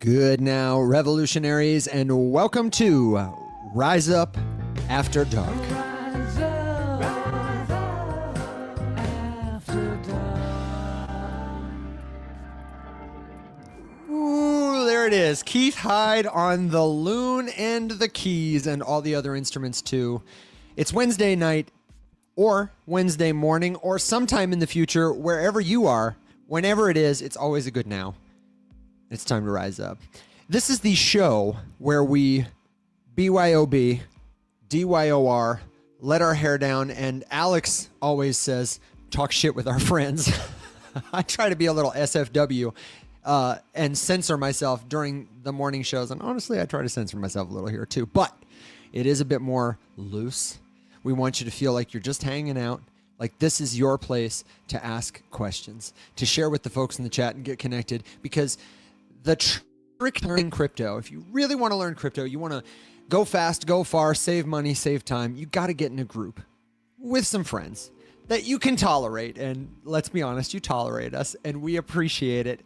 Good now, revolutionaries, and welcome to Rise Up After Dark. Ooh, there it is. Keith Hyde on the loon and the keys and all the other instruments too. It's Wednesday night or Wednesday morning or sometime in the future, wherever you are, whenever it is, it's always a good now. It's time to rise up. This is the show where we BYOB, DYOR, let our hair down, and Alex always says, talk shit with our friends. I try to be a little SFW and censor myself during the morning shows, and honestly, I try to censor myself a little here too, but it is a bit more loose. We want you to feel like you're just hanging out, like this is your place to ask questions, to share with the folks in the chat and get connected, because the trick to learning crypto, if you really want to learn crypto, you want to go fast, go far, save money, save time, you got to get in a group with some friends that you can tolerate. And let's be honest, you tolerate us and we appreciate it,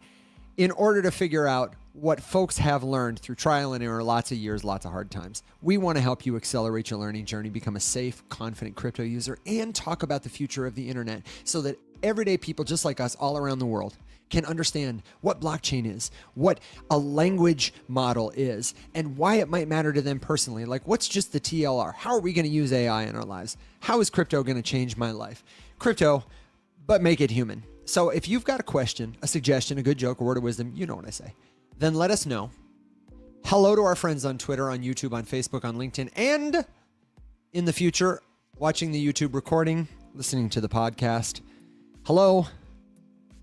in order to figure out what folks have learned through trial and error, lots of years, lots of hard times. We want to help you accelerate your learning journey, become a safe, confident crypto user, and talk about the future of the internet so that everyday people just like us all around the world can understand what blockchain is, what a language model is, and why it might matter to them personally. Like, what's just the TLR? How are we going to use AI in our lives? How is crypto going to change my life? Crypto, but make it human. So if you've got a question, a suggestion, a good joke, a word of wisdom, you know what I say, then let us know. Hello to our friends on Twitter, on YouTube, on Facebook, on LinkedIn, and in the future, watching the YouTube recording, listening to the podcast. Hello.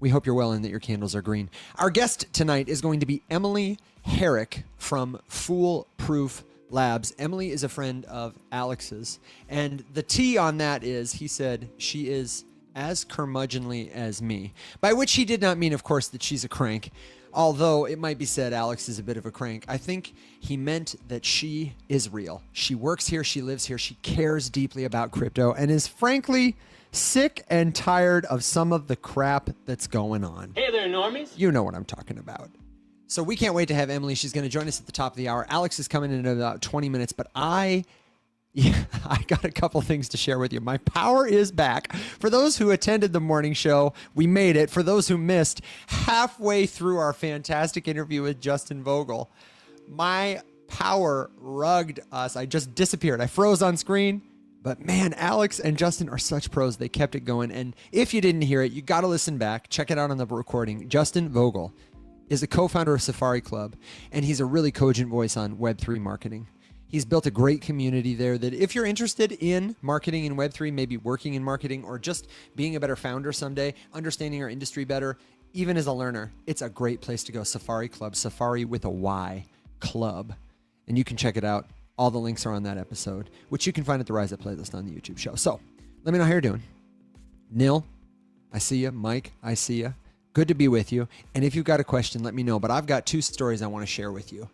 We hope you're well and that your candles are green. Our guest tonight is going to be Emily Herrick from Foolproof Labs. Emily is a friend of Alex's, and the T on that is, he said, she is as curmudgeonly as me, by which he did not mean, of course, that she's a crank, although it might be said Alex is a bit of a crank. I think he meant that she is real. She works here, she lives here, she cares deeply about crypto, and is frankly sick and tired of some of the crap that's going on. Hey there, normies. You know what I'm talking about. So we can't wait to have Emily. She's going to join us at the top of the hour. Alex is coming in about 20 minutes, but I got a couple things to share with you. My power is back. For those who attended the morning show, we made it. For those who missed, halfway through our fantastic interview with Justin Vogel, my power rugged us. I just disappeared. I froze on screen. But man, Alex and Justin are such pros. They kept it going. And if you didn't hear it, you got to listen back. Check it out on the recording. Justin Vogel is a co-founder of Safari Club, and he's a really cogent voice on Web3 marketing. He's built a great community there that if you're interested in marketing in Web3, maybe working in marketing, or just being a better founder someday, understanding our industry better, even as a learner, it's a great place to go. Safari Club, Safari with a Y, Club. And you can check it out. All the links are on that episode, which you can find at the Rise Up playlist on the YouTube show. So let me know how you're doing. Neal, I see you. Mike, I see you. Good to be with you. And if you've got a question, let me know. But I've got two stories I want to share with you.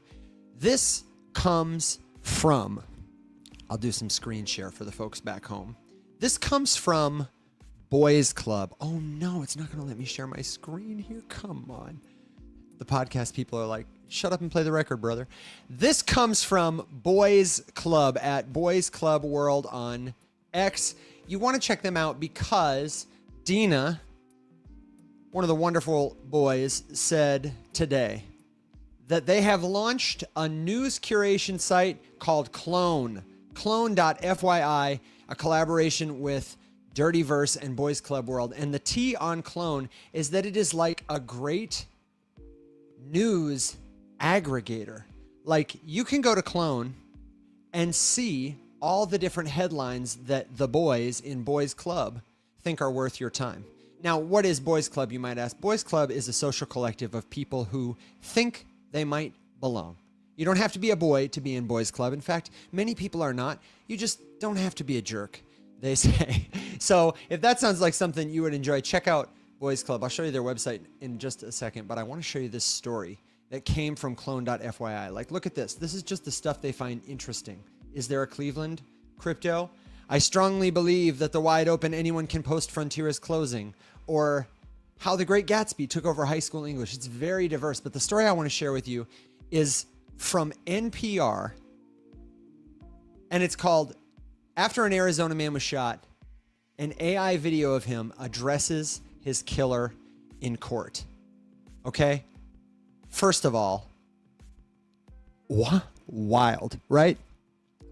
This comes from, I'll do some screen share for the folks back home. This comes from Boys Club. Oh no, it's not going to let me share my screen here. Come on. The podcast people are like, shut up and play the record, brother. This comes from Boys Club at Boys Club World on X. You want to check them out because Dina, one of the wonderful boys, said today that they have launched a news curation site called Clone. Clone.fyi, a collaboration with Dirty Verse and Boys Club World. And the T on Clone is that it is like a great news aggregator. Like, you can go to Clone and see all the different headlines that the boys in Boys Club think are worth your time. Now, what is Boys Club, you might ask? Boys Club is a social collective of people who think they might belong. You don't have to be a boy to be in Boys Club. In fact, many people are not. You just don't have to be a jerk, they say. So if that sounds like something you would enjoy, check out Boys Club. I'll show you their website in just a second, but I want to show you this story that came from clone.fyi. Like, look at this. This is just the stuff they find interesting. Is there a Cleveland crypto? I strongly believe that the wide open anyone can post frontier is closing. Or how The Great Gatsby took over high school English. It's very diverse, but the story I want to share with you is from NPR, and it's called After an Arizona Man Was Shot, an AI video of him addresses his killer in court. Okay? First of all, wild, right?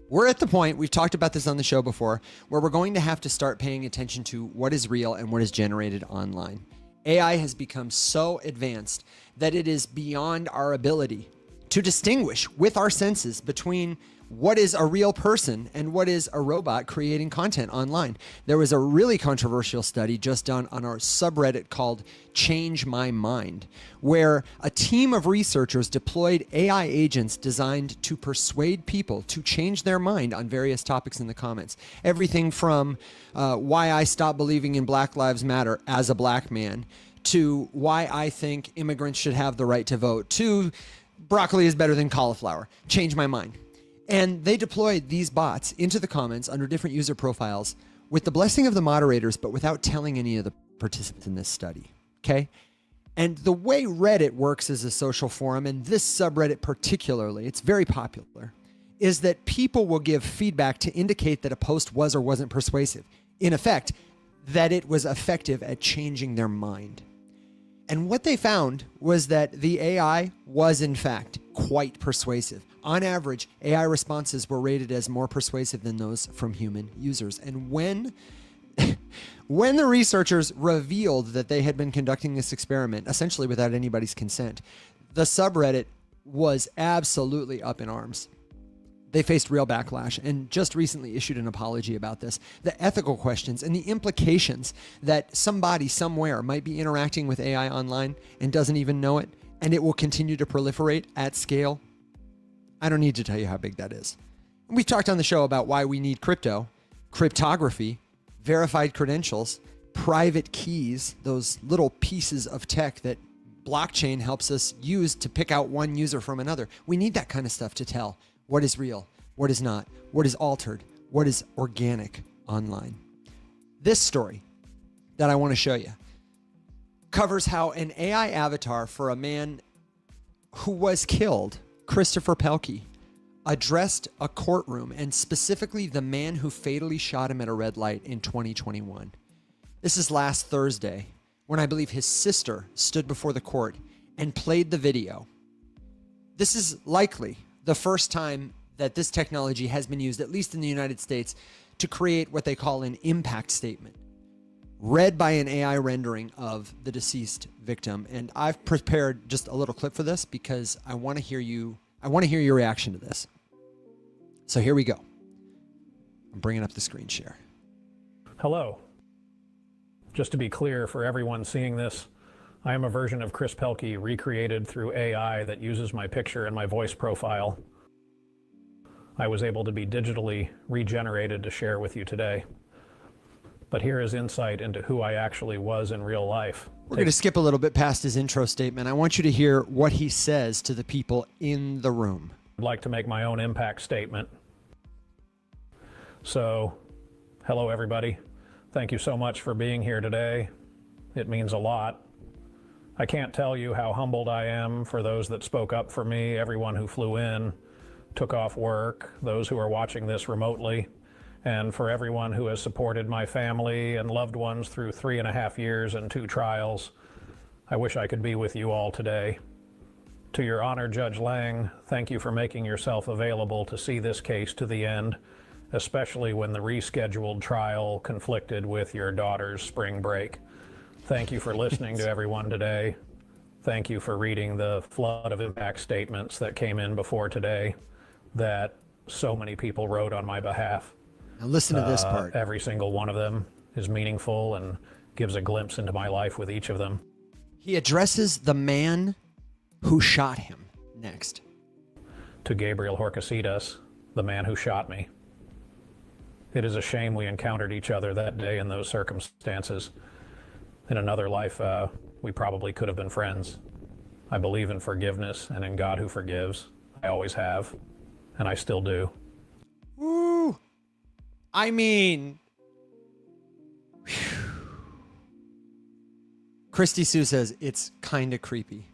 We're at the point, we've talked about this on the show before, where we're going to have to start paying attention to what is real and what is generated online. AI has become so advanced that it is beyond our ability to distinguish with our senses between what is a real person and what is a robot creating content online. There was a really controversial study just done on our subreddit called Change My Mind, where a team of researchers deployed AI agents designed to persuade people to change their mind on various topics in the comments. Everything from why I stopped believing in Black Lives Matter as a black man, to why I think immigrants should have the right to vote, to broccoli is better than cauliflower. Change my mind. And they deployed these bots into the comments under different user profiles with the blessing of the moderators, but without telling any of the participants in this study. Okay? And the way Reddit works as a social forum, and this subreddit particularly, it's very popular, is that people will give feedback to indicate that a post was or wasn't persuasive. In effect, that it was effective at changing their mind. And what they found was that the AI was, in fact, quite persuasive. On average, AI responses were rated as more persuasive than those from human users. And when the researchers revealed that they had been conducting this experiment, essentially without anybody's consent, the subreddit was absolutely up in arms. They faced real backlash and just recently issued an apology about this. The ethical questions and the implications that somebody somewhere might be interacting with AI online and doesn't even know it, and it will continue to proliferate at scale. I don't need to tell you how big that is. And we've talked on the show about why we need crypto, cryptography, verified credentials, private keys, those little pieces of tech that blockchain helps us use to pick out one user from another. We need that kind of stuff to tell what is real, what is not, what is altered, what is organic online. This story that I want to show you covers how an AI avatar for a man who was killed, Christopher Pelkey, addressed a courtroom, and specifically the man who fatally shot him at a red light in 2021. This is last Thursday, when I believe his sister stood before the court and played the video. This is likely the first time that this technology has been used, at least in the United States, to create what they call an impact statement, read by an AI rendering of the deceased victim. And I've prepared just a little clip for this because I want to hear your reaction to this. So here we go. I'm bringing up the screen share. Hello. Just to be clear for everyone seeing this, I am a version of Chris Pelkey recreated through AI that uses my picture and my voice profile. I was able to be digitally regenerated to share with you today. But here is insight into who I actually was in real life. We're going to skip a little bit past his intro statement. I want you to hear what he says to the people in the room. I'd like to make my own impact statement. So, hello everybody. Thank you so much for being here today. It means a lot. I can't tell you how humbled I am for those that spoke up for me, everyone who flew in, took off work, those who are watching this remotely, and for everyone who has supported my family and loved ones through 3.5 years and 2 trials. I wish I could be with you all today. To your honor, Judge Lang, thank you for making yourself available to see this case to the end, especially when the rescheduled trial conflicted with your daughter's spring break. Thank you for listening to everyone today. Thank you for reading the flood of impact statements that came in before today that so many people wrote on my behalf. Now listen to this part. Every single one of them is meaningful and gives a glimpse into my life with each of them. He addresses the man who shot him next. To Gabriel Horcasitas, the man who shot me. It is a shame we encountered each other that day in those circumstances. In another life, we probably could have been friends. I believe in forgiveness and in God who forgives. I always have, and I still do. Woo! I mean, Christy Sue says, it's kind of creepy.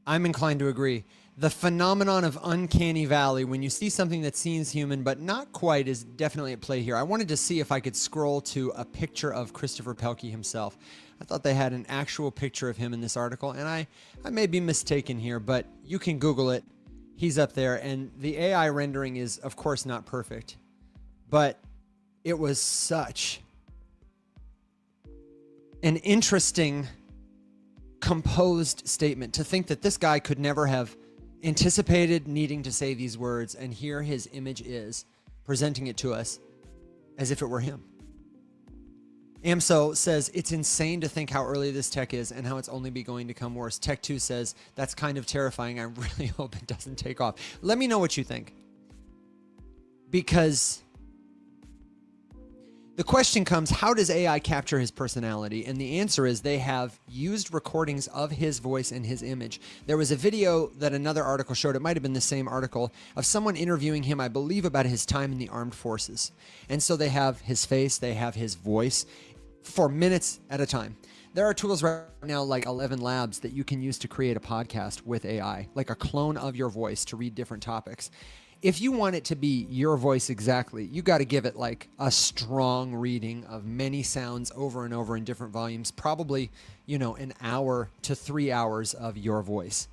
I'm inclined to agree. The phenomenon of uncanny valley, when you see something that seems human but not quite, is definitely at play here. I wanted to see if I could scroll to a picture of Christopher Pelkey himself. I thought they had an actual picture of him in this article, and I may be mistaken here, but you can Google it. He's up there, and the AI rendering is, of course, not perfect. But it was such an interesting, composed statement to think that this guy could never have anticipated needing to say these words, and here his image is, presenting it to us as if it were him. AMSO says, it's insane to think how early this tech is and how it's only going to become worse. Tech2 says, that's kind of terrifying. I really hope it doesn't take off. Let me know what you think. Because the question comes, how does AI capture his personality? And the answer is they have used recordings of his voice and his image. There was a video that another article showed, it might have been the same article, of someone interviewing him, I believe, about his time in the armed forces. And so they have his face, they have his voice for minutes at a time. There are tools right now like ElevenLabs that you can use to create a podcast with AI, like a clone of your voice to read different topics. If you want it to be your voice exactly, you got to give it like a strong reading of many sounds over and over in different volumes, probably, an hour to 3 hours of your voice.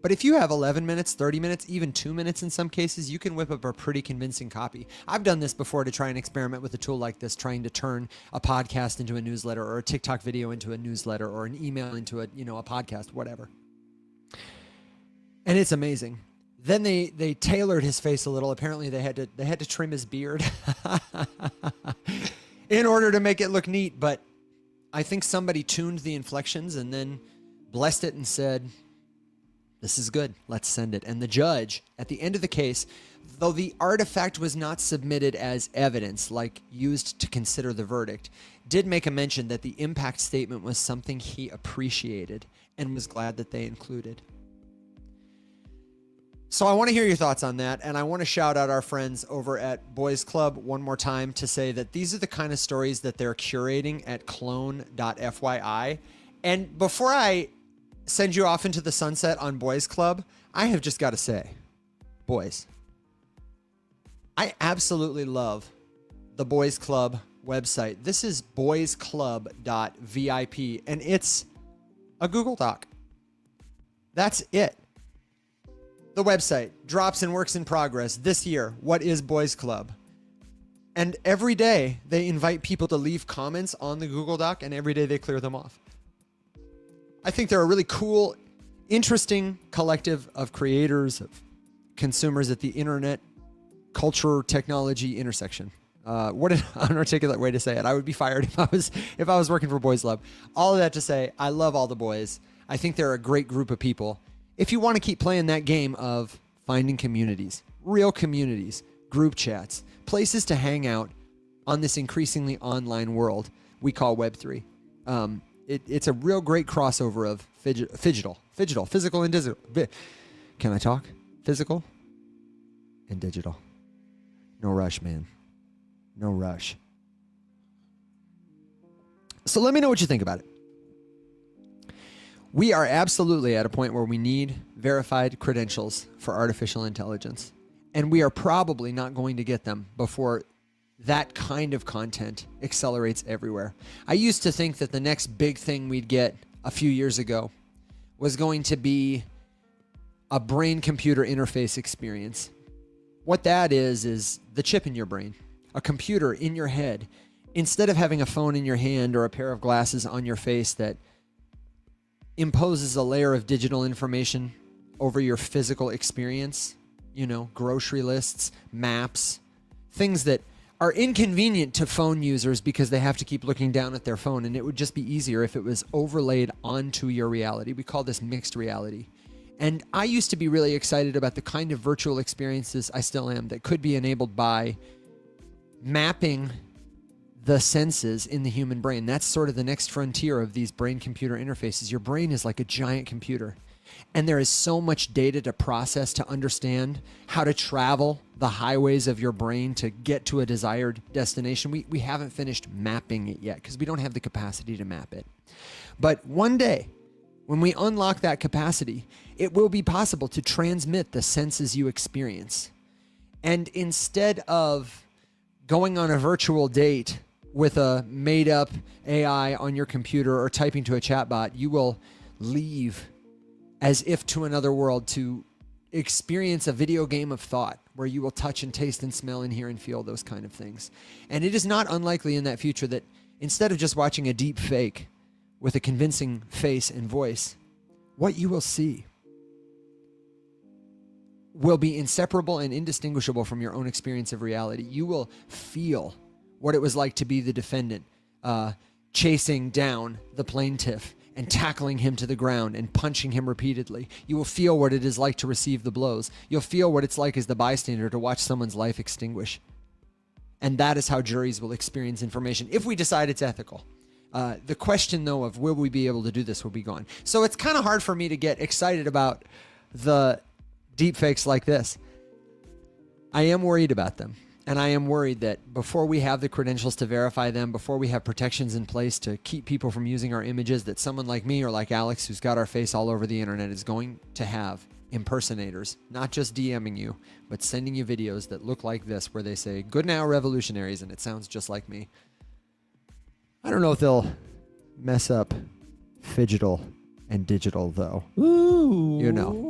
But if you have 11 minutes, 30 minutes, even 2 minutes in some cases, you can whip up a pretty convincing copy. I've done this before to try and experiment with a tool like this, trying to turn a podcast into a newsletter, or a TikTok video into a newsletter, or an email into a podcast, whatever. And it's amazing. Then they tailored his face a little. Apparently they had to trim his beard in order to make it look neat. But I think somebody tuned the inflections and then blessed it and said, this is good. Let's send it. And the judge at the end of the case, though the artifact was not submitted as evidence, like used to consider the verdict, did make a mention that the impact statement was something he appreciated and was glad that they included. So I want to hear your thoughts on that, and I want to shout out our friends over at Boys Club one more time to say that these are the kind of stories that they're curating at clone.fyi. And before I send you off into the sunset on Boys Club, I have just got to say, boys, I absolutely love the Boys Club website. This is boysclub.vip, and it's a Google Doc. That's it. The website drops and works in progress this year. What is Boys Club? And every day they invite people to leave comments on the Google Doc, and every day they clear them off. I think they're a really cool, interesting collective of creators, of consumers at the internet, culture, technology intersection. What an unarticulate way to say it. I would be fired if I was working for Boys Club. All of that to say, I love all the boys. I think they're a great group of people. If you want to keep playing that game of finding communities, real communities, group chats, places to hang out on this increasingly online world we call Web3. It's a real great crossover of physical and digital. Can I talk? Physical and digital. No rush, man. No rush. So let me know what you think about it. We are absolutely at a point where we need verified credentials for artificial intelligence. And we are probably not going to get them before that kind of content accelerates everywhere. I used to think that the next big thing we'd get a few years ago was going to be a brain-computer interface experience. What that is the chip in your brain, a computer in your head. Instead of having a phone in your hand or a pair of glasses on your face that imposes a layer of digital information over your physical experience, grocery lists, maps, things that are inconvenient to phone users because they have to keep looking down at their phone, and it would just be easier if it was overlaid onto your reality. We call this mixed reality. And I used to be really excited about the kind of virtual experiences, I still am, that could be enabled by mapping the senses in the human brain. That's sort of the next frontier of these brain-computer interfaces. Your brain is like a giant computer. And there is so much data to process to understand how to travel the highways of your brain to get to a desired destination. We haven't finished mapping it yet because we don't have the capacity to map it. But one day, when we unlock that capacity, it will be possible to transmit the senses you experience. And instead of going on a virtual date with a made-up AI on your computer or typing to a chatbot, you will leave as if to another world to experience a video game of thought where you will touch and taste and smell and hear and feel those kind of things. And it is not unlikely in that future that instead of just watching a deep fake with a convincing face and voice, what you will see will be inseparable and indistinguishable from your own experience of reality. You will feel what it was like to be the defendant, chasing down the plaintiff and tackling him to the ground and punching him repeatedly. You will feel what it is like to receive the blows. You'll feel what it's like as the bystander to watch someone's life extinguish. And that is how juries will experience information, if we decide it's ethical. The question, though, of will we be able to do this will be gone. So it's kind of hard for me to get excited about the deepfakes like this. I am worried about them. And I am worried that before we have the credentials to verify them, before we have protections in place to keep people from using our images, that someone like me or like Alex, who's got our face all over the internet, is going to have impersonators, not just DMing you, but sending you videos that look like this, where they say, "Good now, revolutionaries," and it sounds just like me. I don't know if they'll mess up Phygital and Digital, though. Ooh, you know.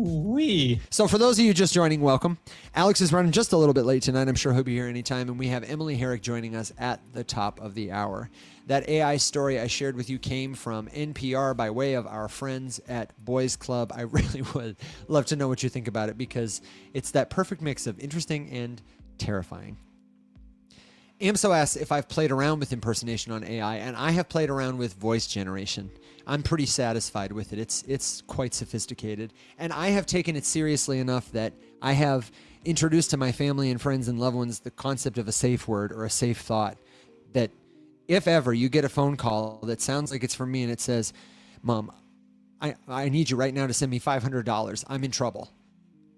Wee. So for those of you just joining, welcome. Alex is running just a little bit late tonight. I'm sure he'll be here anytime. And we have Emily Herrick joining us at the top of the hour. That AI story I shared with you came from NPR by way of our friends at Boys Club. I really would love to know what you think about it, because it's that perfect mix of interesting and terrifying. Amso asks if I've played around with impersonation on AI, and I have played around with voice generation. I'm pretty satisfied with it. It's quite sophisticated, and I have taken it seriously enough that I have introduced to my family and friends and loved ones the concept of a safe word or a safe thought, that if ever you get a phone call that sounds like it's from me and it says, "Mom, I need you right now to send me $500. I'm in trouble."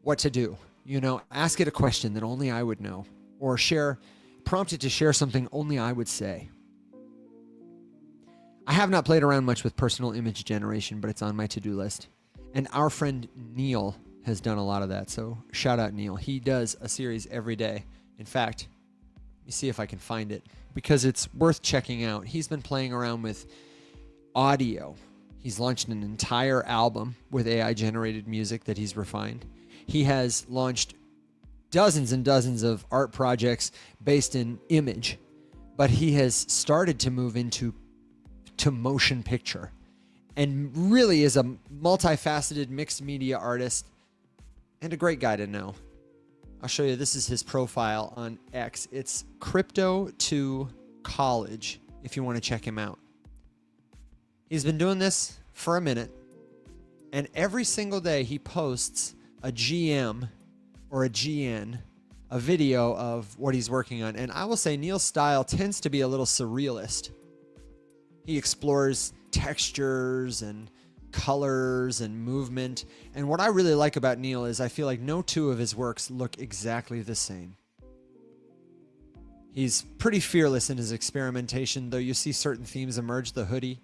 What to do? You know, ask it a question that only I would know, or prompt it to share something only I would say. I have not played around much with personal image generation, but it's on my to-do list. And our friend Neal has done a lot of that, so shout out Neal. He does a series every day. In fact, let me see if I can find it, because it's worth checking out. He's been playing around with audio. He's launched an entire album with AI-generated music that he's refined. He has launched dozens and dozens of art projects based in image, but he has started to move into motion picture, and really is a multifaceted mixed media artist and a great guy to know. I'll show you. This is his profile on X. It's Crypto2College if you want to check him out. He's been doing this for a minute, and every single day he posts a GM or a GN, a video of what he's working on. And I will say Neal's style tends to be a little surrealist. He explores textures and colors and movement. And what I really like about Neal is I feel like no two of his works look exactly the same. He's pretty fearless in his experimentation, though you see certain themes emerge: the hoodie,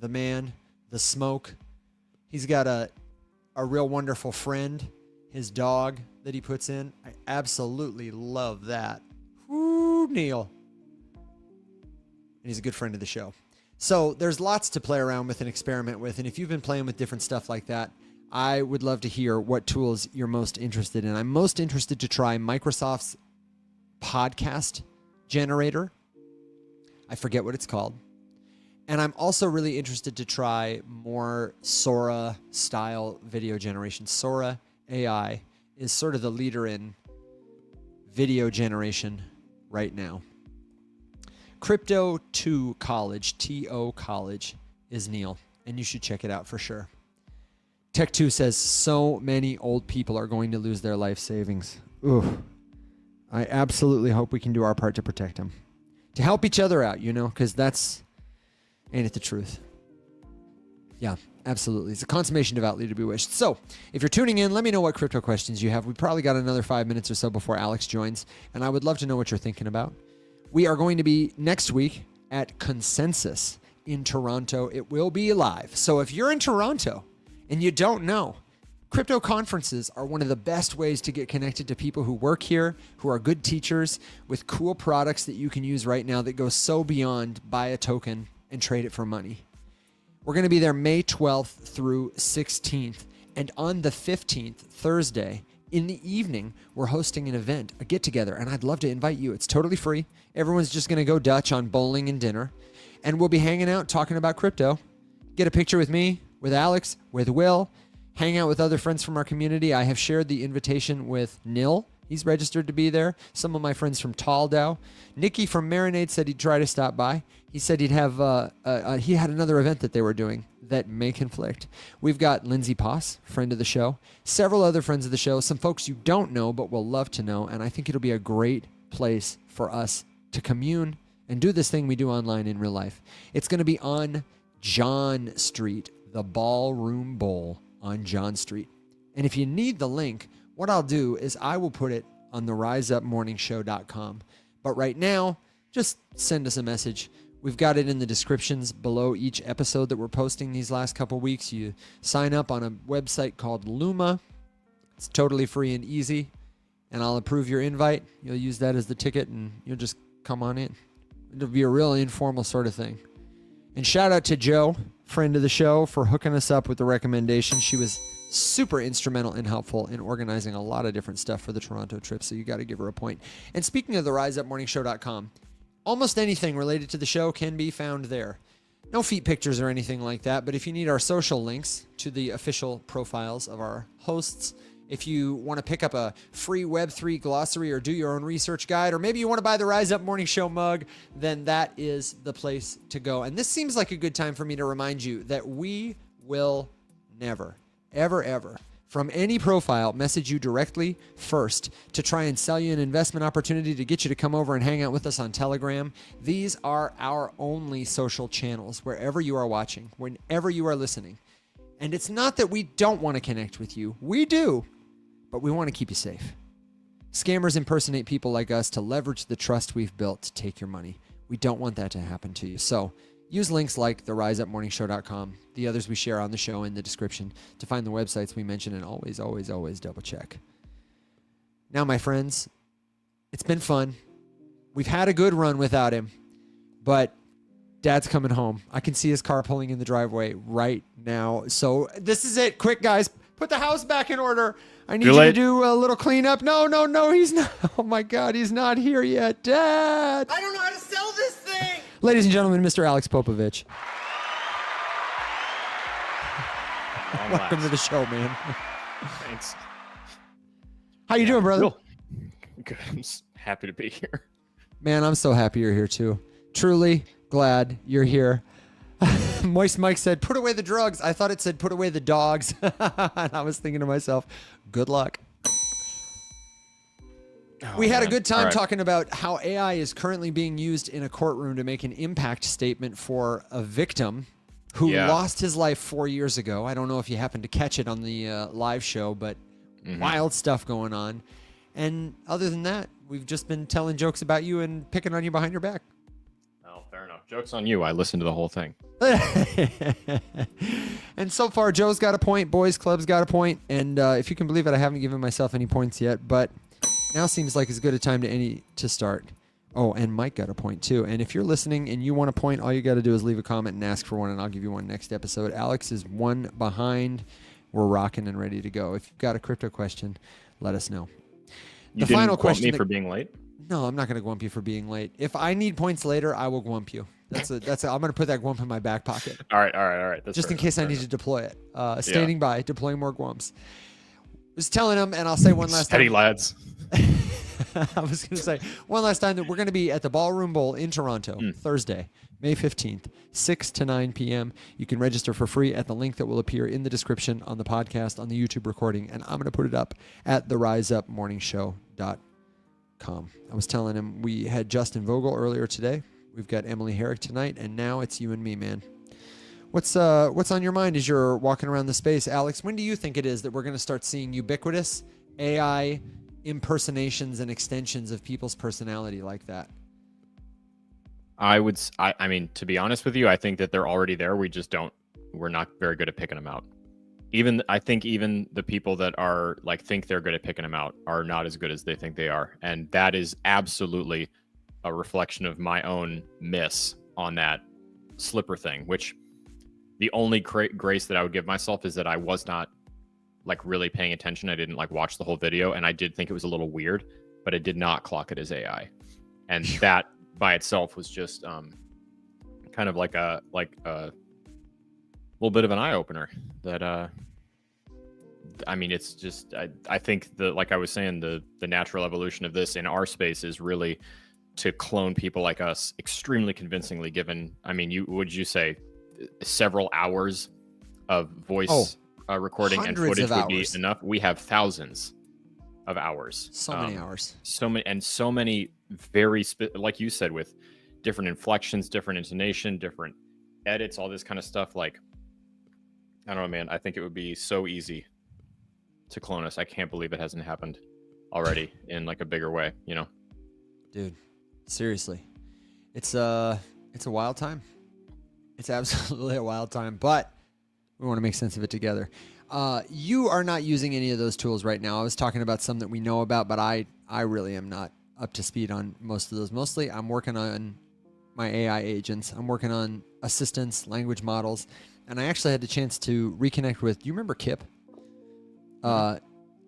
the man, the smoke. He's got a real wonderful friend, his dog that he puts in. I absolutely love that. Woo, Neal. And he's a good friend of the show. So there's lots to play around with and experiment with. And if you've been playing with different stuff like that, I would love to hear what tools you're most interested in. I'm most interested to try Microsoft's podcast generator. I forget what it's called. And I'm also really interested to try more Sora style video generation. Sora AI is sort of the leader in video generation right now. Crypto2College, T-O College, is Neal, and you should check it out for sure. Tech2 says so many old people are going to lose their life savings. Ooh. I absolutely hope we can do our part to protect them. To help each other out, you know, because ain't it the truth? Yeah. Absolutely. It's a consummation devoutly to be wished. So if you're tuning in, let me know what crypto questions you have. We probably got another 5 minutes or so before Alex joins, and I would love to know what you're thinking about. We are going to be next week at Consensus in Toronto. It will be live. So if you're in Toronto and you don't know, crypto conferences are one of the best ways to get connected to people who work here, who are good teachers with cool products that you can use right now that go so beyond buy a token and trade it for money. We're going to be there May 12th through 16th. And on the 15th, Thursday, in the evening, we're hosting an event, a get-together, and I'd love to invite you. It's totally free. Everyone's just going to go Dutch on bowling and dinner. And we'll be hanging out, talking about crypto. Get a picture with me, with Alex, with Will. Hang out with other friends from our community. I have shared the invitation with Neal. He's registered to be there. Some of my friends from Taldau. Nikki from Marinade said he'd try to stop by. He said he'd have, he had another event that they were doing that may conflict. We've got Lindsay Poss, friend of the show, several other friends of the show, some folks you don't know but will love to know, and I think it'll be a great place for us to commune and do this thing we do online in real life. It's going to be on John Street, the Ballroom Bowl on John Street. And if you need the link, what I'll do is I will put it on the riseupmorningshow.com. But right now, just send us a message. We've got it in the descriptions below each episode that we're posting these last couple weeks. You sign up on a website called Luma. It's totally free and easy. And I'll approve your invite. You'll use that as the ticket and you'll just come on in. It'll be a real informal sort of thing. And shout out to Jo, friend of the show, for hooking us up with the recommendation. She was super instrumental and helpful in organizing a lot of different stuff for the Toronto trip, so you got to give her a point. And speaking of the riseupmorningshow.com, almost anything related to the show can be found there. No feet pictures or anything like that, but if you need our social links to the official profiles of our hosts, if you want to pick up a free Web3 glossary or do your own research guide, or maybe you want to buy the Rise Up Morning Show mug, then that is the place to go. And this seems like a good time for me to remind you that we will never, ever, from any profile, message you directly first to try and sell you an investment opportunity to get you to come over and hang out with us on Telegram. These are our only social channels, wherever you are watching, whenever you are listening. And it's not that we don't want to connect with you. We do, but we want to keep you safe. Scammers impersonate people like us to leverage the trust we've built to take your money. We don't want that to happen to you. So use links like the riseupmorningshow.com, the others we share on the show in the description to find the websites we mention, and always double check. Now, my friends, it's been fun. We've had a good run without him, but Dad's coming home. I can see his car pulling in the driveway right now. So this is it. Quick, guys. Put the house back in order. I need you to do a little cleanup. No, he's not. Oh, my God. He's not here yet. Dad. I don't know how to sell this thing. Ladies and gentlemen, Mr. Alex Popovich. Welcome to the show, man. Thanks. How you doing, brother? Cool. Good. I'm just happy to be here. Man, I'm so happy you're here, too. Truly glad you're here. Moist Mike said, put away the drugs. I thought it said, put away the dogs. And I was thinking to myself, good luck. We had a good time talking about how AI is currently being used in a courtroom to make an impact statement for a victim who lost his life 4 years ago. I don't know if you happened to catch it on the live show, but wild stuff going on. And other than that, we've just been telling jokes about you and picking on you behind your back. Oh, fair enough. Joke's on you. I listened to the whole thing. And so far, Joe's got a point. Boys Club's got a point. And if you can believe it, I haven't given myself any points yet. But now seems like as good a time to start. Oh, and Mike got a point too. And if you're listening and you want a point, all you got to do is leave a comment and ask for one, and I'll give you one next episode. Alex is one behind. We're rocking and ready to go. If you've got a crypto question, let us know. The final question me for being late? No, I'm not going to gwump you for being late. If I need points later, I will gwump you. I'm going to put that gwump in my back pocket. All right. That's just in case I need to deploy it. Standing by, deploying more gwumps. Was telling him, and I'll say one last Steady, time. lads. I was going to say one last time that we're going to be at the Ballroom Bowl in Toronto Thursday, May 15th, 6 to 9 p.m. You can register for free at the link that will appear in the description on the podcast, on the YouTube recording, and I'm going to put it up at theriseupmorningshow.com. I was telling him we had Justin Vogel earlier today. We've got Emily Herrick tonight, and now it's you and me, man. What's on your mind as you're walking around the space, Alex? When do you think it is that we're going to start seeing ubiquitous AI impersonations and extensions of people's personality like that? I mean, to be honest with you, I think that they're already there. We're not very good at picking them out. I think even the people that are like think they're good at picking them out are not as good as they think they are. And that is absolutely a reflection of my own miss on that slipper thing, which the only grace that I would give myself is that I was not like really paying attention. I didn't like watch the whole video, and I did think it was a little weird, but I did not clock it as AI. And that by itself was just kind of like a little bit of an eye-opener that I mean, it's just I think like I was saying, the natural evolution of this in our space is really to clone people like us extremely convincingly, given, I mean, would you say several hours of voice recording and footage would be enough? We have thousands of hours. So many hours. So many very, like you said, with different inflections, different intonation, different edits, all this kind of stuff. Like, I don't know, man. I think it would be so easy to clone us. I can't believe it hasn't happened already in like a bigger way, you know? Dude, seriously. It's a wild time. It's absolutely a wild time, but we want to make sense of it together. You are not using any of those tools right now. I was talking about some that we know about, but I really am not up to speed on most of those. Mostly I'm working on my AI agents. I'm working on assistants, language models, and I actually had the chance to reconnect with, do you remember Kip?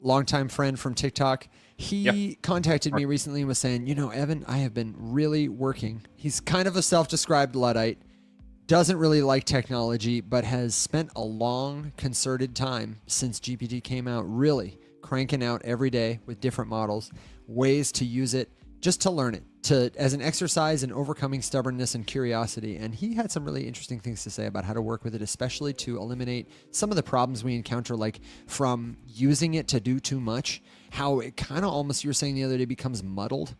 Longtime friend from TikTok. He contacted me recently and was saying, you know, Evan, I have been really working. He's kind of a self-described Luddite, doesn't really like technology, but has spent a long concerted time since GPT came out, really cranking out every day with different models, ways to use it, just to learn it, as an exercise in overcoming stubbornness and curiosity. And he had some really interesting things to say about how to work with it, especially to eliminate some of the problems we encounter, like from using it to do too much, how it kind of almost, you were saying the other day, becomes muddled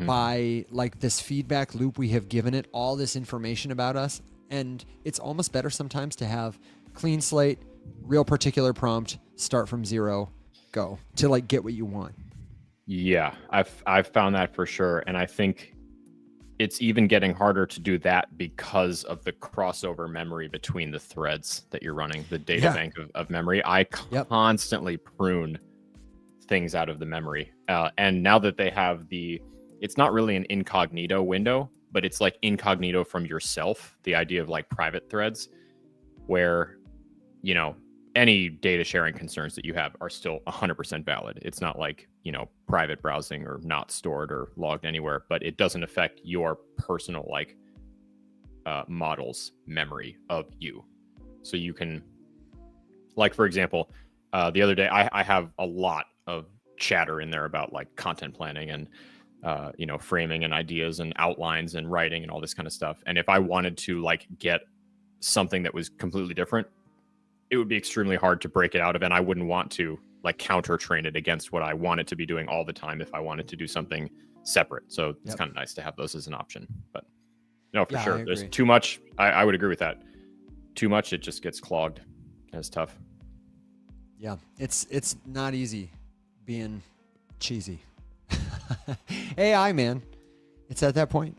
by like this feedback loop we have given it, all this information about us. And it's almost better sometimes to have clean slate, real particular prompt, start from zero, go to like get what you want. Yeah, I've found that for sure. And I think it's even getting harder to do that because of the crossover memory between the threads that you're running, the data bank of memory. I constantly prune things out of the memory. And now that they have it's not really an incognito window, but it's like incognito from yourself, the idea of like private threads where, you know, any data sharing concerns that you have are still 100% valid. It's not like, you know, private browsing or not stored or logged anywhere, but it doesn't affect your personal like model's memory of you. So you can, like, for example, the other day I have a lot of chatter in there about like content planning and you know, framing and ideas and outlines and writing and all this kind of stuff. And if I wanted to like get something that was completely different, it would be extremely hard to break it out of, and I wouldn't want to like counter train it against what I want it to be doing all the time if I wanted to do something separate. So it's kind of nice to have those as an option. But no, for sure, there's too much. I would agree with that. Too much, it just gets clogged. It's tough. Yeah, it's not easy being cheesy. AI, man, it's at that point.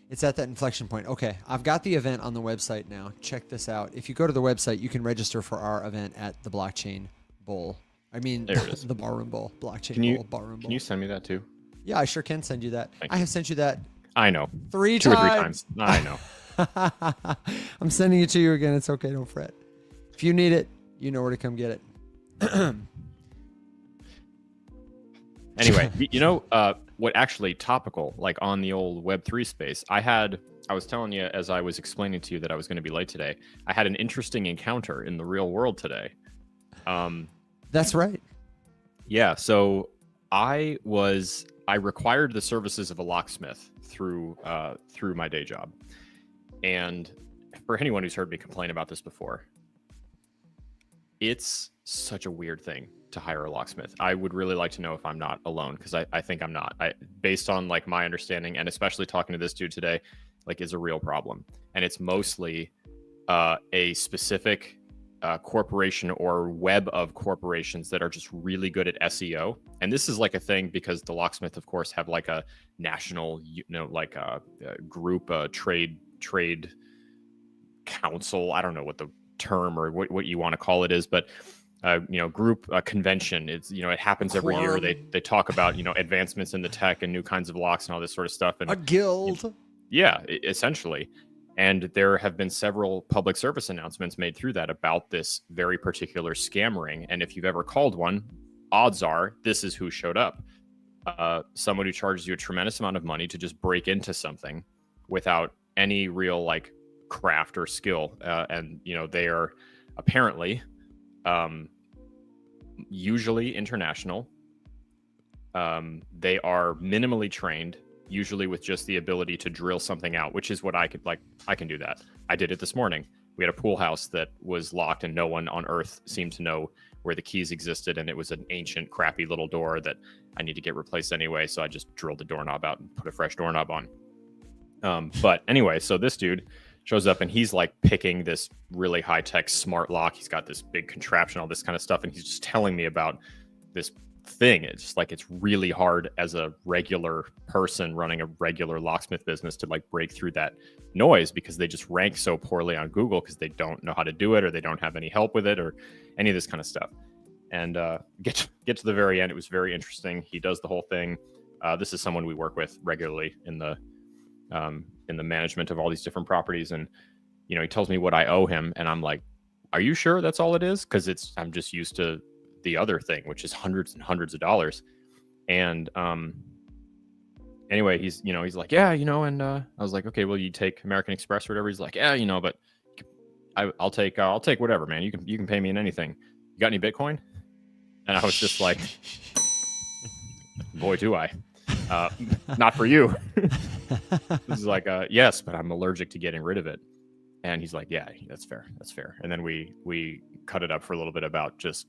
It's at that inflection point. Okay, I've got the event on the website now. Check this out. If you go to the website, you can register for our event at the Blockchain Bowl. I mean, there it is. The Ballroom Bowl. Blockchain Bowl, Ballroom Bowl. Can you send me that too? Yeah, I sure can send you that. I have sent you that. I know. 2 or 3 times. I know. I'm sending it to you again. It's okay. Don't fret. If you need it, you know where to come get it. Anyway, you know, what actually topical, like on the old Web3 space, I was telling you as I was explaining to you that I was going to be late today, I had an interesting encounter in the real world today. That's right. Yeah. So I required the services of a locksmith through my day job. And for anyone who's heard me complain about this before, it's such a weird thing to hire a locksmith. I would really like to know if I'm not alone, because I think I'm not. Based on like my understanding, and especially talking to this dude today, like, is a real problem. And it's mostly a specific corporation or web of corporations that are just really good at SEO. And this is like a thing because the locksmith, of course, have like a national, like a group, trade council. I don't know what the term or what you want to call it is, but group convention. It's, it happens every year. They talk about, advancements in the tech and new kinds of locks and all this sort of stuff. And a guild. Yeah, essentially. And there have been several public service announcements made through that about this very particular scam ring. And if you've ever called one, odds are this is who showed up. Someone who charges you a tremendous amount of money to just break into something without any real like craft or skill. And they are apparently usually international. They are minimally trained, usually with just the ability to drill something out, which is what I can do that. I did it this morning. We had a pool house that was locked and no one on earth seemed to know where the keys existed. And it was an ancient, crappy little door that I need to get replaced anyway. So I just drilled the doorknob out and put a fresh doorknob on. But anyway, so this dude shows up and he's like picking this really high-tech smart lock. He's got this big contraption, all this kind of stuff. And he's just telling me about this thing. It's just like, it's really hard as a regular person running a regular locksmith business to like break through that noise because they just rank so poorly on Google because they don't know how to do it or they don't have any help with it or any of this kind of stuff. And get to the very end. It was very interesting. He does the whole thing. This is someone we work with regularly in the management of all these different properties. And, he tells me what I owe him. And I'm like, are you sure that's all it is? Because I'm just used to the other thing, which is hundreds and hundreds of dollars. And anyway, he's like, yeah, and I was like, okay, well, you take American Express or whatever. He's like, yeah, but I'll take whatever, man. You can pay me in anything. You got any Bitcoin? And I was just like, boy, do I. Not for you. This is like, yes, but I'm allergic to getting rid of it. And he's like, yeah, that's fair. And then we cut it up for a little bit about just,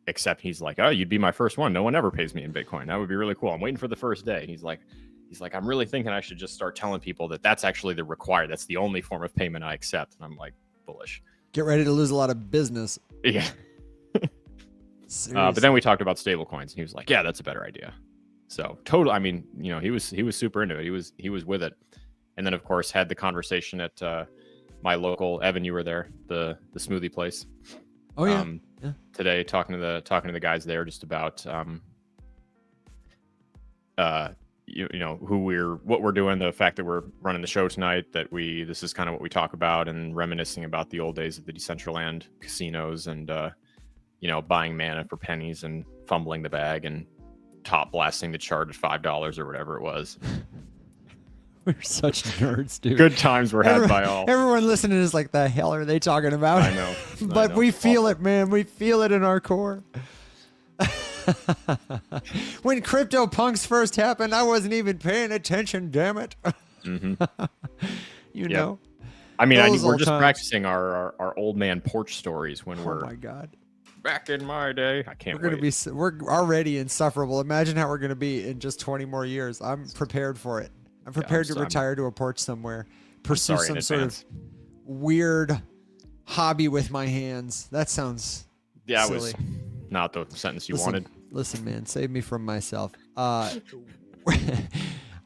except he's like, oh, you'd be my first one. No one ever pays me in Bitcoin. That would be really cool. I'm waiting for the first day. And he's like, I'm really thinking I should just start telling people that's actually the required. That's the only form of payment I accept. And I'm like, bullish. Get ready to lose a lot of business. Yeah. But then we talked about stable coins and he was like, yeah, that's a better idea. So totally. I mean, he was super into it. He was with it. And then of course had the conversation at my local, Evan, you were there, the smoothie place. Oh yeah. Today talking to the guys there just about what we're doing, the fact that we're running the show tonight, that this is kind of what we talk about, and reminiscing about the old days of the Decentraland casinos and buying mana for pennies and fumbling the bag and top blasting the chart at $5 or whatever it was. We're such nerds, dude. Good times were had by all. Everyone listening is like, the hell are they talking about? I know. But we feel it, man. We feel it in our core. When CryptoPunks first happened, I wasn't even paying attention, damn it. Mm-hmm. you know. I mean, we're just practicing our old man porch stories when we're... Oh, my God. Back in my day. I can't wait. We're already insufferable. Imagine how we're going to be in just 20 more years. I'm prepared for it. I'm prepared to retire to a porch somewhere, pursue some sort of weird hobby with my hands. That sounds silly. Was not the sentence you wanted. Listen, man, save me from myself. I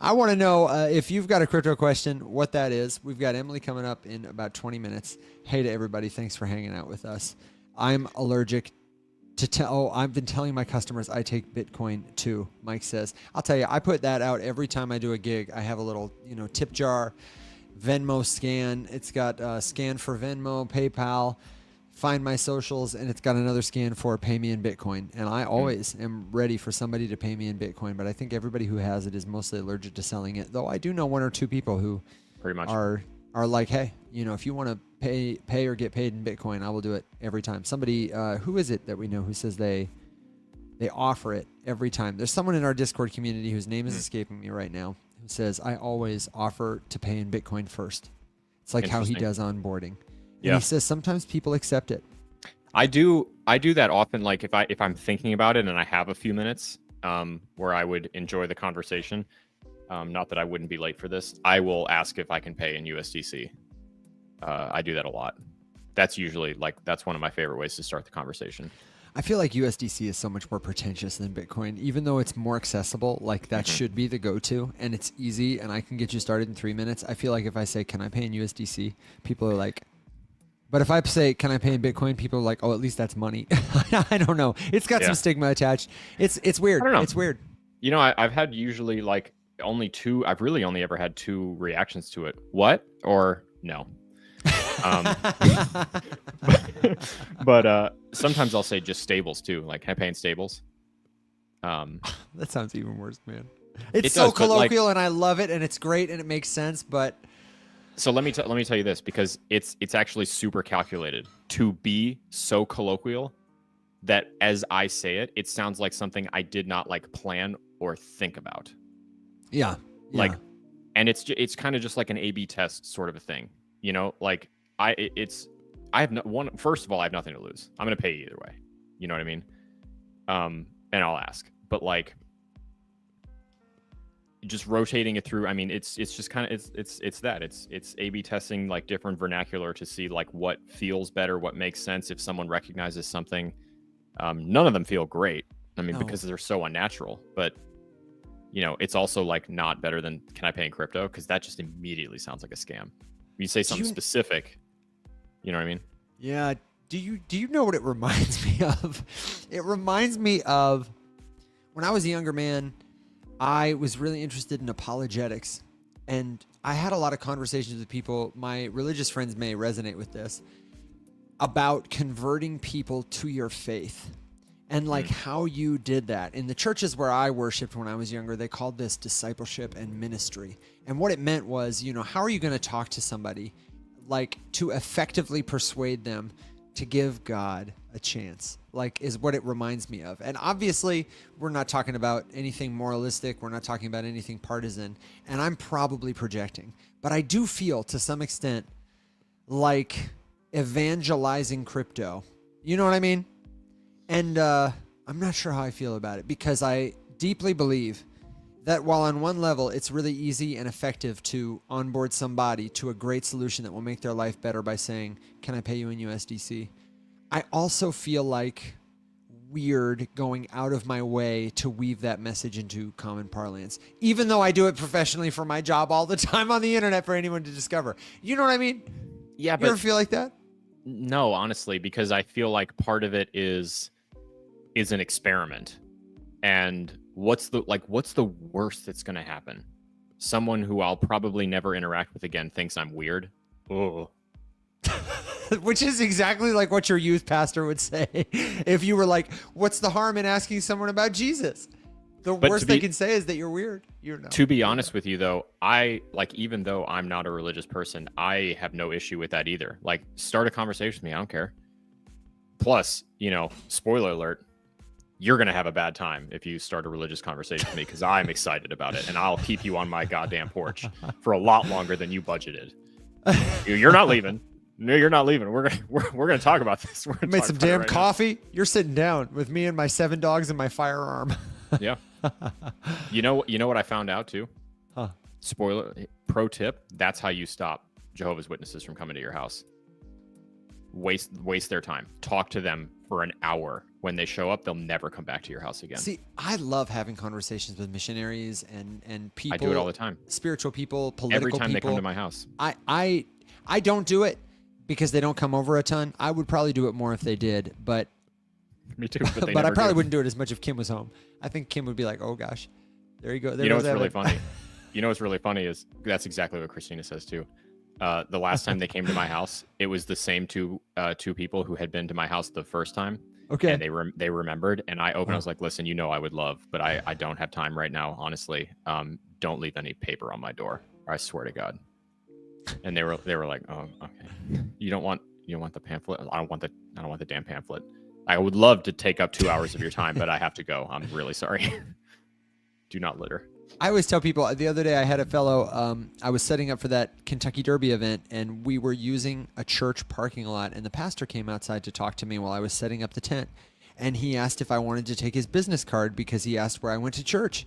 want to know if you've got a crypto question, what that is. We've got Emily coming up in about 20 minutes. Hey to everybody, thanks for hanging out with us. I'm allergic to I've been telling my customers I take Bitcoin too, Mike says. I'll tell you, I put that out every time I do a gig. I have a little, tip jar, Venmo scan. It's got scan for Venmo, PayPal, find my socials, and it's got another scan for pay me in Bitcoin. And I always am ready for somebody to pay me in Bitcoin, but I think everybody who has it is mostly allergic to selling it. Though I do know one or two people who pretty much are like, hey, if you want to pay or get paid in Bitcoin, I will do it every time. Somebody, who is it that we know who says they offer it every time? There's someone in our Discord community whose name is escaping me right now, who says, I always offer to pay in Bitcoin first. It's like how he does onboarding. And he says sometimes people accept it. I do that often. Like if I'm thinking about it and I have a few minutes where I would enjoy the conversation, not that I wouldn't be late for this, I will ask if I can pay in USDC. I do that a lot. that's usually like, that's one of my favorite ways to start the conversation. I feel like USDC is so much more pretentious than Bitcoin, even though it's more accessible. Like that should be the go-to, and it's easy, and I can get you started in 3 minutes. I feel like if I say, "Can I pay in USDC?" people are like, but if I say, "Can I pay in Bitcoin?" people are like, "Oh, at least that's money." I don't know. It's got some stigma attached. It's weird. I don't know. It's weird. You know, I've had usually like only two. I've really only ever had two reactions to it. What or no. But sometimes I'll say just stables too. Like, can I pay in stables? That sounds even worse, man. It's so colloquial, and I love it, and it's great, and it makes sense. But so let me tell you this, because it's actually super calculated to be so colloquial that as I say it, it sounds like something I did not like plan or think about. Yeah. Like, and it's kind of just like an A/B test sort of a thing, you know. Like first of all, I have nothing to lose. I'm gonna pay you either way. You know what I mean? And I'll ask. But like, just rotating it through. I mean, it's just kind of it's A/B testing like different vernacular to see like what feels better, what makes sense if someone recognizes something. None of them feel great. I mean, because they're so unnatural. But you know, it's also like not better than "Can I pay in crypto?" Because that just immediately sounds like a scam. When you say something specific, you know what I mean? Yeah. Do you know what it reminds me of? It reminds me of when I was a younger man. I was really interested in apologetics, and I had a lot of conversations with people. My religious friends may resonate with this, about converting people to your faith and like how you did that. In the churches where I worshiped when I was younger, they called this discipleship and ministry. And what it meant was, you know, how are you going to talk to somebody like to effectively persuade them to give God a chance, like is what it reminds me of. And obviously we're not talking about anything moralistic. We're not talking about anything partisan, and I'm probably projecting, but I do feel to some extent like evangelizing crypto. You know what I mean? And I'm not sure how I feel about it, because I deeply believe that while on one level it's really easy and effective to onboard somebody to a great solution that will make their life better by saying, "Can I pay you in USDC?" I also feel like weird going out of my way to weave that message into common parlance, even though I do it professionally for my job all the time on the internet for anyone to discover. You know what I mean? Yeah, you ever feel like that? No, honestly, because I feel like part of it is an experiment. And what's the worst that's going to happen? Someone who I'll probably never interact with again thinks I'm weird. Oh. Which is exactly like what your youth pastor would say if you were like, "What's the harm in asking someone about Jesus?" The worst they can say is that you're weird. You're not. To be honest with you, though, even though I'm not a religious person, I have no issue with that either. Like, start a conversation with me. I don't care. Plus, you know, spoiler alert, you're going to have a bad time if you start a religious conversation with me, because I'm excited about it, and I'll keep you on my goddamn porch for a lot longer than you budgeted. You're not leaving. No, you're not leaving. We're gonna talk about this. We're gonna made some damn coffee. You're sitting down with me and my 7 dogs and my firearm. Yeah. You know what I found out too? Huh. Spoiler, pro tip, that's how you stop Jehovah's Witnesses from coming to your house. Waste their time. Talk to them for an hour. When they show up, they'll never come back to your house again. See, I love having conversations with missionaries and people. I do it all the time. Spiritual people, political people. Every time they come to my house. I don't do it because they don't come over a ton. I would probably do it more if they did, but me too. But I probably wouldn't do it as much if Kim was home. I think Kim would be like, "Oh gosh, there you go." You know what's really funny? You know what's really funny is that's exactly what Christina says too. The last time they came to my house, it was the same two people who had been to my house the first time. Okay. And they remembered, and I opened. I was like, "Listen, you know I would love, but I don't have time right now. Honestly, don't leave any paper on my door. I swear to God." And they were like, "Oh, okay. You don't want the pamphlet? I don't want the damn pamphlet. I would love to take up 2 hours of your time, but I have to go. I'm really sorry. Do not litter." I always tell people, the other day I had a fellow, I was setting up for that Kentucky Derby event, and we were using a church parking lot, and the pastor came outside to talk to me while I was setting up the tent, and he asked if I wanted to take his business card because he asked where I went to church.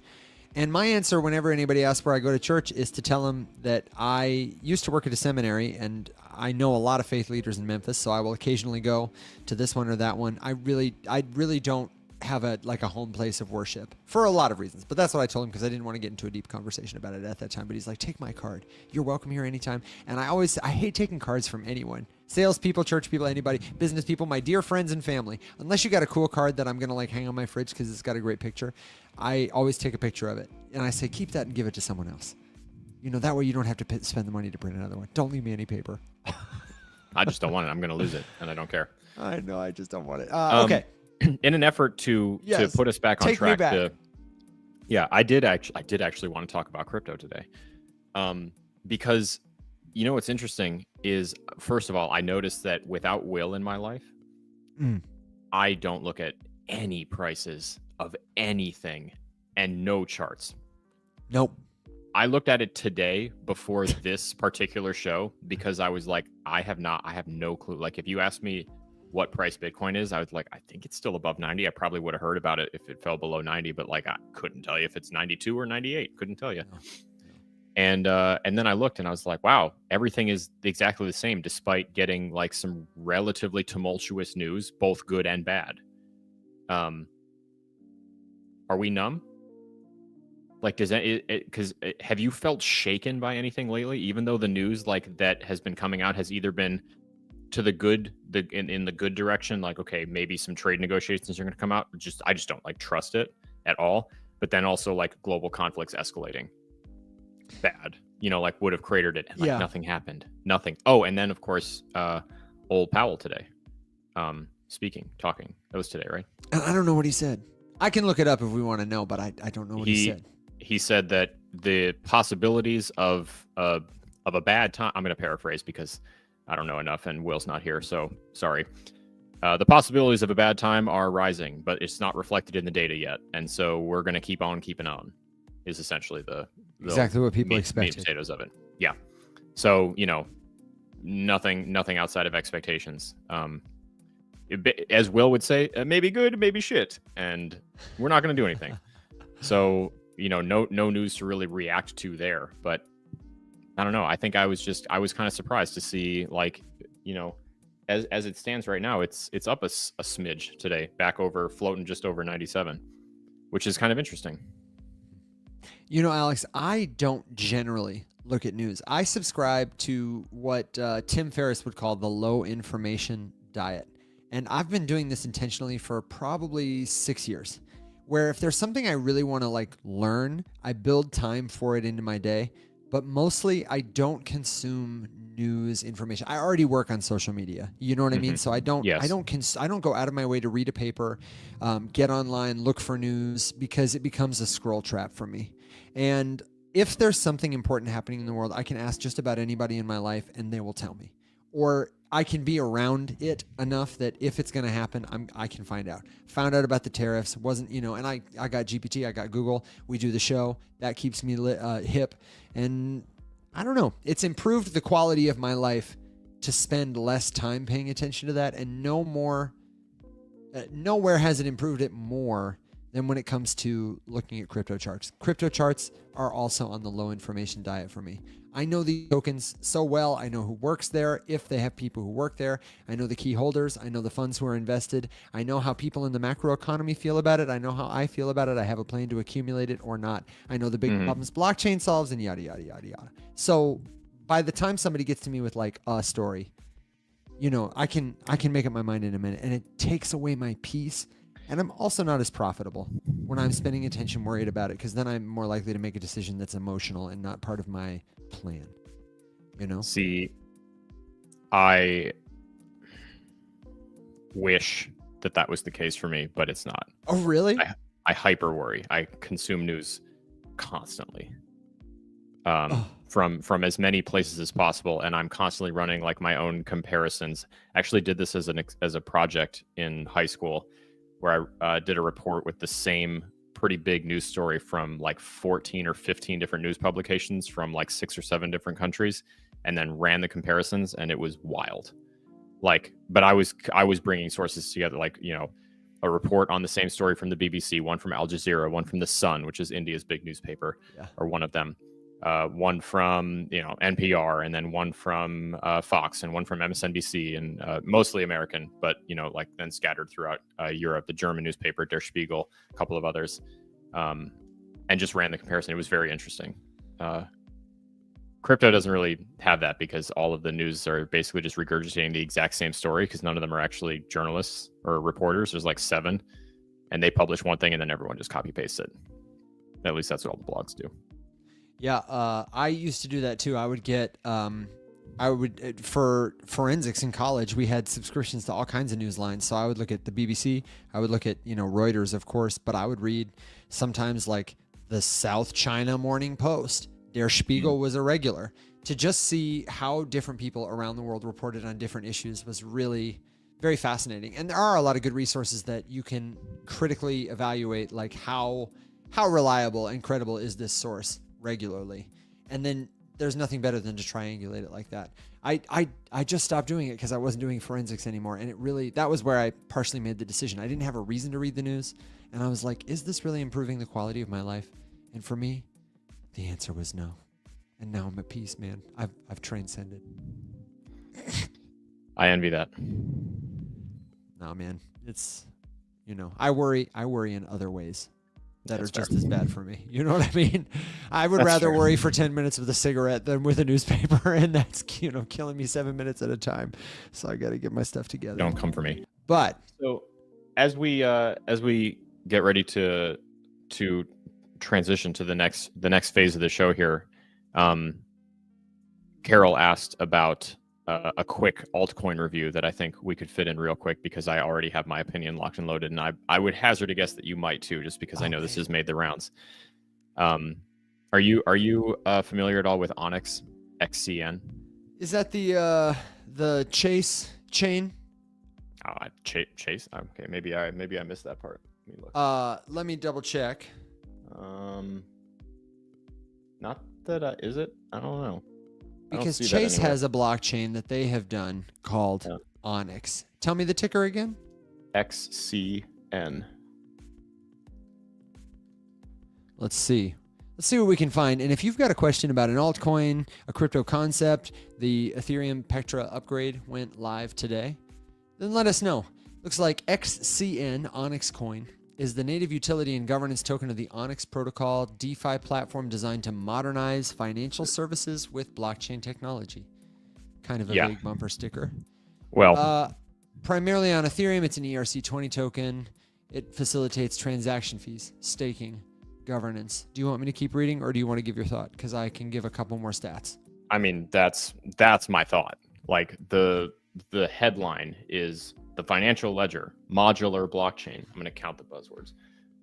And my answer whenever anybody asks where I go to church is to tell them that I used to work at a seminary and I know a lot of faith leaders in Memphis, so I will occasionally go to this one or that one. I really don't have a home place of worship for a lot of reasons, but that's what I told him because I didn't want to get into a deep conversation about it at that time. But he's like, take my card. You're welcome here anytime. And I hate taking cards from anyone. Salespeople, church people, anybody, business people, my dear friends and family. Unless you got a cool card that I'm going to like hang on my fridge because it's got a great picture, I always take a picture of it. And I say, keep that and give it to someone else. You know, that way you don't have to spend the money to print another one. Don't leave me any paper. I just don't want it. I'm going to lose it, and I don't care. I know. I just don't want it. Okay. In an effort to put us back on Take me track, back. I did actually want to talk about crypto today, because you know what's interesting is, first of all, I noticed that without Will in my life, I don't look at any prices of anything and no charts. Nope. I looked at it today before this particular show because I was like, I have no clue. Like, if you asked me what price Bitcoin is, I was like, I think it's still above 90. I probably would have heard about it if it fell below 90, but like, I couldn't tell you if it's 92 or 98. Couldn't tell you. And then I looked and I was like, wow, everything is exactly the same, despite getting like some relatively tumultuous news, both good and bad. Are we numb? Like, does that, because have you felt shaken by anything lately? Even though the news like that has been coming out has either been to the good, in the good direction, like, okay, maybe some trade negotiations are going to come out. I just don't like trust it at all. But then also like global conflicts escalating, bad. You know, like would have cratered it, and like nothing happened, nothing. Oh, and then of course, old Powell today, talking. That was today, right? I don't know what he said. I can look it up if we want to know, but I don't know what he said. He said that the possibilities of a bad time. I'm going to paraphrase because I don't know enough, and Will's not here, so sorry. The possibilities of a bad time are rising, but it's not reflected in the data yet, and so we're going to keep on keeping on. Is essentially the exactly what people expected. Meat and potatoes of it. Yeah. So you know, nothing outside of expectations. As Will would say, maybe good, maybe shit, and we're not going to do anything. So you know, no news to really react to there, but. I don't know. I think I was kind of surprised to see, like, you know, as it stands right now, it's up a smidge today, back over, floating just over 97, which is kind of interesting. You know, Alex, I don't generally look at news. I subscribe to what Tim Ferriss would call the low information diet. And I've been doing this intentionally for probably 6 years, where if there's something I really want to like learn, I build time for it into my day. But mostly I don't consume news information. I already work on social media. You know what I mean? So I don't go out of my way to read a paper, get online, look for news, because it becomes a scroll trap for me. And if there's something important happening in the world, I can ask just about anybody in my life and they will tell me. Or I can be around it enough that if it's going to happen, I can find out. Found out about the tariffs, wasn't, you know, and I got GPT, I got Google. We do the show. That keeps me hip. And I don't know. It's improved the quality of my life to spend less time paying attention to that, and no more. Nowhere has it improved it more than when it comes to looking at crypto charts. Crypto charts are also on the low information diet for me. I know the tokens so well. I know who works there, if they have people who work there. I know the key holders. I know the funds who are invested. I know how people in the macro economy feel about it. I know how I feel about it. I have a plan to accumulate it or not. I know the big problems blockchain solves, and yada, yada, yada, yada. So by the time somebody gets to me with like a story, you know, I can make up my mind in a minute, and it takes away my peace. And I'm also not as profitable when I'm spending attention worried about it, because then I'm more likely to make a decision that's emotional and not part of my plan. You know? See, I wish that was the case for me, but it's not. Oh, really? I hyper worry. I consume news constantly. From as many places as possible, and I'm constantly running like my own comparisons. I actually did this as a project in high school, where I did a report with the same pretty big news story from like 14 or 15 different news publications from like 6 or 7 different countries, and then ran the comparisons, and it was wild. Like, but I was bringing sources together, like, you know, a report on the same story from the BBC, one from Al Jazeera, one from the Sun, which is India's big newspaper, or one of them, one from NPR, and then one from Fox, and one from MSNBC, and mostly American, but like then scattered throughout Europe, the German newspaper Der Spiegel, a couple of others, and just ran the comparison. It was very interesting. Crypto doesn't really have that because all of the news are basically just regurgitating the exact same story because none of them are actually journalists or reporters. There's like 7, and they publish one thing and then everyone just copy pastes it. At least that's what all the blogs do. Yeah, I used to do that too. I would get, for forensics in college, we had subscriptions to all kinds of news lines. So I would look at the BBC, I would look at, Reuters, of course, but I would read sometimes like the South China Morning Post. Der Spiegel was a regular. To just see how different people around the world reported on different issues was really very fascinating. And there are a lot of good resources that you can critically evaluate, like how reliable and credible is this source regularly. And then there's nothing better than to triangulate it like that. I just stopped doing it because I wasn't doing forensics anymore. And that was where I partially made the decision. I didn't have a reason to read the news. And I was like, is this really improving the quality of my life? And for me, the answer was no. And now I'm at peace, man. I've transcended. I envy that. No, man. It's, I worry in other ways that That's are just fair. as bad for me. You know what I mean? I would That's rather fair. worry for 10 minutes with a cigarette than with a newspaper. And that's, killing me 7 minutes at a time. So I got to get my stuff together. Don't come for me. But So as we get ready to transition to the next phase of the show here, Carol asked about a quick altcoin review that I think we could fit in real quick because I already have my opinion locked and loaded, and I would hazard a guess that you might too, just because I know this has made the rounds. Are you familiar at all with Onyx XCN? is that the Chase chain? Chase. Okay, maybe I missed that part. Let me look. Let me double check. Not that is it? I don't know. I don't Because see that Chase anywhere. has a blockchain that they have done called Onyx. Tell me the ticker again. XCN. Let's see what we can find. And if you've got a question about an altcoin, a crypto concept, the Ethereum Pectra upgrade went live today, then let us know. Looks like XCN, Onyx Coin, is the native utility and governance token of the Onyx protocol DeFi platform designed to modernize financial services with blockchain technology. Kind of a big bumper sticker. Well, Primarily on Ethereum, it's an ERC20 token. It facilitates transaction fees, staking, governance. Do you want me to keep reading, or do you want to give your thought? Because I can give a couple more stats. I mean, that's my thought. Like the headline is the financial ledger, modular blockchain. I'm going to count the buzzwords.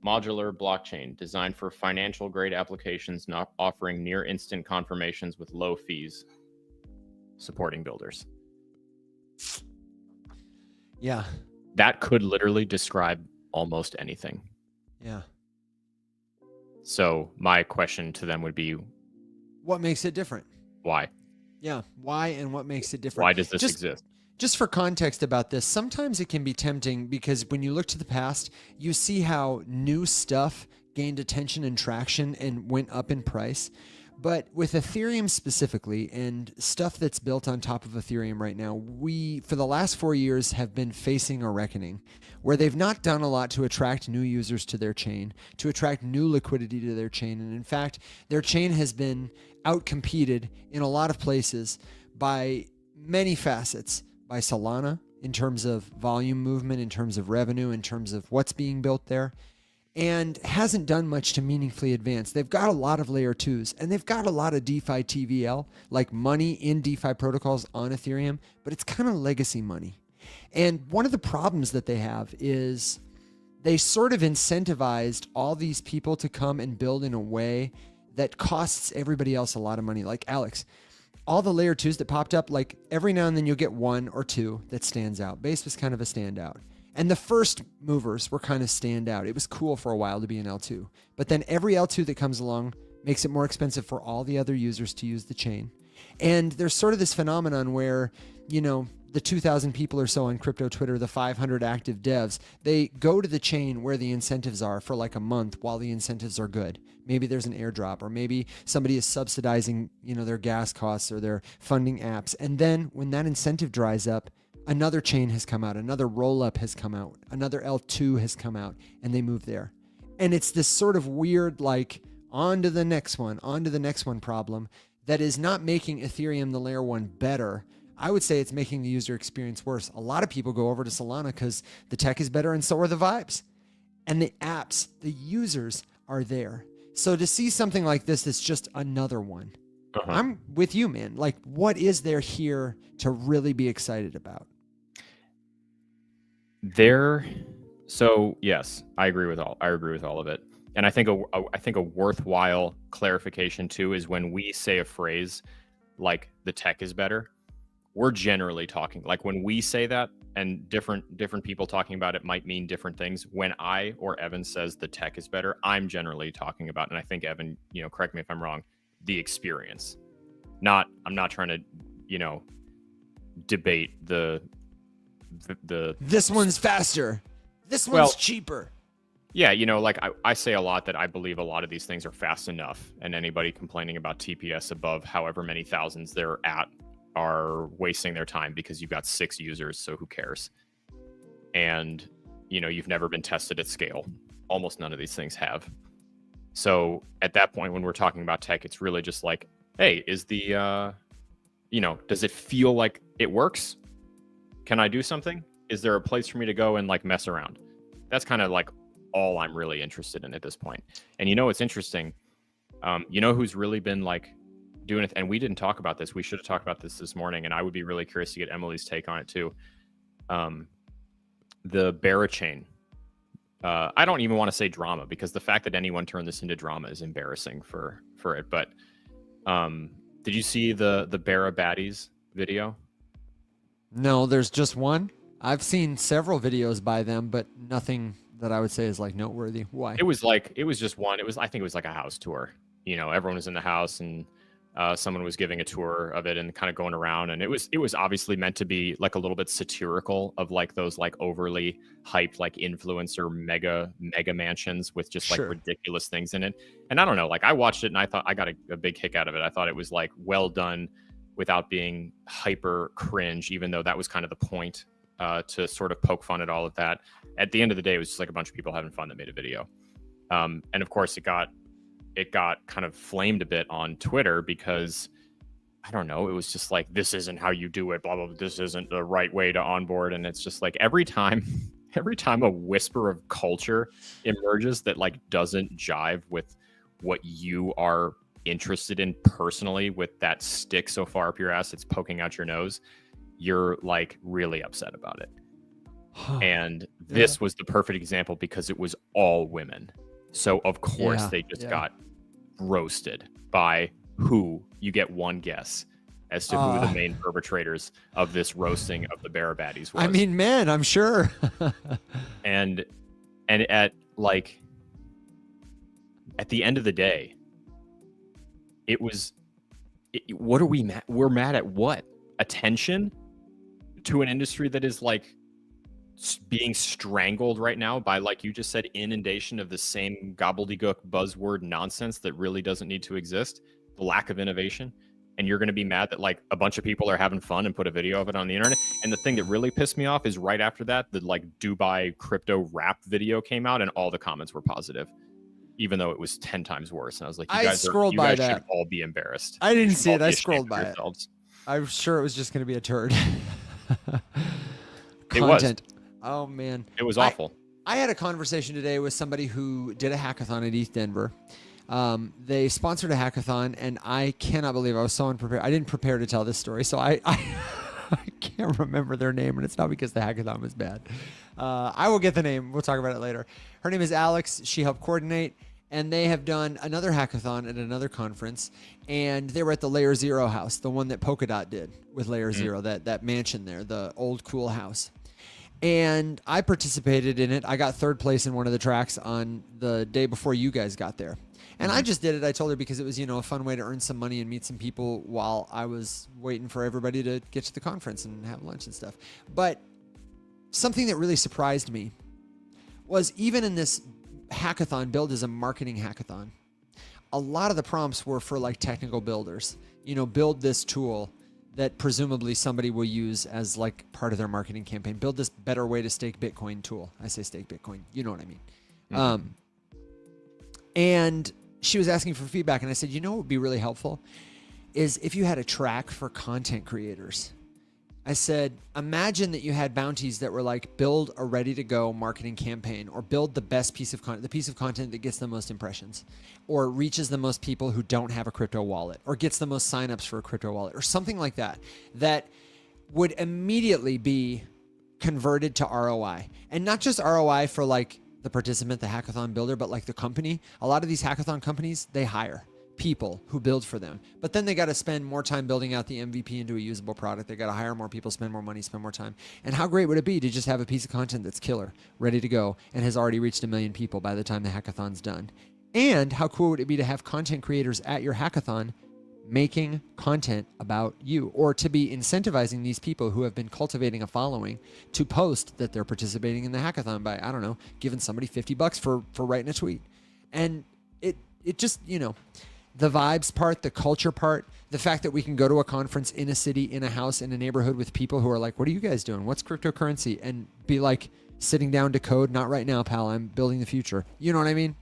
Modular blockchain designed for financial grade applications, not offering near instant confirmations with low fees, supporting builders. Yeah. That could literally describe almost anything. Yeah. So my question to them would be, What makes it different? why? Yeah. Why and what makes it different? Why does this exist? Just for context about this, sometimes it can be tempting because when you look to the past, you see how new stuff gained attention and traction and went up in price. But with Ethereum specifically and stuff that's built on top of Ethereum right now, we, for the last 4 years, have been facing a reckoning where they've not done a lot to attract new users to their chain, to attract new liquidity to their chain. And in fact, their chain has been outcompeted in a lot of places by many facets. By Solana in terms of volume movement, in terms of revenue, in terms of what's being built there, and hasn't done much to meaningfully advance. They've got a lot of layer 2s, and they've got a lot of DeFi TVL, like money in DeFi protocols on Ethereum, but it's kind of legacy money. And one of the problems that they have is they sort of incentivized all these people to come and build in a way that costs everybody else a lot of money. Like Alex, all the layer 2s that popped up, like every now and then you'll get one or two that stands out. Base was kind of a standout. And the first movers were kind of standout. It was cool for a while to be an L2. But then every L2 that comes along makes it more expensive for all the other users to use the chain. And there's sort of this phenomenon where, the 2,000 people or so on crypto Twitter, the 500 active devs, they go to the chain where the incentives are for like a month while the incentives are good. Maybe there's an airdrop, or maybe somebody is subsidizing, their gas costs, or they're funding apps. And then when that incentive dries up, another chain has come out, another roll-up has come out, another L2 has come out, and they move there. And it's this sort of weird, like, on to the next one problem that is not making Ethereum, the layer 1, better. I would say it's making the user experience worse. A lot of people go over to Solana because the tech is better and so are the vibes. And the apps, the users are there. So to see something like this, it's just another one. I'm with you, man. Like, what is there here to really be excited about? So yes, I agree with all of it. And I think a worthwhile clarification too is when we say a phrase like the tech is better, we're generally talking, like when we say that, and different people talking about it might mean different things. When I or Evan says the tech is better, I'm generally talking about, and I think Evan, correct me if I'm wrong, the experience. I'm not trying to, debate the this one's faster. This one's cheaper. Yeah, like I say a lot that I believe a lot of these things are fast enough, and anybody complaining about TPS above however many thousands they're at are wasting their time because you've got 6 users, so who cares? And, you've never been tested at scale. Almost none of these things have. So at that point, when we're talking about tech, it's really just like, hey, is the, does it feel like it works? Can I do something? Is there a place for me to go and like mess around? That's kind of like all I'm really interested in at this point. And it's interesting. Who's really been like doing it, and we didn't talk about this. We should have talked about this morning, and I would be really curious to get Emily's take on it too. The Barachain. I don't even want to say drama, because the fact that anyone turned this into drama is embarrassing for it. But did you see the Bara Baddies video? No, there's just one. I've seen several videos by them, but nothing that I would say is like noteworthy. Why? It was just one. I think it was like a house tour. Everyone was in the house, and someone was giving a tour of it and kind of going around, and it was obviously meant to be like a little bit satirical of like those like overly hyped like influencer mega mansions with just like ridiculous things in it. And I don't know, like I watched it and I thought I got a big kick out of it. I thought it was like well done without being hyper cringe, even though that was kind of the point, to sort of poke fun at all of that. At the end of the day, it was just like a bunch of people having fun that made a video. And of course it got kind of flamed a bit on Twitter because, I don't know, it was just like, this isn't how you do it, blah, blah, blah, this isn't the right way to onboard. And it's just like every time a whisper of culture emerges that like doesn't jive with what you are interested in personally, with that stick so far up your ass it's poking out your nose, you're like really upset about it. And this was the perfect example because it was all women. So of course they just got roasted by who? You get one guess as to who the main perpetrators of this roasting of the Bara Baddies was. I mean, man, I'm sure. and at the end of the day, what are we mad? We're mad at what? Attention to an industry that is like being strangled right now by, like you just said, inundation of the same gobbledygook buzzword nonsense that really doesn't need to exist, the lack of innovation. And you're going to be mad that like a bunch of people are having fun and put a video of it on the internet. And the thing that really pissed me off is right after that, the like Dubai crypto rap video came out and all the comments were positive, even though it was 10 times worse. And I was like, you guys should all be embarrassed. I didn't see it. I scrolled by it. Yourselves. I'm sure it was just going to be a turd. It was. Oh, man. It was awful. I had a conversation today with somebody who did a hackathon at ETH Denver. They sponsored a hackathon, and I cannot believe I was so unprepared. I didn't prepare to tell this story, so I can't remember their name, and it's not because the hackathon was bad. I will get the name. We'll talk about it later. Her name is Alex. She helped coordinate, and they have done another hackathon at another conference, and they were at the Layer Zero house, the one that Polkadot did with Layer Zero, that mansion there, the old cool house. And I participated in it. I got third place in one of the tracks on the day before you guys got there. And I just did it. I told her because it was, a fun way to earn some money and meet some people while I was waiting for everybody to get to the conference and have lunch and stuff. But something that really surprised me was even in this hackathon, billed as a marketing hackathon, a lot of the prompts were for like technical builders. Build this tool that presumably somebody will use as like part of their marketing campaign. Build this better way to stake Bitcoin tool. I say stake Bitcoin. You know what I mean? Mm-hmm. And she was asking for feedback, and I said, what would be really helpful is if you had a track for content creators. I said, imagine that you had bounties that were like, build a ready-to-go marketing campaign, or build the best piece of content, the piece of content that gets the most impressions, or reaches the most people who don't have a crypto wallet, or gets the most signups for a crypto wallet, or something like that, that would immediately be converted to ROI. And not just ROI for like the participant, the hackathon builder, but like the company. A lot of these hackathon companies, they hire people who build for them, but then they got to spend more time building out the MVP into a usable product. They got to hire more people, spend more money, spend more time. And how great would it be to just have a piece of content that's killer, ready to go, and has already reached 1 million people by the time the hackathon's done? And how cool would it be to have content creators at your hackathon making content about you, or to be incentivizing these people who have been cultivating a following to post that they're participating in the hackathon by, I don't know, giving somebody $50 for writing a tweet. And it just, the vibes part, the culture part, the fact that we can go to a conference in a city, in a house, in a neighborhood with people who are like, what are you guys doing? What's cryptocurrency? And be like sitting down to code. Not right now, pal. I'm building the future. You know what I mean?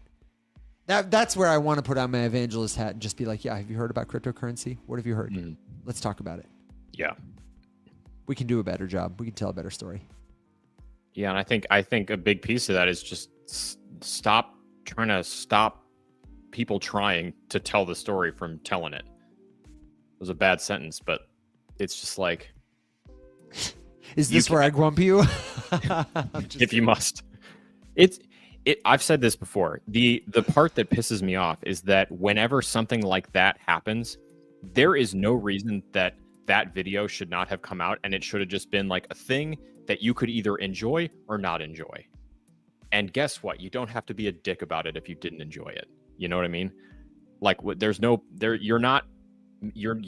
That's where I want to put on my evangelist hat and just be like, yeah, have you heard about cryptocurrency? What have you heard? Let's talk about it. Yeah. We can do a better job. We can tell a better story. Yeah. And I think a big piece of that is just stop trying to stop people trying to tell the story from telling it. It was a bad sentence, but it's just like, is this where I grump you? If you must. I've said this before. The part that pisses me off is that whenever something like that happens, there is no reason that video should not have come out, and it should have just been like a thing that you could either enjoy or not enjoy. And guess what? You don't have to be a dick about it if you didn't enjoy it. You know what I mean? Like, you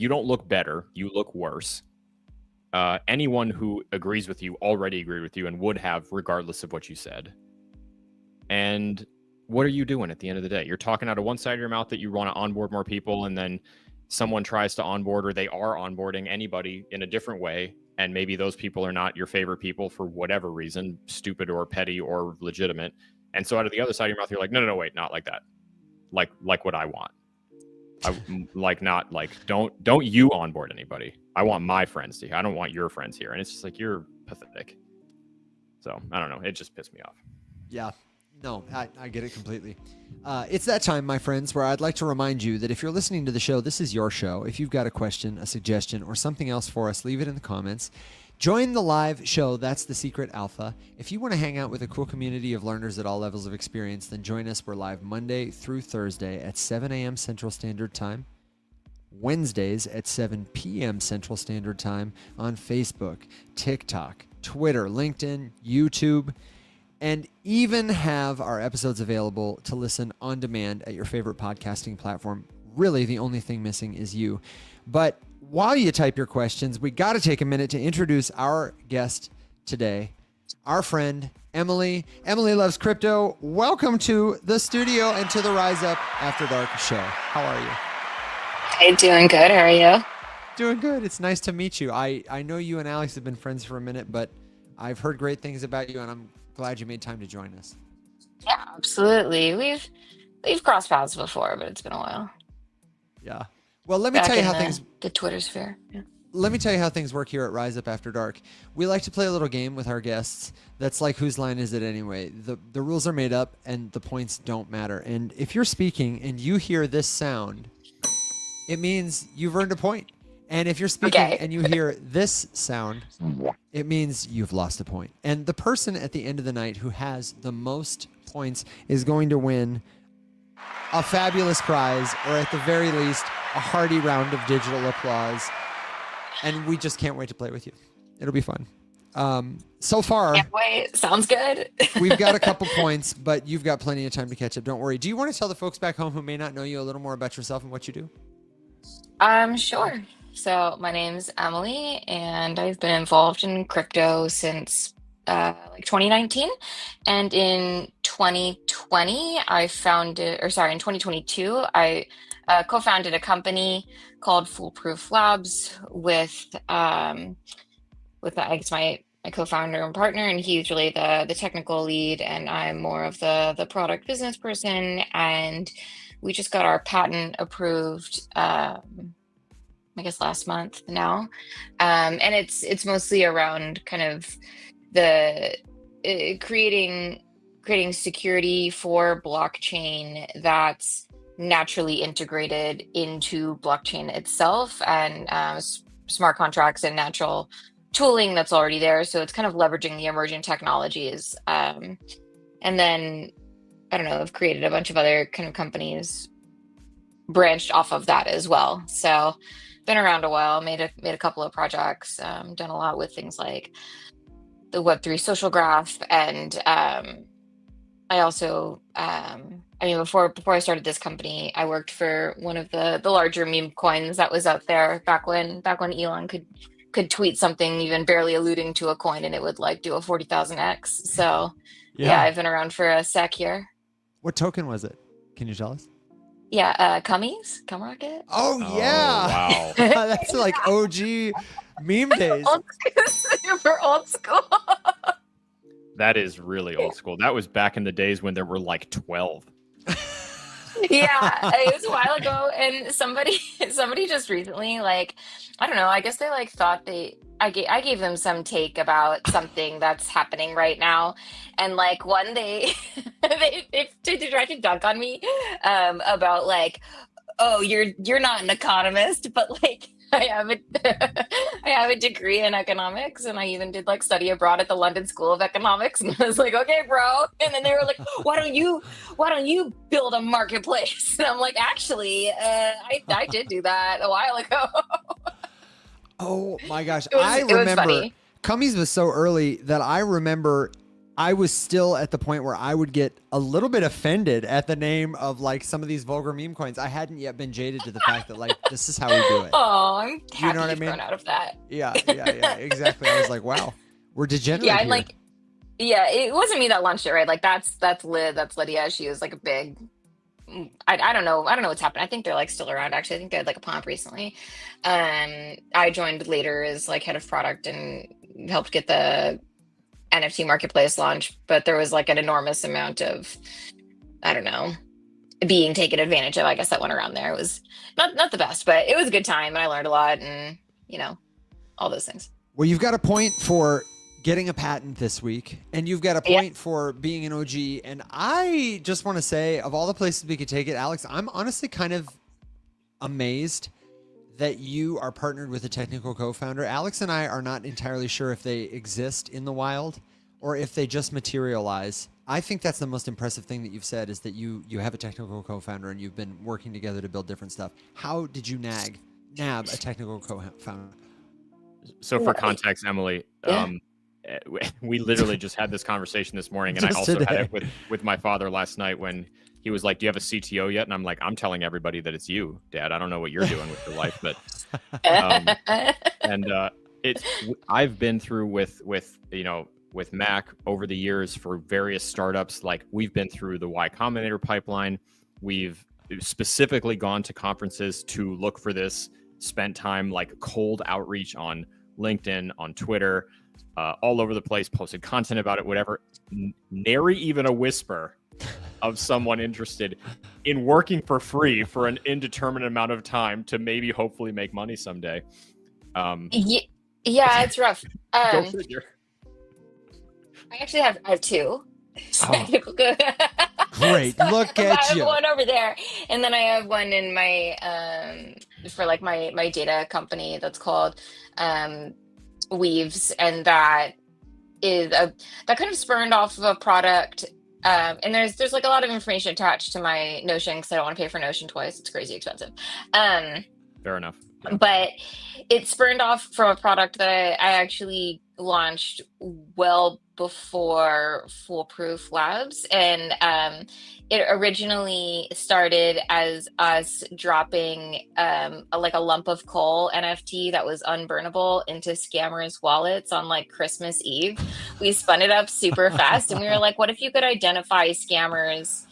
don't look better. You look worse. Anyone who agrees with you already agreed with you and would have regardless of what you said. And what are you doing at the end of the day? You're talking out of one side of your mouth that you want to onboard more people, and then someone tries to onboard, or they are onboarding anybody in a different way, and maybe those people are not your favorite people for whatever reason, stupid or petty or legitimate. And so out of the other side of your mouth, you're like, no, wait, not like that. Like what I want. Don't you onboard anybody. I want my friends to here. I don't want your friends here. And it's just like, you're pathetic. So I don't know. It just pissed me off. Yeah. No, I get it completely. It's that time, my friends, where I'd like to remind you that if you're listening to the show, this is your show. If you've got a question, a suggestion, or something else for us, leave it in the comments. Join the live show. That's the secret alpha. If you want to hang out with a cool community of learners at all levels of experience, then join us. We're live Monday through Thursday at 7 a.m. Central Standard Time, Wednesdays at 7 p.m. Central Standard Time on Facebook, TikTok, Twitter, LinkedIn, YouTube, and even have our episodes available to listen on demand at your favorite podcasting platform. Really, the only thing missing is you. But while you type your questions, we got to take a minute to introduce our guest today, our friend, Emily. Emily loves crypto. Welcome to the studio and to the Rise Up After Dark show. How are you? Hey, doing good. How are you? Doing good. It's nice to meet you. I know you and Alex have been friends for a minute, but I've heard great things about you, and I'm glad you made time to join us. Yeah, absolutely. We've crossed paths before, but it's been a while. Yeah. Well, let me Back tell you in how the Twitter sphere. Yeah. Let me tell you how things work here at Rise Up After Dark. We like to play a little game with our guests that's like, whose line is it anyway? The rules are made up and the points don't matter. And if you're speaking and you hear this sound, it means you've earned a point. And if you're speaking and you hear this sound, it means you've lost a point. And the person at the end of the night who has the most points is going to win a fabulous prize, or at the very least, a hearty round of digital applause. And we just can't wait to play with you. It'll be fun. So far, Can't wait. Sounds good. we've got a couple points, but you've got plenty of time to catch up. Don't worry. Do you want to tell the folks back home who may not know you a little more about yourself and what you do? Sure. So my name's Emily, and I've been involved in crypto since like 2019. And in 2020, in 2022, I co-founded a company called Foolproof Labs with I guess my co-founder and partner, and he's really the technical lead, and I'm more of the product business person. And we just got our patent approved, I guess last month now, and it's mostly around kind of the creating security for blockchain that's naturally integrated into blockchain itself, and smart contracts and natural tooling that's already there. So it's kind of leveraging the emerging technologies. And then, I don't know, I've created a bunch of other kind of companies branched off of that as well. So been around a while, made a couple of projects, done a lot with things like the Web3 social graph. And I also, before I started this company, I worked for one of the larger meme coins that was out there back when Elon could tweet something even barely alluding to a coin and it would like do a 40,000x. So yeah, I've been around for a sec here. What token was it? Can you tell us? Yeah, Cummies, Cum Rocket. Oh yeah. Oh, wow. That's like OG meme days. Super old school. That is really old school. That was back in the days when there were like 12. Yeah, it was a while ago, and somebody just recently, like, I don't know, I guess they like thought I gave them some take about something that's happening right now, and like one day they tried to dunk on me about like, oh, you're not an economist, but like I have a degree in economics, and I even did like study abroad at the London School of Economics. And I was like, okay, bro. And then they were like, why don't you build a marketplace? And I'm like, actually, I did do that a while ago. Oh my gosh. It was I remember funny. Cummies was so early that I remember I was still at the point where I would get a little bit offended at the name of like some of these vulgar meme coins. I hadn't yet been jaded to the fact that like, this is how we do it. Oh, I'm happy You know what I you've mean? grown out of that. Yeah, exactly. I was like, wow, we're degenerate Yeah, here. and like, yeah, it wasn't me that launched it, right? Like that's Lydia. She was like a big. I don't know what's happened. I think they're like still around. Actually, I think they had like a pump recently. I joined later as like head of product and helped get the NFT marketplace launch, but there was like an enormous amount of, I don't know, being taken advantage of. I guess that went around there. It was not the best, but it was a good time, and I learned a lot, and all those things. Well, you've got a point for getting a patent this week, and you've got a point for being an OG. And I just want to say, of all the places we could take it, Alex, I'm honestly kind of amazed that you are partnered with a technical co-founder. Alex and I are not entirely sure if they exist in the wild or if they just materialize. I think that's the most impressive thing that you've said, is that you have a technical co-founder and you've been working together to build different stuff. How did you nab a technical co-founder? So for context, Emily, we literally just had this conversation this morning, and I also had it with my father last night when he was like, do you have a CTO yet? And I'm like, I'm telling everybody that it's you, Dad. I don't know what you're doing with your life, but I've been through with Mac over the years for various startups. Like, we've been through the Y Combinator pipeline. We've specifically gone to conferences to look for this, spent time like cold outreach on LinkedIn, on Twitter, all over the place, posted content about it, whatever. Nary even a whisper of someone interested in working for free for an indeterminate amount of time to maybe hopefully make money someday. Yeah, it's rough. Go figure. I actually have two. Oh. Great. Look at I have you. one over there, and then I have one in my for like my data company that's called Weaves, and that kind of spurned off of a product. And there's like a lot of information attached to my Notion because I don't want to pay for Notion twice. It's crazy expensive. Fair enough. Yeah. But it spurned off from a product that I actually launched well before Foolproof Labs, and it originally started as us dropping like a lump of coal NFT that was unburnable into scammers' wallets on like Christmas Eve. We spun it up super fast, and we were like, "What if you could identify scammers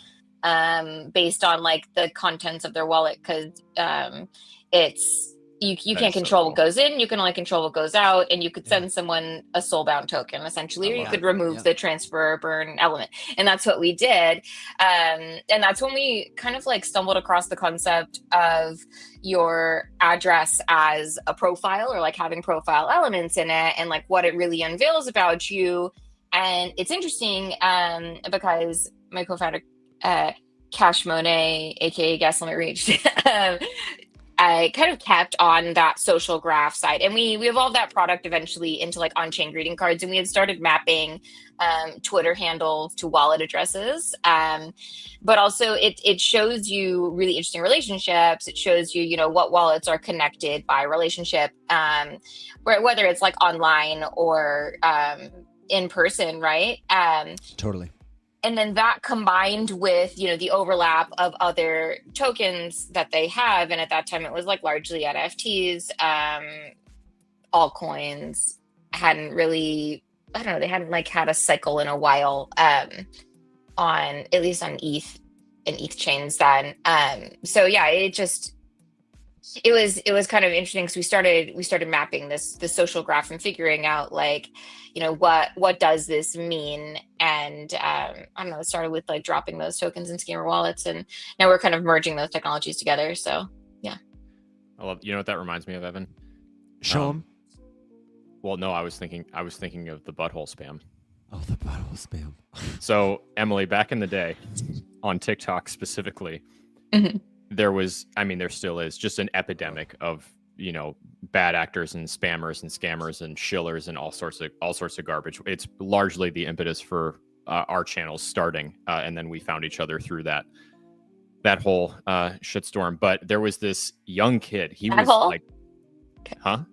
based on like the contents of their wallet? Because it's you can't control what goes in, you can only control what goes out, and you could send someone a soulbound token essentially, or you could remove the transfer or burn element." And that's what we did. And that's when we kind of like stumbled across the concept of your address as a profile, or like having profile elements in it, and like what it really unveils about you. And it's interesting because my co-founder, Cash Monet, aka Gaslamit Reach, I kind of kept on that social graph side, and we evolved that product eventually into like on-chain greeting cards, and we had started mapping Twitter handles to wallet addresses. But also it shows you really interesting relationships. It shows you, what wallets are connected by relationship, whether it's like online or in person, right? Totally. And then that combined with, the overlap of other tokens that they have. And at that time, it was like largely NFTs, altcoins hadn't really, I don't know, they hadn't like had a cycle in a while on, at least on ETH and ETH chains then. So yeah, it was kind of interesting because we started mapping this social graph and figuring out like, what does this mean? And I don't know, it started with like dropping those tokens in scammer wallets, and now we're kind of merging those technologies together. So yeah. I love, what that reminds me of, Evan? Show them. Well, no, I was thinking of the butthole spam. Oh, the butthole spam. So Emily, back in the day on TikTok specifically, there was, there still is just an epidemic of, bad actors and spammers and scammers and shillers and all sorts of garbage. It's largely the impetus for our channels starting, and then we found each other through that whole shitstorm. But there was this young kid. He was like, huh?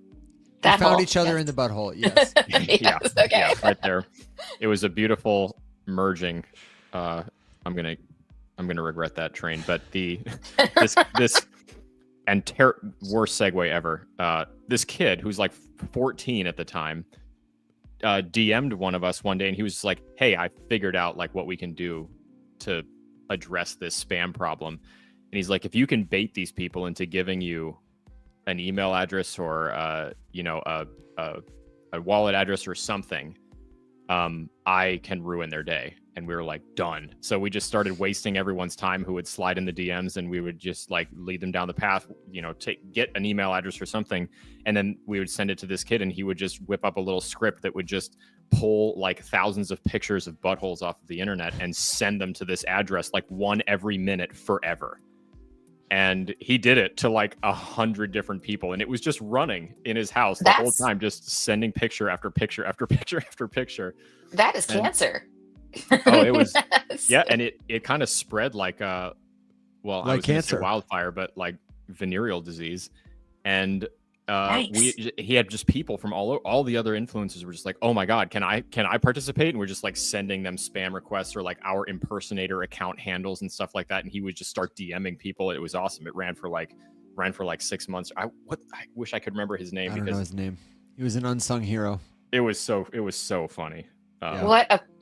We found each other in the butthole. Yes. Yes, okay. Yeah, right there. It was a beautiful merging. I'm gonna regret that train, but this worst segue ever. This kid who's like 14 at the time DM'd one of us one day, and he was just like, "Hey, I figured out like what we can do to address this spam problem." And he's like, "If you can bait these people into giving you an email address or a wallet address or something, I can ruin their day." And we were like, done. So we just started wasting everyone's time who would slide in the DMs, and we would just like lead them down the path, get an email address or something. And then we would send it to this kid, and he would just whip up a little script that would just pull like thousands of pictures of buttholes off of the internet and send them to this address, like one every minute forever. And he did it to like 100 different people, and it was just running in his house the whole time, just sending picture after picture after picture after picture. That is cancer. Oh, it was, yeah, and it kind of spread like I was cancer, wildfire, but like venereal disease. And nice. he had just people from all the other influencers were just like, "Oh my god, can I participate?" And we're just like sending them spam requests or like our impersonator account handles and stuff like that. And he would just start DMing people. It was awesome. It ran for like 6 months. I wish I could remember his name. I don't know his name. He was an unsung hero. It was so funny.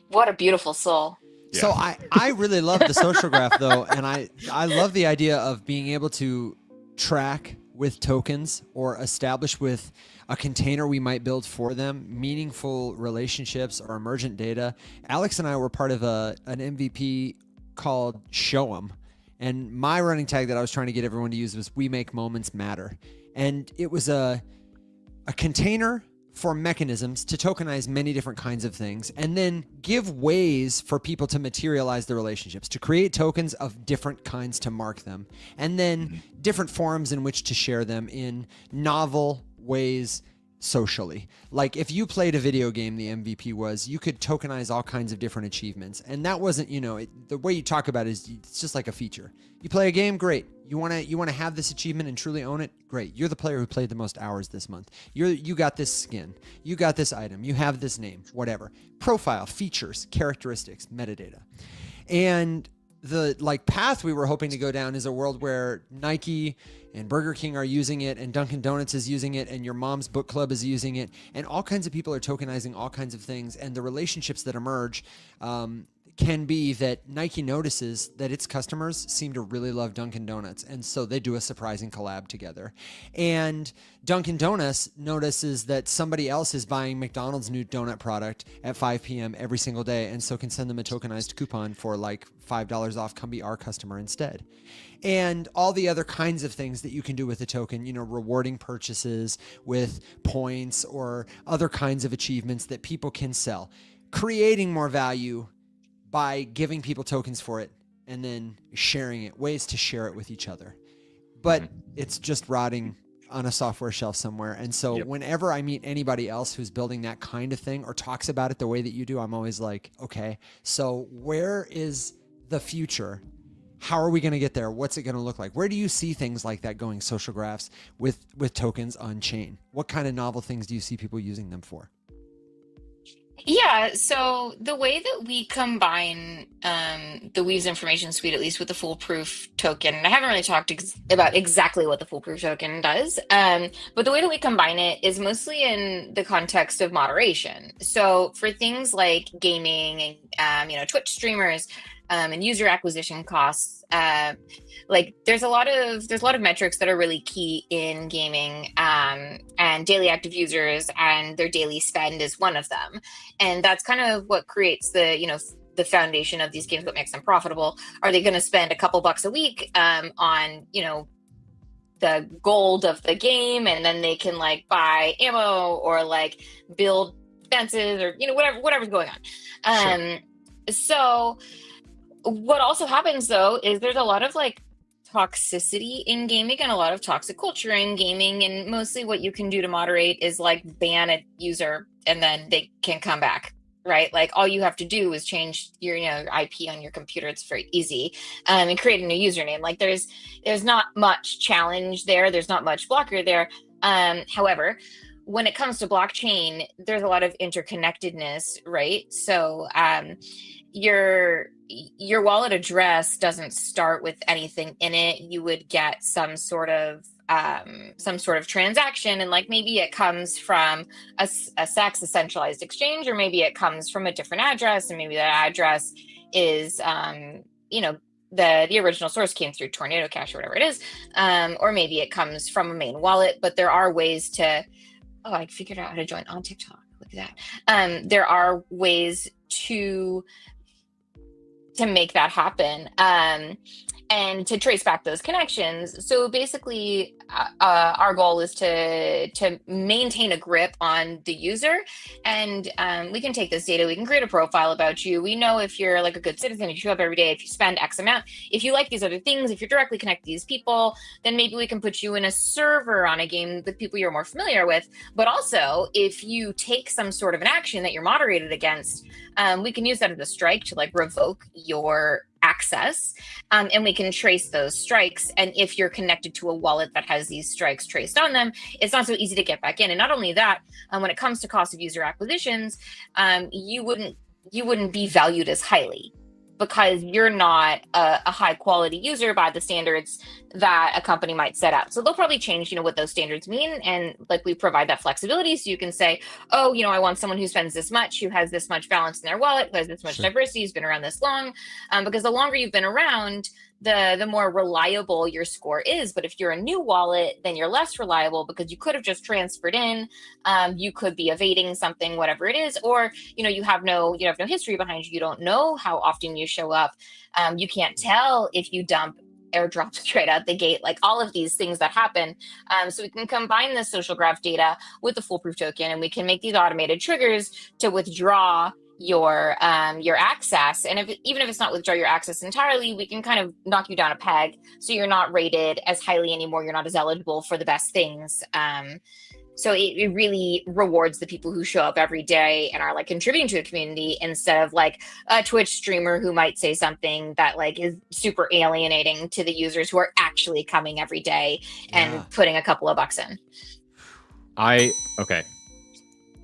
What a beautiful soul. Yeah. So I really love the social graph though, and I love the idea of being able to track with tokens or establish with a container we might build for them meaningful relationships or emergent data. Alex and I were part of an MVP called Show 'em, and my running tag that I was trying to get everyone to use was "We Make Moments Matter," and it was a container for mechanisms to tokenize many different kinds of things, and then give ways for people to materialize the relationships, to create tokens of different kinds to mark them, and then different forums in which to share them in novel ways socially. Like if you played a video game, the MVP was, you could tokenize all kinds of different achievements. And that wasn't, the way you talk about it is it's just like a feature. You play a game, great. You want to have this achievement and truly own it? Great. You're the player who played the most hours this month. You got this skin. You got this item. You have this name, whatever. Profile, features, characteristics, metadata. And the path we were hoping to go down is a world where Nike and Burger King are using it, and Dunkin' Donuts is using it, and your mom's book club is using it, and all kinds of people are tokenizing all kinds of things. And the relationships that emerge can be that Nike notices that its customers seem to really love Dunkin' Donuts, and so they do a surprising collab together. And Dunkin' Donuts notices that somebody else is buying McDonald's new donut product at 5 p.m. every single day, and so can send them a tokenized coupon for like $5 off, come be our customer instead. And all the other kinds of things that you can do with a token, rewarding purchases with points or other kinds of achievements that people can sell, creating more value by giving people tokens for it and then sharing it, ways to share it with each other. But it's just rotting on a software shelf somewhere. And so whenever I meet anybody else who's building that kind of thing or talks about it the way that you do, I'm always like, okay, so where is the future? How are we going to get there? What's it going to look like? Where do you see things like that going, social graphs with tokens on chain? What kind of novel things do you see people using them for? Yeah, so the way that we combine the Weaves information suite, at least with the Foolproof token, and I haven't really talked about exactly what the Foolproof token does, but the way that we combine it is mostly in the context of moderation. So for things like gaming and Twitch streamers and user acquisition costs, there's a lot of metrics that are really key in gaming, and daily active users and their daily spend is one of them, and that's kind of what creates the foundation of these games, what makes them profitable. Are they going to spend a couple bucks a week on the gold of the game, and then they can buy ammo or build fences or whatever's going on. Sure. So what also happens though is there's a lot of toxicity in gaming and a lot of toxic culture in gaming, and mostly what you can do to moderate is ban a user and then they can come back, right? All you have to do is change your IP on your computer. It's very easy, and create a new username. There's not much challenge there. There's not much blocker there. However, when it comes to blockchain, there's a lot of interconnectedness, right? So your wallet address doesn't start with anything in it. You would get some sort of transaction, and maybe it comes from a SEX, a centralized exchange, or maybe it comes from a different address, and maybe that address is the original source came through Tornado Cash or whatever it is, or maybe it comes from a main wallet. But there are ways to I figured out how to join on TikTok. Look at that. There are ways to make that happen, and to trace back those connections. So basically, our goal is to maintain a grip on the user, and we can take this data, we can create a profile about you. We know if you're a good citizen, if you show up every day, if you spend X amount, if you like these other things, if you're directly connected to these people, then maybe we can put you in a server on a game with people you're more familiar with. But also, if you take some sort of an action that you're moderated against, we can use that as a strike to revoke your access, and we can trace those strikes. And if you're connected to a wallet that has these strikes traced on them, it's not so easy to get back in. And not only that, when it comes to cost of user acquisitions, you wouldn't be valued as highly, because you're not a high quality user by the standards that a company might set out. So they'll probably change, what those standards mean. And we provide that flexibility. So you can say, oh, I want someone who spends this much, who has this much balance in their wallet, who has this much diversity, who's been around this long. Because the longer you've been around, the more reliable your score is. But if you're a new wallet, then you're less reliable, because you could have just transferred in, you could be evading something, whatever it is, or you have no history behind you. You don't know how often you show up. You can't tell if you dump airdrop straight out the gate, all of these things that happen. So we can combine the social graph data with the Foolproof token, and we can make these automated triggers to withdraw your access. And even if it's not withdraw your access entirely, we can kind of knock you down a peg, so you're not rated as highly anymore. You're not as eligible for the best things. So it really rewards the people who show up every day and are like contributing to the community, instead of like a Twitch streamer who might say something that like is super alienating to the users who are actually coming every day and putting a couple of bucks in. I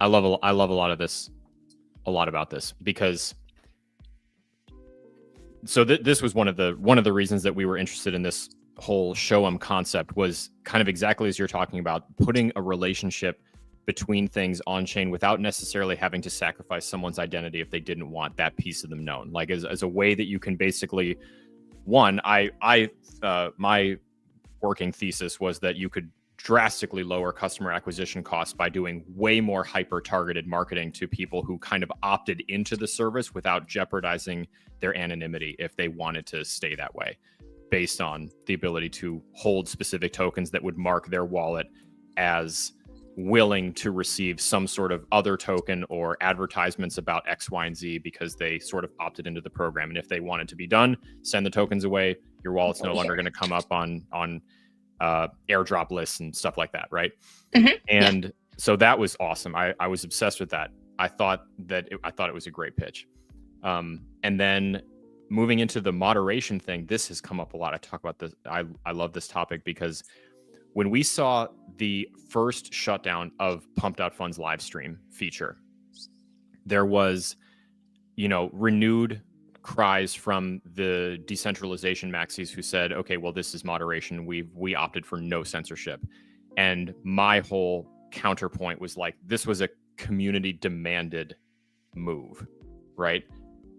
love a lot of this, a lot about this, because so this was one of the reasons that we were interested in this whole show 'em concept, was kind of exactly as you're talking about, putting a relationship between things on chain without necessarily having to sacrifice someone's identity if they didn't want that piece of them known, like as a way that you can basically, one, my working thesis was that you could drastically lower customer acquisition costs by doing way more hyper targeted marketing to people who kind of opted into the service without jeopardizing their anonymity if they wanted to stay that way, based on the ability to hold specific tokens that would mark their wallet as willing to receive some sort of other token or advertisements about X, Y, and Z because they sort of opted into the program. And if they want it to be done, send the tokens away. Your wallet's no longer going to come up on airdrop lists and stuff like that, right? And so that was awesome. I was obsessed with that. I thought it was a great pitch. And then moving into the moderation thing, this has come up a lot. I talk about this. I love this topic because when we saw the first shutdown of Pump.Fund's live stream feature, there was, renewed cries from the decentralization maxis who said, okay, well, this is moderation. We opted for no censorship. And my whole counterpoint was like, this was a community demanded move, right?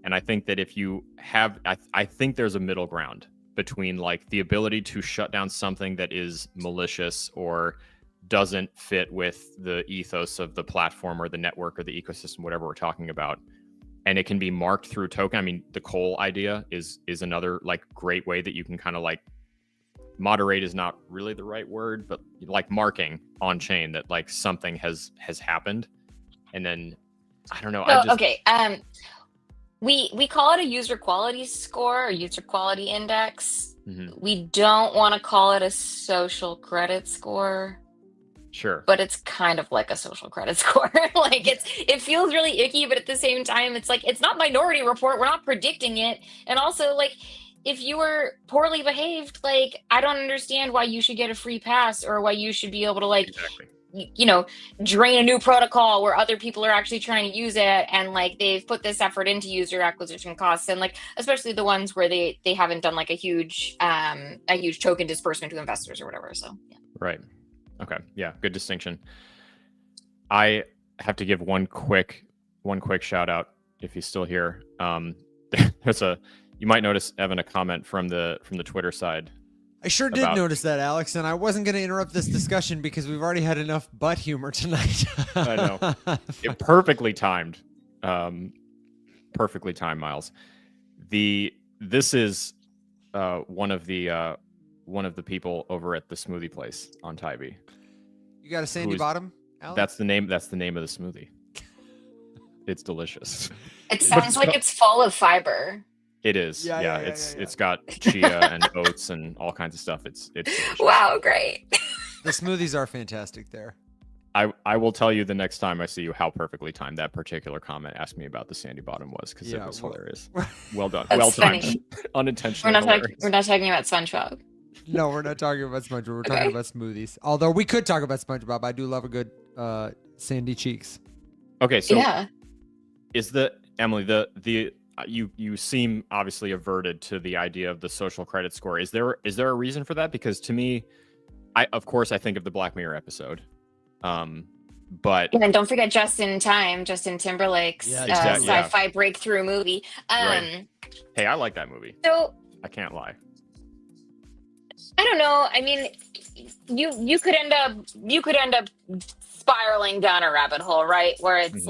And I think that if you have, I think there's a middle ground between like the ability to shut down something that is malicious or doesn't fit with the ethos of the platform or the network or the ecosystem, whatever we're talking about. And it can be marked through token. I mean, the coal idea is another like great way that you can kind of like moderate is not really the right word, but like marking on chain that like something has happened. And then I don't know. So, we call it a user quality score or user quality index. We don't want to call it a social credit score. Sure. But it's kind of like a social credit score. Like it feels really icky, but at the same time, it's like, it's not Minority Report. We're not predicting it. And also like, if you were poorly behaved, like, I don't understand why you should get a free pass or why you should be able to like, drain a new protocol where other people are actually trying to use it. And like, they've put this effort into user acquisition costs. And like, especially the ones where they haven't done like a huge token disbursement to investors or whatever. So, yeah. Right. Okay. Yeah. Good distinction. I have to give one quick shout out if he's still here. You might notice, Evan, a comment from the Twitter side. I sure did notice that, Alex, and I wasn't going to interrupt this discussion because we've already had enough butt humor tonight. I know. It perfectly timed. Perfectly timed, Miles. This is one of the people over at the smoothie place on Tybee. You got a sandy bottom, Alex? That's the name of the smoothie. It's delicious. It sounds like it's full of fiber. It is. Yeah. It's got chia and oats and all kinds of stuff. It's delicious. Wow, great. The smoothies are fantastic there. I will tell you the next time I see you how perfectly timed that particular comment. Ask me about the sandy bottom was, because it was hilarious. Well done. Well timed. Unintentional. We're not talking about SpongeBob. No, we're not talking about SpongeBob. We're talking about smoothies. Although we could talk about SpongeBob. I do love a good sandy cheeks. Okay, so yeah. Is Emily, you seem obviously averted to the idea of the social credit score. Is there a reason for that? Because to me, I think of the Black Mirror episode. But and don't forget Justin Timberlake's sci-fi breakthrough movie. Right. Hey, I like that movie. So I can't lie. I don't know. I mean, you could end up spiraling down a rabbit hole, right? Where it's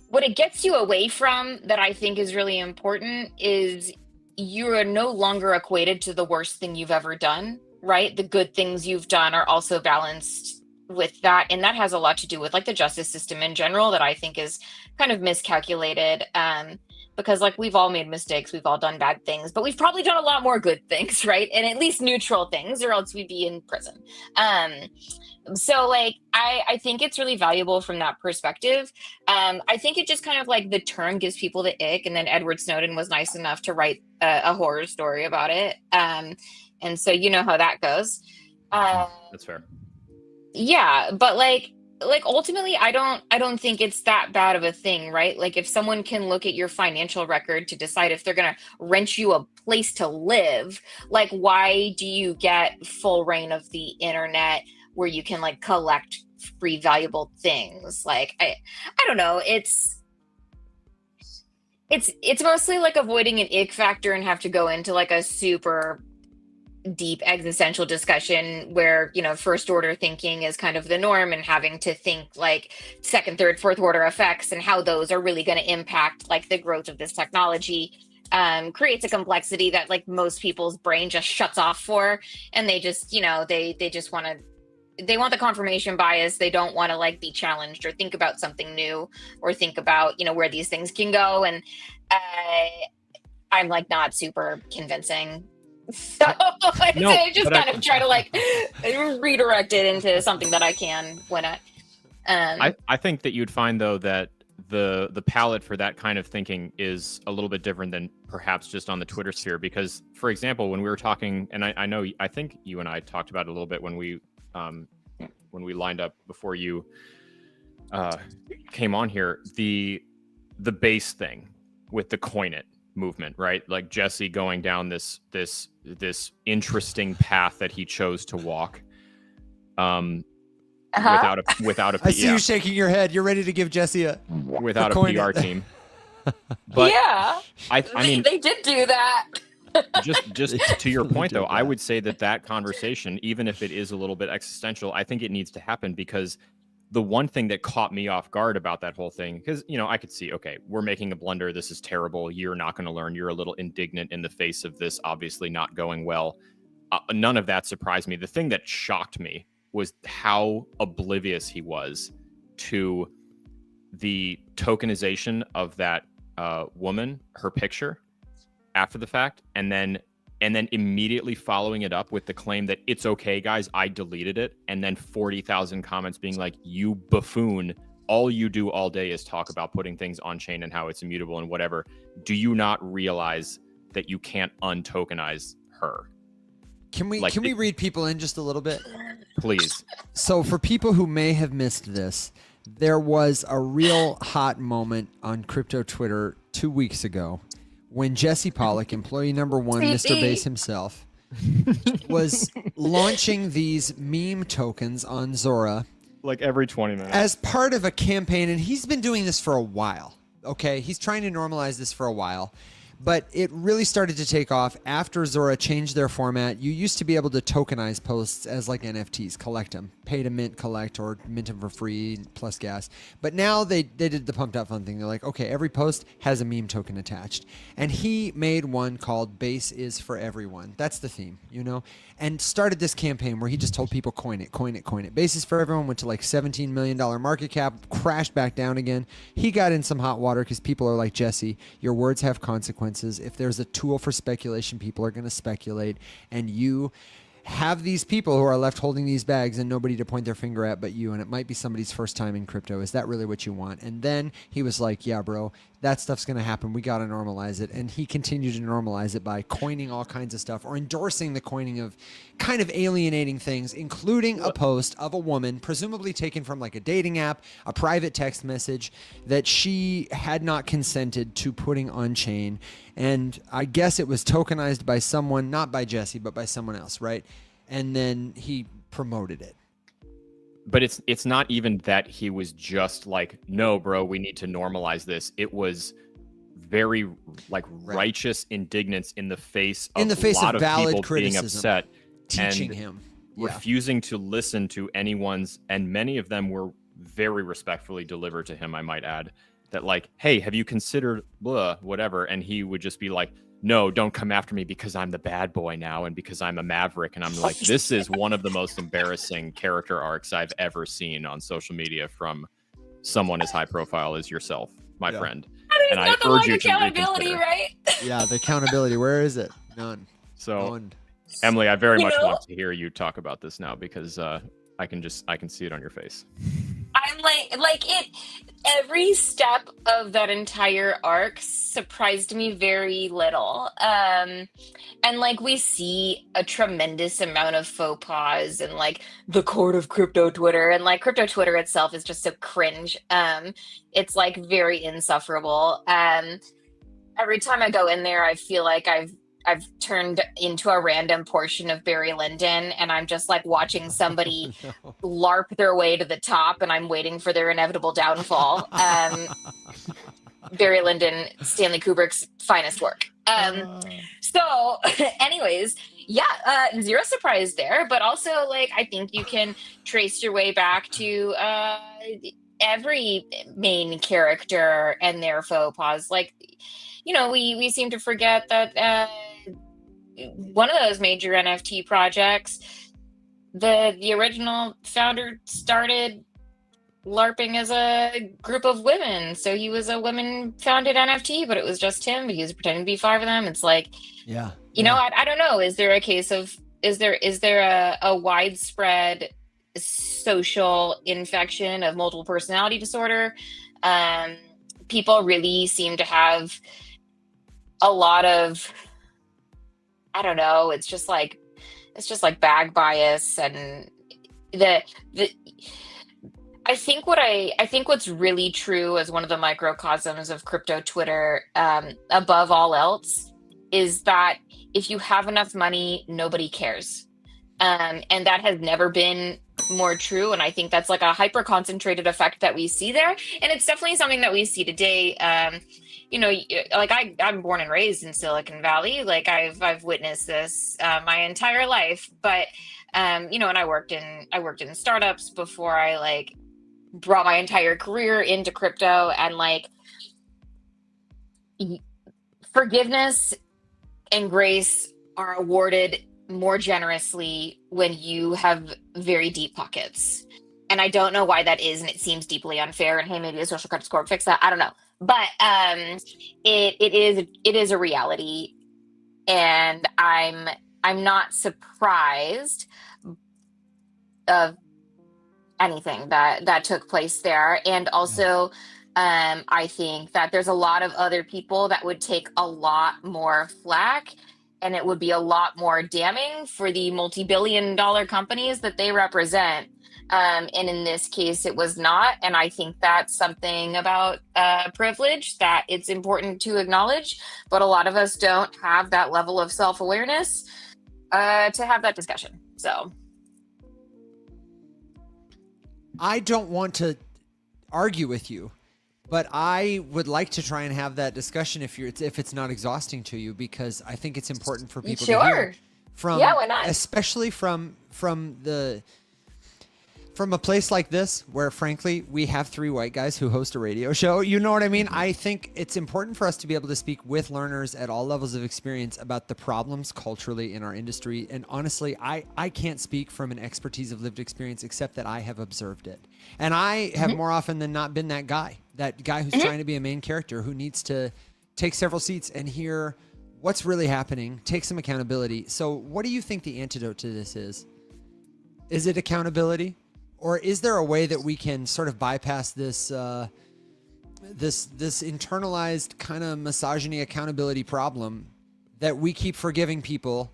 what it gets you away from that I think is really important is you are no longer equated to the worst thing you've ever done, right? The good things you've done are also balanced with that. And that has a lot to do with like the justice system in general that I think is kind of miscalculated. because like we've all made mistakes, we've all done bad things, but we've probably done a lot more good things, right? And at least neutral things, or else we'd be in prison. So like I think it's really valuable from that perspective. I think it just kind of like the term gives people the ick, and then Edward Snowden was nice enough to write a horror story about it. And so you know how that goes. That's fair. Yeah, but like ultimately I don't think it's that bad of a thing, right? Like if someone can look at your financial record to decide if they're going to rent you a place to live, like why do you get full reign of the internet where you can like collect free valuable things? Like I don't know, it's mostly like avoiding an ick factor and have to go into like a super deep existential discussion where, you know, first order thinking is kind of the norm, and having to think like second, third, fourth order effects and how those are really going to impact like the growth of this technology creates a complexity that like most people's brain just shuts off for, and they just, you know, they just want the confirmation bias. They don't want to like be challenged or think about something new or think about, you know, where these things can go. And I'm like not super convincing. So I just kind of try to like redirect it into something that I can when I think that you'd find though that the palette for that kind of thinking is a little bit different than perhaps just on the Twitter sphere. Because, for example, when we were talking, and I think you and I talked about it a little bit when we lined up before you came on here, the base thing with the coin it movement, right? Like Jesse going down this interesting path that he chose to walk without a I see you shaking your head. You're ready to give Jesse a PR team. But yeah, I mean they did do that. just to your point though, I would say that conversation, even if it is a little bit existential, I think it needs to happen, because the one thing that caught me off guard about that whole thing, because, you know, I could see, okay, we're making a blunder. This is terrible. You're not going to learn. You're a little indignant in the face of this obviously not going well. None of that surprised me. The thing that shocked me was how oblivious he was to the tokenization of that woman, her picture, after the fact, and then immediately following it up with the claim that it's okay, guys, I deleted it, and then 40,000 comments being like, you buffoon, all you do all day is talk about putting things on chain and how it's immutable and whatever. Do you not realize that you can't untokenize her? Can we read people in just a little bit? Please. So for people who may have missed this, there was a real hot moment on crypto Twitter 2 weeks ago when Jesse Pollock, employee number one, Mr. Base himself, was launching these meme tokens on Zora. Like every 20 minutes. As part of a campaign, and he's been doing this for a while, okay? He's trying to normalize this for a while. But it really started to take off after Zora changed their format. You used to be able to tokenize posts as like NFTs, collect them, pay to mint, collect, or mint them for free plus gas. But now they did the pumped up fun thing. They're like, okay, every post has a meme token attached. And he made one called Base is for Everyone. That's the theme, you know? And started this campaign where he just told people, coin it, coin it, coin it. Base is for Everyone went to like $17 million market cap, crashed back down again. He got in some hot water because people are like, Jesse, your words have consequences. If there's a tool for speculation, people are going to speculate, and you have these people who are left holding these bags and nobody to point their finger at but you, and it might be somebody's first time in crypto. Is that really what you want? And then he was like, yeah, bro, that stuff's going to happen. We got to normalize it. And he continued to normalize it by coining all kinds of stuff or endorsing the coining of kind of alienating things, including a post of a woman, presumably taken from like a dating app, a private text message that she had not consented to putting on chain. And I guess it was tokenized by someone, not by Jesse, but by someone else, right? And then he promoted it. But it's not even that he was just like, no, bro, we need to normalize this. It was very like righteous indignance in the face of a lot of valid people criticism, being upset, teaching and him, refusing to listen to anyone's, and many of them were very respectfully delivered to him, I might add, that like, hey, have you considered blah, whatever? And he would just be like, no, don't come after me because I'm the bad boy now and because I'm a maverick. And I'm like, this is one of the most embarrassing character arcs I've ever seen on social media from someone as high profile as yourself, my friend. And I Nothing urge like you to accountability, reconsider. right? Yeah, the accountability. Where is it? None. So, None. Emily, I very You much know? want to hear you talk about this now because I can see it on your face. I'm like it. Every step of that entire arc surprised me very little. And like we see a tremendous amount of faux pas and like the court of crypto Twitter, and like crypto Twitter itself is just so cringe. It's like very insufferable. Every time I go in there, I feel like I've turned into a random portion of Barry Lyndon, and I'm just like watching somebody No. LARP their way to the top, and I'm waiting for their inevitable downfall. Barry Lyndon, Stanley Kubrick's finest work. So, anyways, yeah, zero surprise there, but also like I think you can trace your way back to every main character and their faux pas. Like, you know, we seem to forget that one of those major NFT projects, the original founder started LARPing as a group of women. So he was a women-founded NFT, but it was just him. But he was pretending to be five of them. It's like, Yeah. you know, I don't know. Is there a case of is there a widespread social infection of multiple personality disorder? People really seem to have a lot of, I don't know, it's just like bag bias, and the I think what's really true as one of the microcosms of crypto Twitter, above all else, is that if you have enough money, nobody cares. And that has never been more true. And I think that's like a hyper concentrated effect that we see there. And it's definitely something that we see today. You know, like I'm born and raised in Silicon Valley. Like I've witnessed this my entire life. But you know, and I worked in startups before I like brought my entire career into crypto, and like forgiveness and grace are awarded more generously when you have very deep pockets. And I don't know why that is, and it seems deeply unfair, and hey, maybe a social credit score fix that, I don't know. But it is a reality, and I'm not surprised of anything that took place there. And also I think that there's a lot of other people that would take a lot more flack, and it would be a lot more damning for the multi-billion-dollar companies that they represent. And in this case, it was not. And I think that's something about privilege that it's important to acknowledge. But a lot of us don't have that level of self-awareness to have that discussion. So I don't want to argue with you, but I would like to try and have that discussion if it's not exhausting to you, because I think it's important for people to hear from, yeah, why not? Especially from a place like this, where frankly we have three white guys who host a radio show. You know what I mean? I think it's important for us to be able to speak with learners at all levels of experience about the problems culturally in our industry. And honestly, I can't speak from an expertise of lived experience except that I have observed it. And I have more often than not been that guy who's trying to be a main character, who needs to take several seats and hear what's really happening, take some accountability. So what do you think the antidote to this is? Is it accountability? Or is there a way that we can sort of bypass this this internalized kind of misogyny accountability problem that we keep forgiving people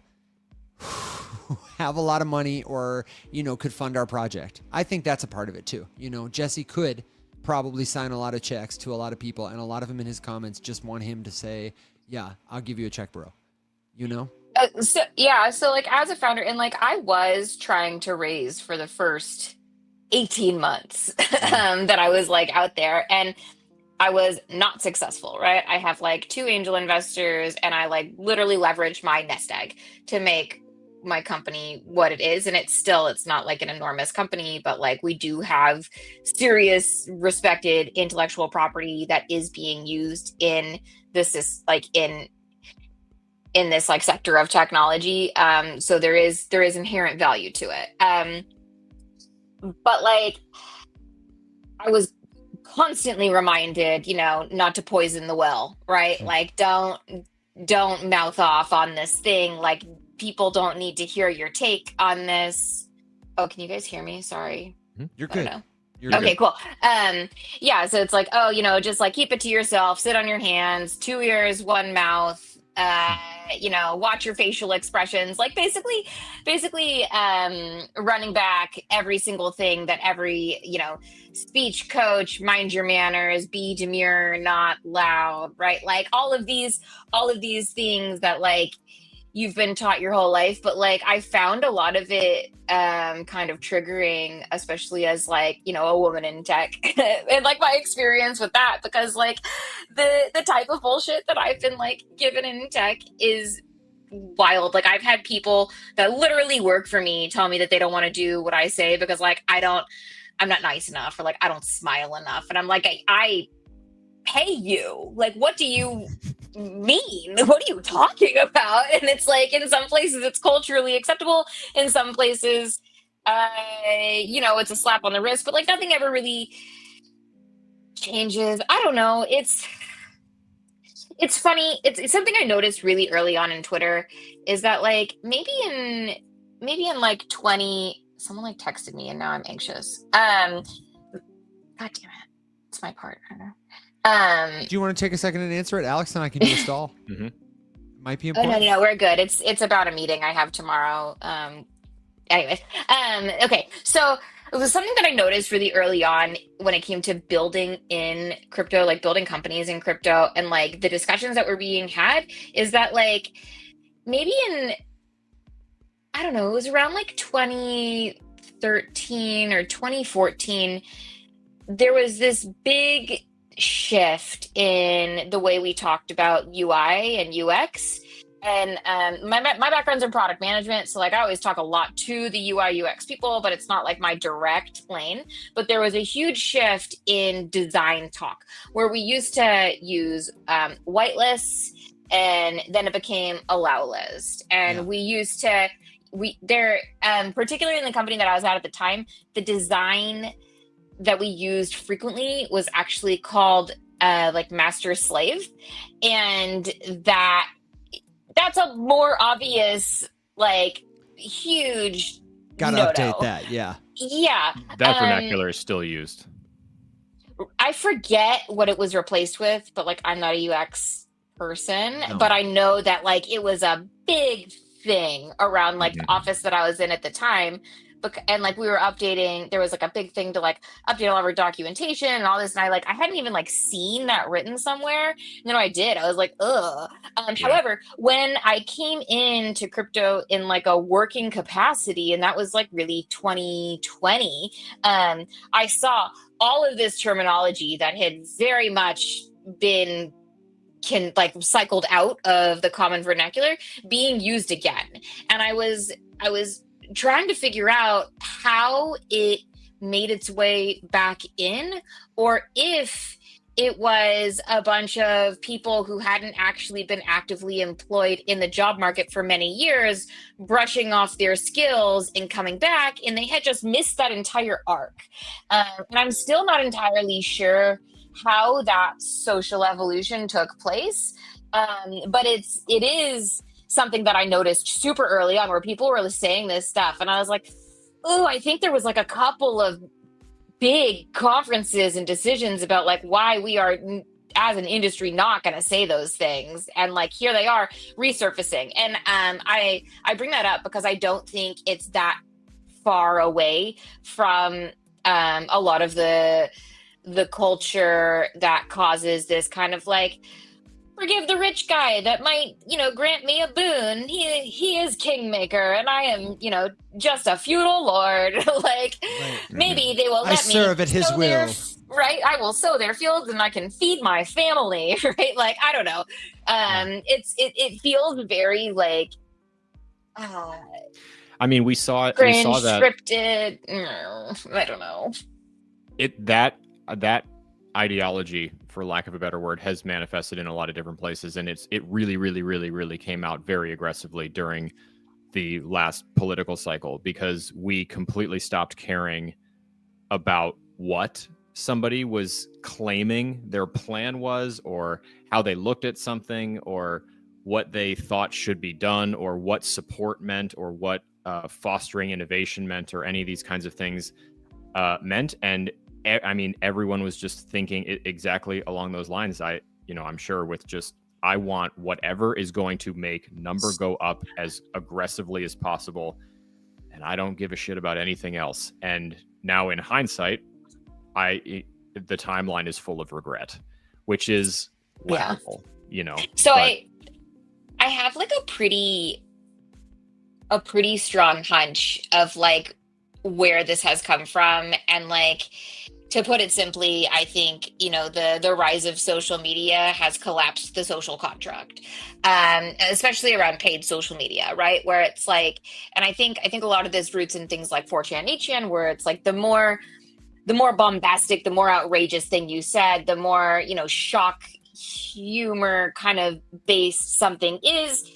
who have a lot of money or, you know, could fund our project? I think that's a part of it too. You know, Jesse could probably sign a lot of checks to a lot of people, and a lot of them in his comments just want him to say, yeah, I'll give you a check, bro. You know? So like as a founder, and like I was trying to raise for the first 18 months that I was like out there, and I was not successful, right? I have like 2 angel investors, and I like literally leveraged my nest egg to make my company what it is. And it's not like an enormous company, but like we do have serious respected intellectual property that is being used in this like in this like sector of technology. So there is inherent value to it. But like I was constantly reminded, not to poison the well, right? Like, don't mouth off on this thing. Like, people don't need to hear your take on this. Oh, can you guys hear me? Sorry. You're I don't good. know. You're Okay, good. cool. Yeah, so it's like, just like keep it to yourself, sit on your hands, 2 ears, 1 mouth, watch your facial expressions, like basically, running back every single thing that every, speech coach, mind your manners, be demure, not loud, right? Like all of these things that like you've been taught your whole life, but like I found a lot of it kind of triggering, especially as like, a woman in tech and like my experience with that, because like the type of bullshit that I've been like given in tech is wild. Like I've had people that literally work for me tell me that they don't want to do what I say because like I'm not nice enough, or like I don't smile enough. And I'm like, I pay you. Like, what do you mean? What are you talking about? And it's like, in some places it's culturally acceptable. In some places, it's a slap on the wrist, but like nothing ever really changes. I don't know. It's funny. It's something I noticed really early on in Twitter is that like maybe in like 20, someone like texted me and now I'm anxious. God damn it. It's my partner. Do you want to take a second and answer it? Alex and I can do a stall. Might be important. No, we're good. It's about a meeting I have tomorrow. Anyways, okay. So it was something that I noticed really early on when it came to building in crypto, like building companies in crypto, and like the discussions that were being had is that like maybe I don't know, it was around like 2013 or 2014, there was this big shift in the way we talked about UI and UX. And my background's in product management, so like I always talk a lot to the UI UX people, but it's not like my direct lane. But there was a huge shift in design talk where we used to use whitelists, and then it became allow list, and we used to particularly in the company that I was at the time, the design that we used frequently was actually called like master slave, and that's a more obvious, like, huge Gotta update that, yeah. Yeah. That vernacular is still used. I forget what it was replaced with, but, like, I'm not a UX person. No. But I know that, like, it was a big thing around, like, the office that I was in at the time. And like we were updating, there was like a big thing to like update all of our documentation and all this, and I hadn't even like seen that written somewhere. And then I did. I was like, ugh. However, when I came into crypto in like a working capacity, and that was like really 2020, I saw all of this terminology that had very much been cycled out of the common vernacular being used again. And I was trying to figure out how it made its way back in, or if it was a bunch of people who hadn't actually been actively employed in the job market for many years, brushing off their skills and coming back, and they had just missed that entire arc. And I'm still not entirely sure how that social evolution took place, but it is something that I noticed super early on where people were saying this stuff. And I was like, oh, I think there was like a couple of big conferences and decisions about like why we are as an industry not going to say those things. And like, here they are resurfacing. And I bring that up because I don't think it's that far away from a lot of the culture that causes this kind of like, forgive the rich guy that might, grant me a boon. He is kingmaker, and I am, just a feudal lord. Like, right. Maybe they will let me serve at his will. Right? I will sow their fields, and I can feed my family. Right? Like, I don't know. It feels very like. I mean, we saw cringe, we saw that scripted. I don't know. That ideology, for lack of a better word, has manifested in a lot of different places, and it really, really, really, really came out very aggressively during the last political cycle, because we completely stopped caring about what somebody was claiming their plan was, or how they looked at something, or what they thought should be done, or what support meant, or what fostering innovation meant, or any of these kinds of things meant. And I mean, everyone was just thinking exactly along those lines. I'm sure with just, I want whatever is going to make number go up as aggressively as possible, and I don't give a shit about anything else. And now in hindsight, the timeline is full of regret, which is laughable, So but... I have like a pretty strong hunch of like where this has come from. And like, to put it simply, I think, the rise of social media has collapsed the social contract, especially around paid social media, right? Where it's like, and I think a lot of this roots in things like 4chan, 8chan, where it's like the more bombastic, the more outrageous thing you said, the more, shock humor kind of based something is,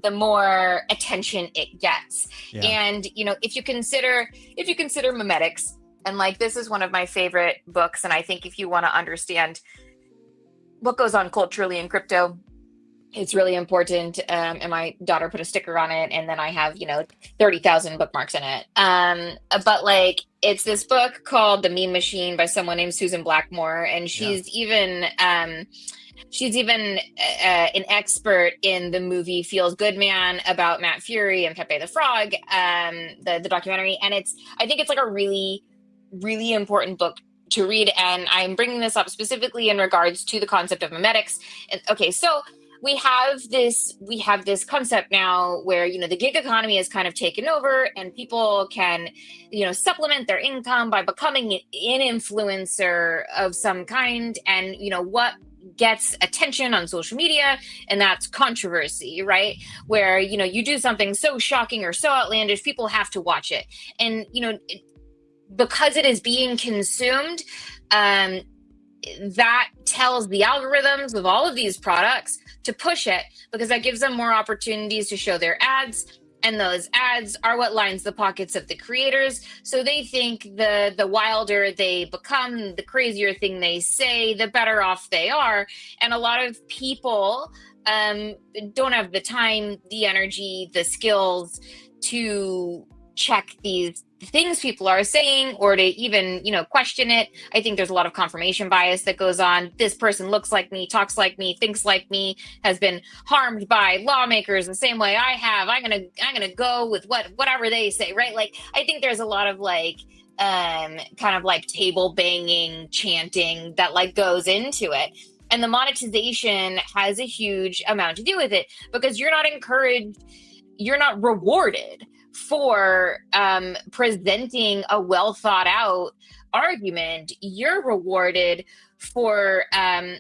the more attention it gets. Yeah. And, if you consider memetics, and like, this is one of my favorite books. And I think if you want to understand what goes on culturally in crypto, it's really important. And my daughter put a sticker on it, and then I have, 30,000 bookmarks in it. But like, it's this book called The Meme Machine by someone named Susan Blackmore. And she's even an expert in the movie Feels Good Man about Matt Fury and Pepe the Frog, the documentary. And I think it's like a really, really important book to read. And I'm bringing this up specifically in regards to the concept of memetics. And okay, so we have this concept now where, the gig economy has kind of taken over, and people can, supplement their income by becoming an influencer of some kind. And, what gets attention on social media, and that's controversy, right? Where, you do something so shocking or so outlandish, people have to watch it. And, because it is being consumed, that tells the algorithms of all of these products to push it, because that gives them more opportunities to show their ads. And those ads are what lines the pockets of the creators. So they think the wilder they become, the crazier thing they say, the better off they are. And a lot of people don't have the time, the energy, the skills to check these things people are saying, or to even, question it. I think there's a lot of confirmation bias that goes on. This person looks like me, talks like me, thinks like me, has been harmed by lawmakers the same way I have. I'm gonna go with whatever they say, right? Like, I think there's a lot of like kind of like table banging, chanting that like goes into it. And the monetization has a huge amount to do with it, because you're not encouraged, you're not rewarded for presenting a well thought out argument. You're rewarded for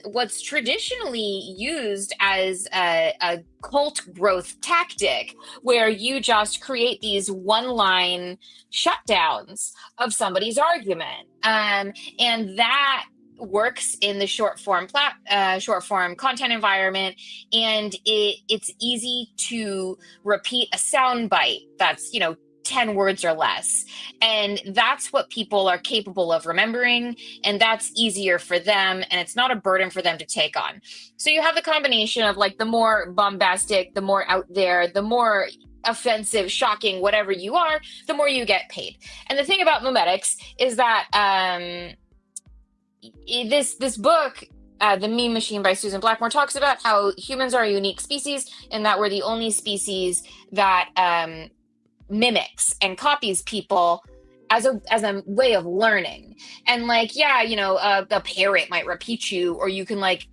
what's traditionally used as a cult growth tactic, where you just create these one-line shutdowns of somebody's argument, and that works in the short form content environment, and it's easy to repeat a sound bite that's 10 words or less, and that's what people are capable of remembering, and that's easier for them, and it's not a burden for them to take on. So you have the combination of like the more bombastic, the more out there, the more offensive, shocking, whatever you are, the more you get paid. And the thing about memetics is that this book, The Meme Machine by Susan Blackmore, talks about how humans are a unique species, and that we're the only species that mimics and copies people as a way of learning. And like, a parrot might repeat you, or you can like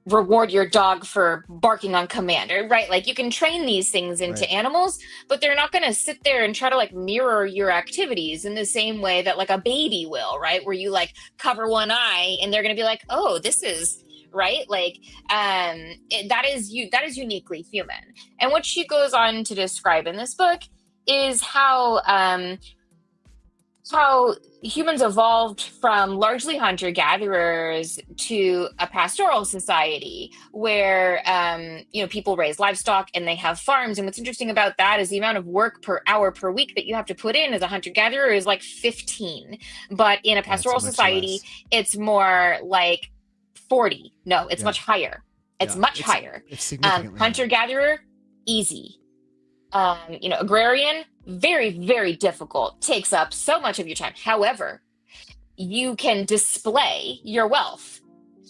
reward your dog for barking on command, right? Like, you can train these things into animals, but they're not going to sit there and try to like mirror your activities in the same way that like a baby will, right? Where you like cover one eye and they're going to be like, oh, this is right. Like, that is uniquely human. And what she goes on to describe in this book is how how humans evolved from largely hunter-gatherers to a pastoral society where people raise livestock and they have farms. And what's interesting about that is the amount of work per hour per week that you have to put in as a hunter-gatherer is like 15. But in a pastoral society, it's more like 40. No, it's much higher. It's much higher. It's significantly hunter-gatherer, easy. Agrarian, very, very difficult, takes up so much of your time. However, you can display your wealth.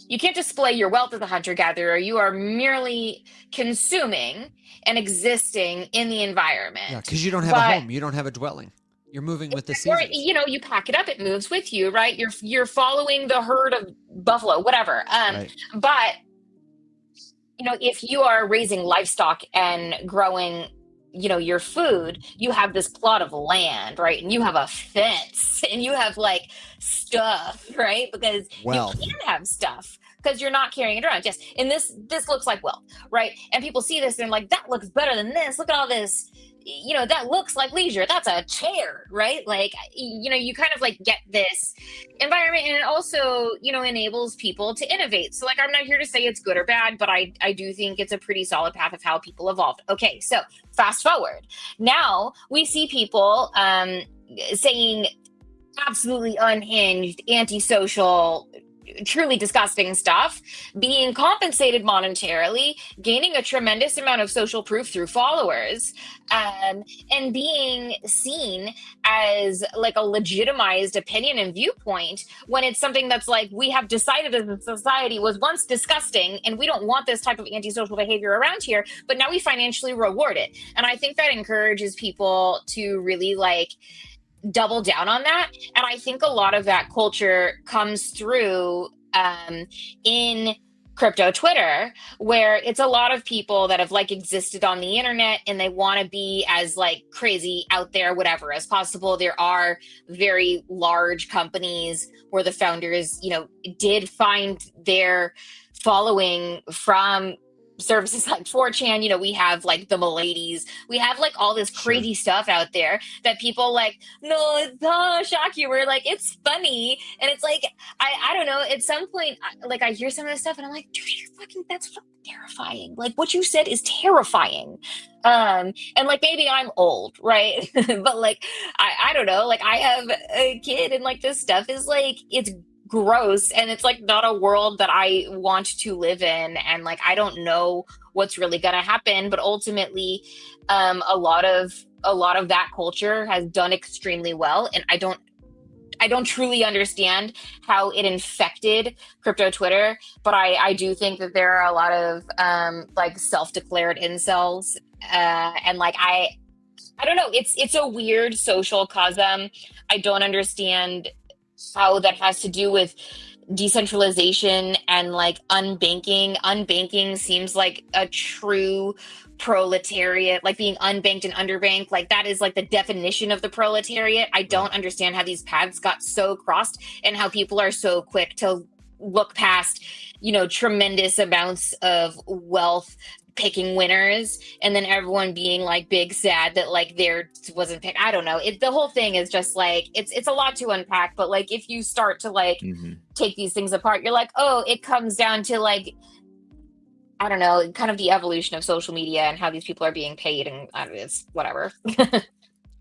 You can't display your wealth as a hunter-gatherer. You are merely consuming and existing in the environment. Yeah, because you don't have a home. You don't have a dwelling. You're moving with the seasons. Or, you pack it up. It moves with you, right? You're following the herd of buffalo, whatever. Right. But, if you are raising livestock and growing your food, you have this plot of land, right? And you have a fence and you have like stuff, right? Because you can have stuff because you're not carrying it around. Yes. And this looks like wealth, right? And people see this and like, that looks better than this. Look at all this, that looks like leisure. That's a chair, right? Like, you kind of like get this environment, and it also, enables people to innovate. So like, I'm not here to say it's good or bad, but I do think it's a pretty solid path of how people evolved. Okay. So fast forward. Now we see people saying absolutely unhinged, antisocial, truly disgusting stuff, being compensated monetarily, gaining a tremendous amount of social proof through followers, and being seen as like a legitimized opinion and viewpoint when it's something that's like, we have decided as a society was once disgusting and we don't want this type of antisocial behavior around here, but now we financially reward it. And I think that encourages people to really like double down on that. And I think a lot of that culture comes through in crypto Twitter, where it's a lot of people that have like existed on the internet and they want to be as like crazy out there, whatever as possible. There are very large companies where the founders, did find their following from services like 4chan. We have like the Miladies, we have like all this crazy stuff out there that people like, no, it's shock you. We're like, it's funny. And it's like, I don't know, at some point, like I hear some of this stuff and I'm like, dude, that's fucking terrifying. Like what you said is terrifying. And like, maybe I'm old, right? But like, I don't know, like I have a kid and like this stuff is like, it's gross, and it's like not a world that I want to live in, and like I don't know what's really gonna happen, but ultimately a lot of that culture has done extremely well, and I don't truly understand how it infected crypto Twitter, but I do think that there are a lot of like self-declared incels, and like I don't know, it's a weird social cosm. I don't understand how that has to do with decentralization and like unbanking. Unbanking seems like a true proletariat, like being unbanked and underbanked, like that is like the definition of the proletariat. I don't understand how these paths got so crossed and how people are so quick to look past, tremendous amounts of wealth picking winners, and then everyone being like big sad that like there wasn't picked. I don't know. The whole thing is just like it's a lot to unpack, but like if you start to like take these things apart, you're like, oh, it comes down to like, I don't know, kind of the evolution of social media and how these people are being paid, and it's whatever.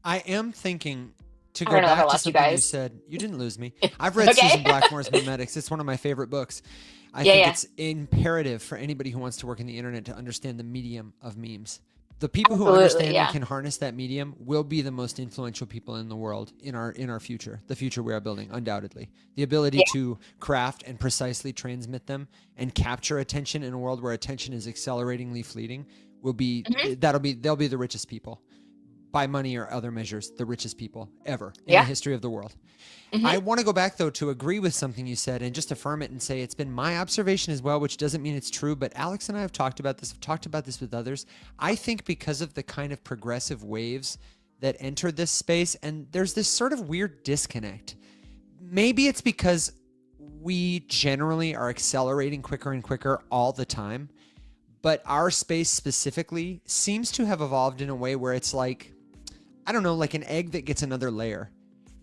I am thinking to go back to something you said. You didn't lose me. I've read Susan Blackmore's Memetics. It's one of my favorite books. I think it's imperative for anybody who wants to work in the internet to understand the medium of memes. The people who understand and can harness that medium will be the most influential people in the world in our future, the future we are building, undoubtedly. The ability to craft and precisely transmit them and capture attention in a world where attention is acceleratingly fleeting will be they'll be the richest people. By money or other measures, the richest people ever in the history of the world. I want to go back, though, to agree with something you said and just affirm it and say it's been my observation as well, which doesn't mean it's true, but Alex and I have talked about this. I've talked about this with others. I think because of the kind of progressive waves that enter this space, and there's this sort of weird disconnect. Maybe it's because we generally are accelerating quicker and quicker all the time, but our space specifically seems to have evolved in a way where it's like, I don't know, like an egg that gets another layer.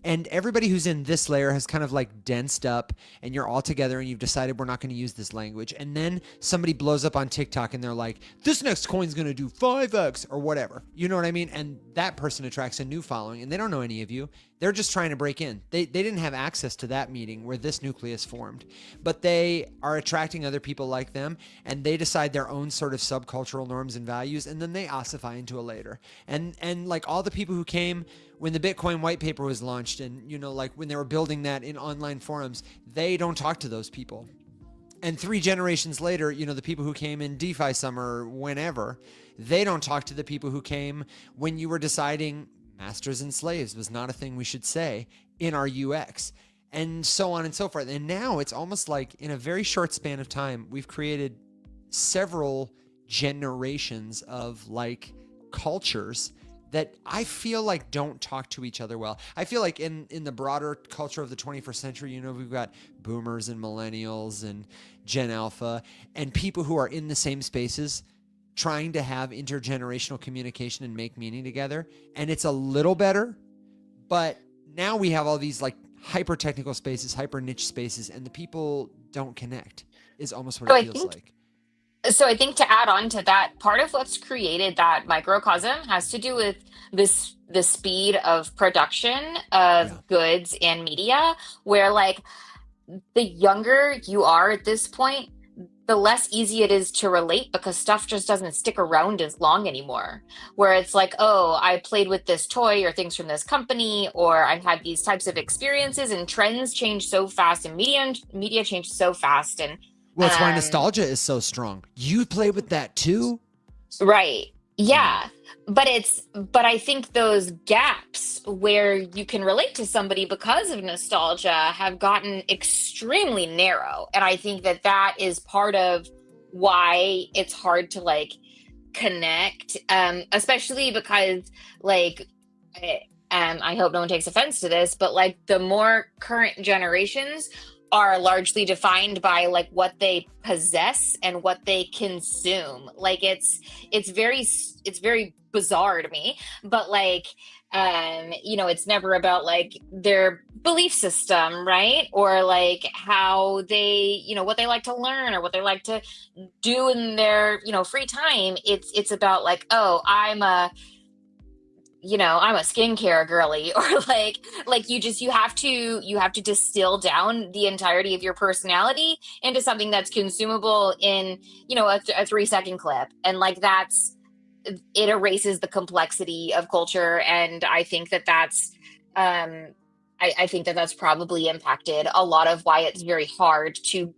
And everybody who's in this layer has kind of like densed up, and you're all together and you've decided we're not going to use this language. And then somebody blows up on TikTok and they're like, this next coin's going to do 5x or whatever. You know what I mean? And that person attracts a new following, and they don't know any of you. They're just trying to break in. They didn't have access to that meeting where this nucleus formed, but they are attracting other people like them, and they decide their own sort of subcultural norms and values, and then they ossify into a later. And like all the people who came when the Bitcoin white paper was launched, and like when they were building that in online forums, they don't talk to those people. And 3 generations later, the people who came in DeFi summer, whenever, they don't talk to the people who came when you were deciding masters and slaves was not a thing we should say in our UX, and so on and so forth. And now it's almost like in a very short span of time, we've created several generations of like cultures that I feel like don't talk to each other well. I feel like in the broader culture of the 21st century, we've got boomers and millennials and Gen Alpha and people who are in the same spaces trying to have intergenerational communication and make meaning together. And it's a little better, but now we have all these like hyper technical spaces, hyper niche spaces, and the people don't connect is almost what it feels like. So I think to add on to that, part of what's created that microcosm has to do with the speed of production of goods and media, where like the younger you are at this point, the less easy it is to relate because stuff just doesn't stick around as long anymore. Where it's like, oh, I played with this toy or things from this company, or I had these types of experiences, and trends change so fast and media change so fast. And well, that's why nostalgia is so strong. You play with that too? Right. Yeah. But I think those gaps where you can relate to somebody because of nostalgia have gotten extremely narrow. And I think that is part of why it's hard to like connect, especially because like, I hope no one takes offense to this, but like the more current generations are largely defined by like what they possess and what they consume. Like it's very bizarre to me, but like it's never about like their belief system, right? Or like how they, what they like to learn or what they like to do in their, free time. It's about like, oh, I'm a skincare girly, or like you have to distill down the entirety of your personality into something that's consumable in, a 3-second clip. And like, it erases the complexity of culture. And I think that's, I think that's probably impacted a lot of why it's very hard to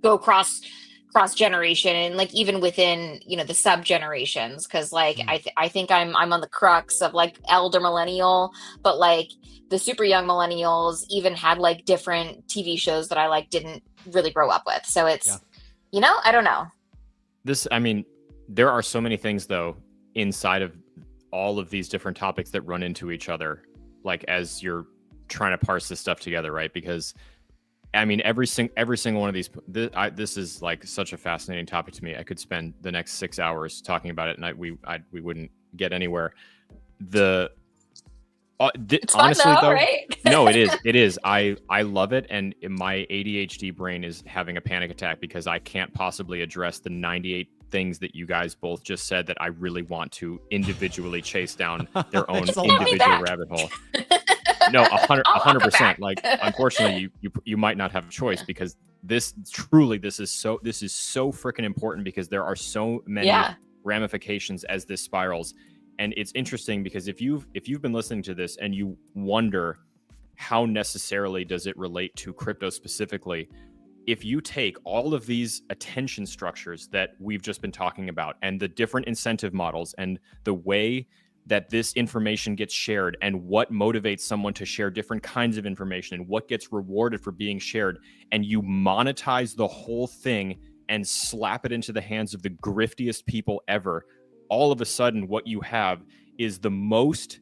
go cross generation, and like even within the sub generations, because like I think I'm on the crux of like elder millennial, but like the super young millennials even had like different TV shows that I like didn't really grow up with. So it's I don't know. There are so many things though inside of all of these different topics that run into each other, like as you're trying to parse this stuff together, right? Because every single one of these. This is like such a fascinating topic to me. I could spend the next 6 hours talking about it, and we wouldn't get anywhere. It's honestly, fun though, right? No, it is. It is. I love it, and my ADHD brain is having a panic attack because I can't possibly address the 98 things that you guys both just said that I really want to individually chase down their own individual rabbit hole. No, 100%. Like, unfortunately, you might not have a choice, because this is so freaking important, because there are so many ramifications as this spirals. And it's interesting because if you've been listening to this and you wonder how necessarily does it relate to crypto specifically, if you take all of these attention structures that we've just been talking about, and the different incentive models, and the way that this information gets shared, and what motivates someone to share different kinds of information, and what gets rewarded for being shared, and you monetize the whole thing and slap it into the hands of the griftiest people ever, all of a sudden what you have is the most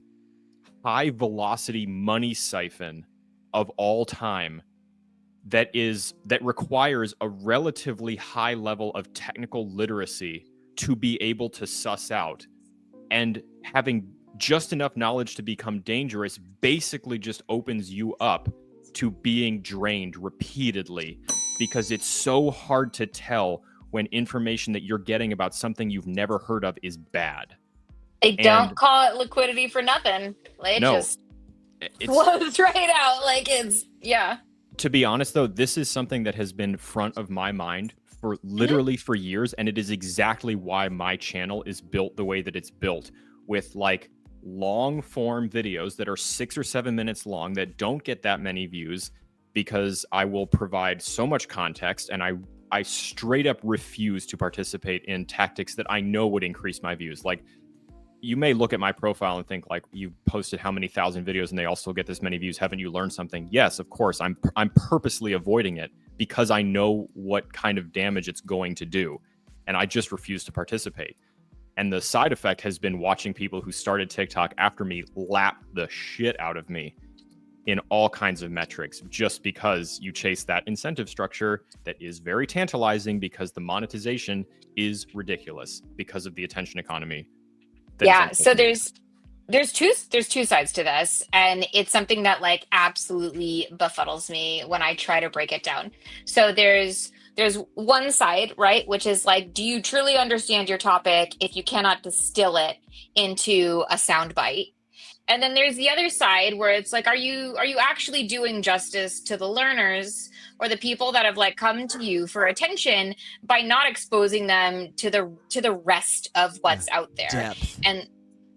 high velocity money siphon of all time that requires a relatively high level of technical literacy to be able to suss out. And having just enough knowledge to become dangerous basically just opens you up to being drained repeatedly, because it's so hard to tell when information that you're getting about something you've never heard of is bad. They don't call it liquidity for nothing. It just flows right out. Like it's, yeah. To be honest, though, this is something that has been front of my mind for literally for years. And it is exactly why my channel is built the way that it's built, with like long form videos that are 6 or 7 minutes long that don't get that many views, because I will provide so much context, and I straight up refuse to participate in tactics that I know would increase my views. Like, you may look at my profile and think like, you posted how many thousand videos and they all still get this many views. Haven't you learned something? Yes, of course. I'm purposely avoiding it because I know what kind of damage it's going to do. And I just refuse to participate. And the side effect has been watching people who started TikTok after me lap the shit out of me in all kinds of metrics, just because you chase that incentive structure that is very tantalizing, because the monetization is ridiculous because of the attention economy. Yeah, so there's two sides to this, and it's something that like absolutely befuddles me when I try to break it down. So there's one side, right, which is like, do you truly understand your topic if you cannot distill it into a soundbite? And then there's the other side where it's like, are you actually doing justice to the learners or the people that have like come to you for attention by not exposing them to the rest of what's out there? Depth. And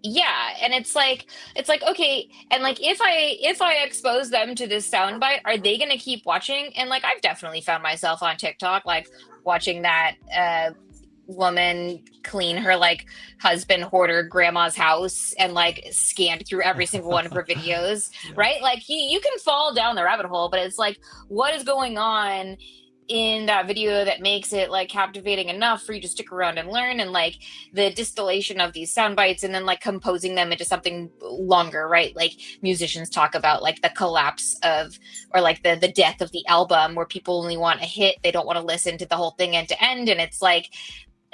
yeah, and it's like okay, and like if I expose them to this soundbite, are they going to keep watching? And like I've definitely found myself on TikTok like watching that woman clean her like husband hoarder grandma's house and like scanned through every single one of her videos. Yeah. Right, like you can fall down the rabbit hole, but it's like, what is going on in that video that makes it like captivating enough for you to stick around and learn? And like the distillation of these sound bites and then like composing them into something longer, right? Like musicians talk about like the collapse of, or like the death of the album, where people only want a hit, they don't want to listen to the whole thing end to end. And it's like,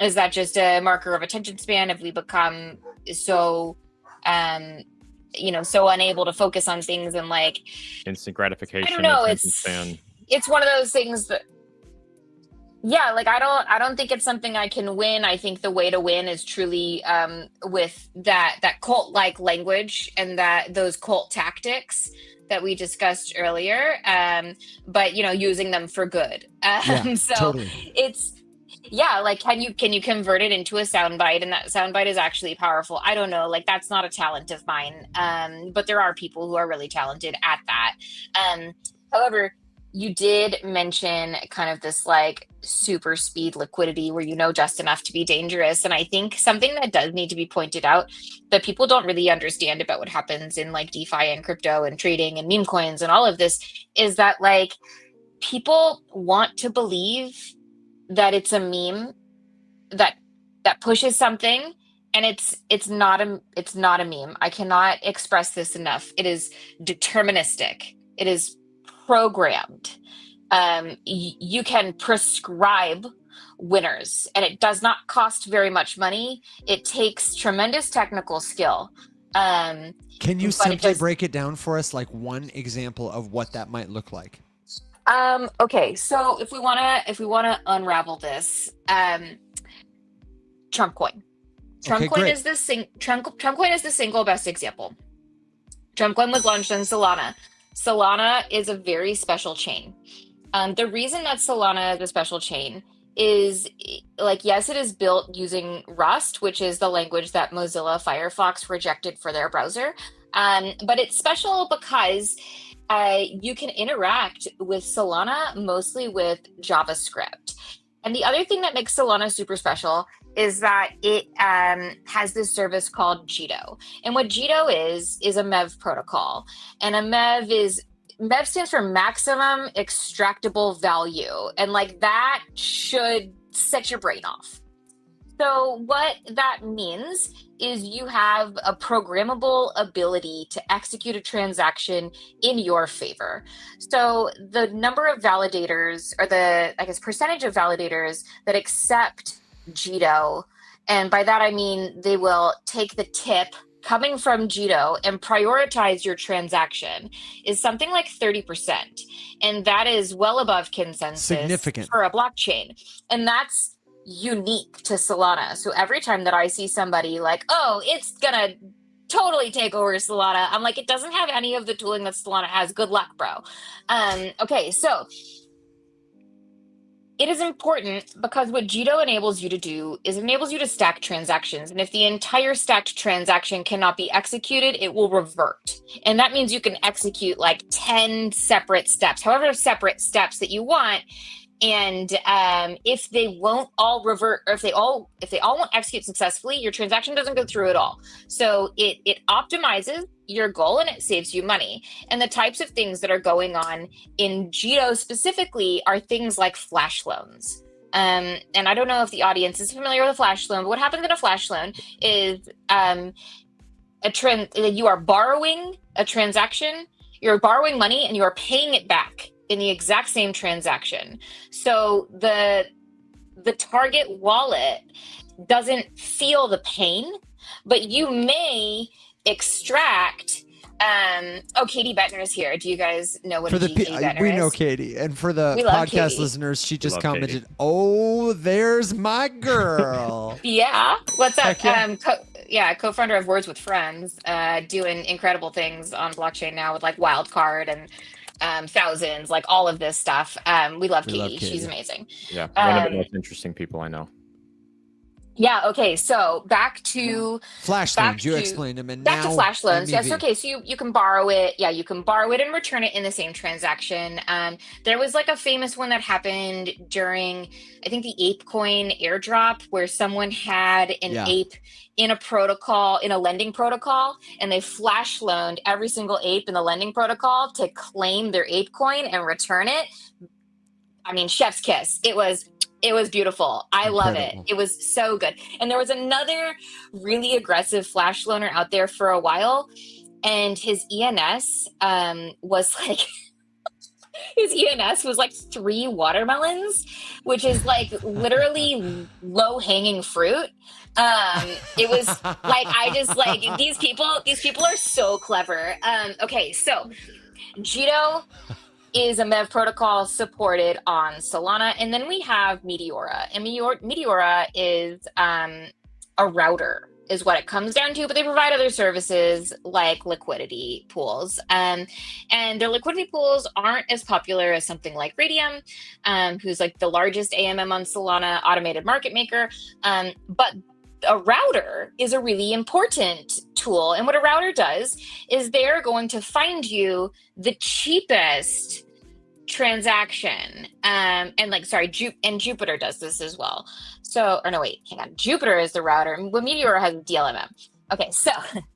is that just a marker of attention span? Have we become so so unable to focus on things and like instant gratification? I don't know, it's one of those things that, yeah, like I don't think it's something I can win. I think the way to win is truly with that cult like language and those cult tactics that we discussed earlier, but using them for good. So totally. It's like, can you convert it into a soundbite, and that soundbite is actually powerful? I don't know, like that's not a talent of mine, but there are people who are really talented at that. However, you did mention kind of this like super speed liquidity where just enough to be dangerous. And I think something that does need to be pointed out that people don't really understand about what happens in like DeFi and crypto and trading and meme coins and all of this is that like people want to believe that it's a meme that pushes something, and it's not a meme. I cannot express this enough. It is deterministic. It is programmed. You can prescribe winners, and it does not cost very much money. It takes tremendous technical skill. Can you simply break it down for us, like one example of what that might look like? Okay, so if we wanna unravel this, Trump coin. Trump coin is the single best example. Trump coin was launched on Solana. Solana is a very special chain. The reason that Solana is a special chain is like, yes, it is built using Rust, which is the language that Mozilla Firefox rejected for their browser. But it's special because you can interact with Solana mostly with JavaScript. And the other thing that makes Solana super special is that it has this service called Jito. And what Jito is a MEV protocol. And a MEV stands for maximum extractable value. And like that should set your brain off. So what that means is you have a programmable ability to execute a transaction in your favor. So the number of validators, or percentage of validators that accept Jito, and by that I mean they will take the tip coming from Jito and prioritize your transaction is something like 30%. And that is well above consensus Significant. for a blockchain. And that's unique to Solana. So every time that I see somebody like, oh, it's gonna totally take over Solana, I'm like, it doesn't have any of the tooling that Solana has. Good luck, bro. Okay, so it is important because what Jito enables you to do is it enables you to stack transactions. And if the entire stacked transaction cannot be executed, it will revert. And that means you can execute like 10 separate steps, however separate steps that you want. And if they won't all revert, or if they all won't execute successfully, your transaction doesn't go through at all. So it optimizes your goal and it saves you money. And the types of things that are going on in Jito specifically are things like flash loans. And I don't know if the audience is familiar with a flash loan, but what happens in a flash loan is you are borrowing a transaction, you're borrowing money and you are paying it back in the exact same transaction. So the target wallet doesn't feel the pain, but you may extract. Katie Bettner is here. Do you guys know what Katie Bettner is? We know Katie, and for the podcast listeners, she just commented, Katie. "Oh, there's my girl." Yeah, what's up? Yeah. Co-founder of Words with Friends, doing incredible things on blockchain now with like Wildcard and thousands, like all of this stuff. We love Katie. She's amazing. Yeah, one of the most interesting people I know. Yeah. Okay. So back to flash loans. You explained them, and back now to flash loans. MEV. Yes. Okay. So you can borrow it. Yeah, you can borrow it and return it in the same transaction. There was like a famous one that happened during, I think, the ApeCoin airdrop, where someone had an ape in a protocol, in a lending protocol, and they flash loaned every single ape in the lending protocol to claim their ApeCoin and return it. I mean, chef's kiss. It was beautiful. I love it. It was so good. And there was another really aggressive flash loaner out there for a while, and his ENS was like his ENS was like 3 watermelons, which is like literally low-hanging fruit. It was like, I just like these people are so clever. Okay, so Jito is a MEV protocol supported on Solana. And then we have Meteora. And Meteora is a router, is what it comes down to, but they provide other services like liquidity pools. And their liquidity pools aren't as popular as something like Radium, who's like the largest AMM on Solana, automated market maker. But a router is a really important tool. And what a router does is they're going to find you the cheapest transaction. And Jupiter does this as well. So, or no, wait, hang on. Jupiter is the router. Well, Meteor has DLMM. Okay, so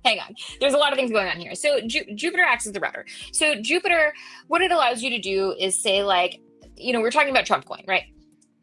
hang on. There's a lot of things going on here. So Jupiter acts as the router. So Jupiter, what it allows you to do is say like, we're talking about Trump coin, right?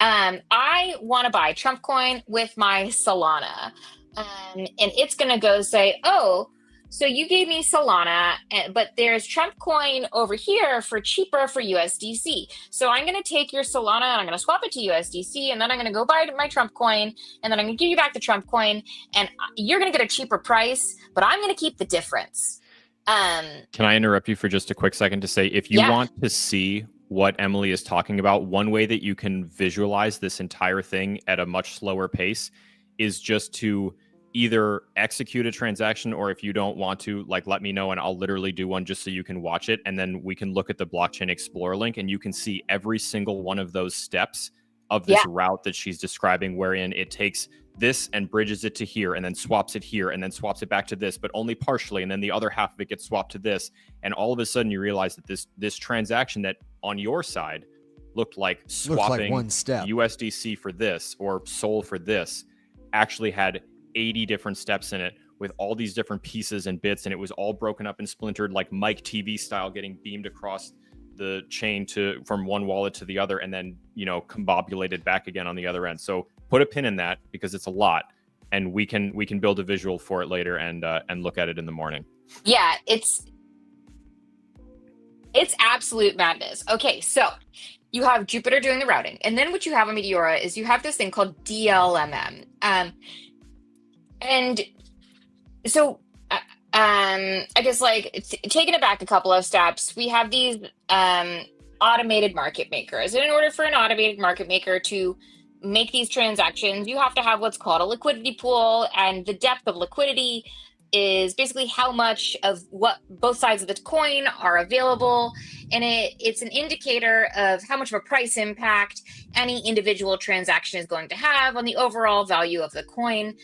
I want to buy Trump coin with my Solana. And it's going to go say, oh, so you gave me Solana, but there's Trump coin over here for cheaper for USDC. So I'm going to take your Solana and I'm going to swap it to USDC. And then I'm going to go buy my Trump coin. And then I'm going to give you back the Trump coin. And you're going to get a cheaper price, but I'm going to keep the difference. Can I interrupt you for just a quick second to say, if you want to see what Emily is talking about, one way that you can visualize this entire thing at a much slower pace is just to either execute a transaction, or if you don't want to, like, let me know and I'll literally do one just so you can watch it. And then we can look at the Blockchain Explorer link and you can see every single one of those steps of this route that she's describing, wherein it takes this and bridges it to here and then swaps it here and then swaps it back to this, but only partially. And then the other half of it gets swapped to this. And all of a sudden you realize that this transaction that on your side looked like swapping one step USDC for this or Sol for this actually had 80 different steps in it with all these different pieces and bits. And it was all broken up and splintered like Mike TV style, getting beamed across the chain from one wallet to the other, and then, combobulated back again on the other end. So put a pin in that because it's a lot, and we can build a visual for it later and look at it in the morning. Yeah, it's absolute madness. Okay, so you have Jupiter doing the routing, and then what you have on Meteora is you have this thing called DLMM. And so I guess like taking it back a couple of steps, we have these automated market makers. And in order for an automated market maker to make these transactions, you have to have what's called a liquidity pool. And the depth of liquidity is basically how much of what both sides of the coin are available. And it's an indicator of how much of a price impact any individual transaction is going to have on the overall value of the coin,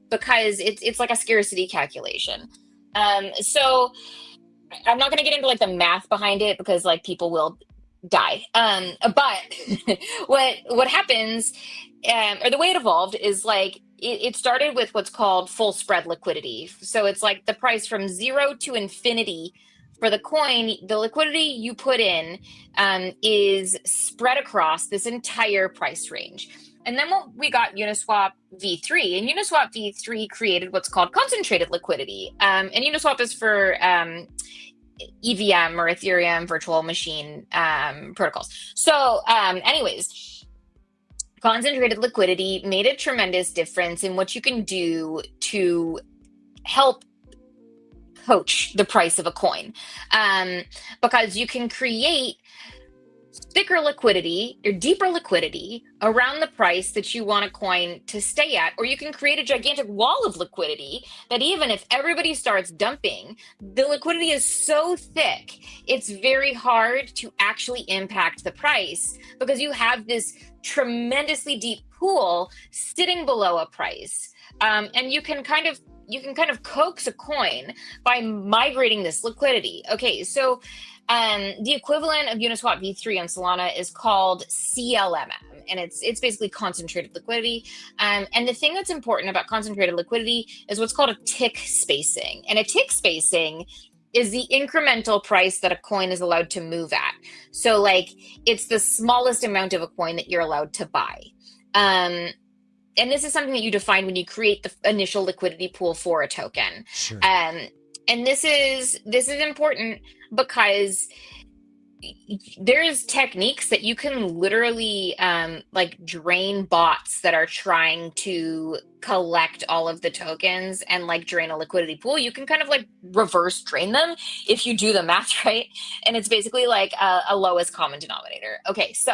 because it's like a scarcity calculation. So I'm not going to get into like the math behind it because like people will die. But what happens, or the way it evolved is like it started with what's called full spread liquidity. So it's like the price from 0 to infinity for the coin. The liquidity you put in is spread across this entire price range. And then we got Uniswap v3, and Uniswap v3 created what's called concentrated liquidity. And Uniswap is for EVM or Ethereum virtual machine protocols. So anyways, concentrated liquidity made a tremendous difference in what you can do to help coach the price of a coin, because you can create thicker liquidity or deeper liquidity around the price that you want a coin to stay at, or you can create a gigantic wall of liquidity that even if everybody starts dumping, the liquidity is so thick, it's very hard to actually impact the price because you have this tremendously deep pool sitting below a price. And you can kind of coax a coin by migrating this liquidity. Okay, so the equivalent of Uniswap v3 on Solana is called CLMM, and it's basically concentrated liquidity. And the thing that's important about concentrated liquidity is what's called a tick spacing. And a tick spacing is the incremental price that a coin is allowed to move at. So like it's the smallest amount of a coin that you're allowed to buy. And this is something that you define when you create the initial liquidity pool for a token. Sure. And this is important because there's techniques that you can literally like drain bots that are trying to collect all of the tokens and like drain a liquidity pool. You can kind of like reverse drain them if you do the math right. And it's basically like a lowest common denominator. Okay, so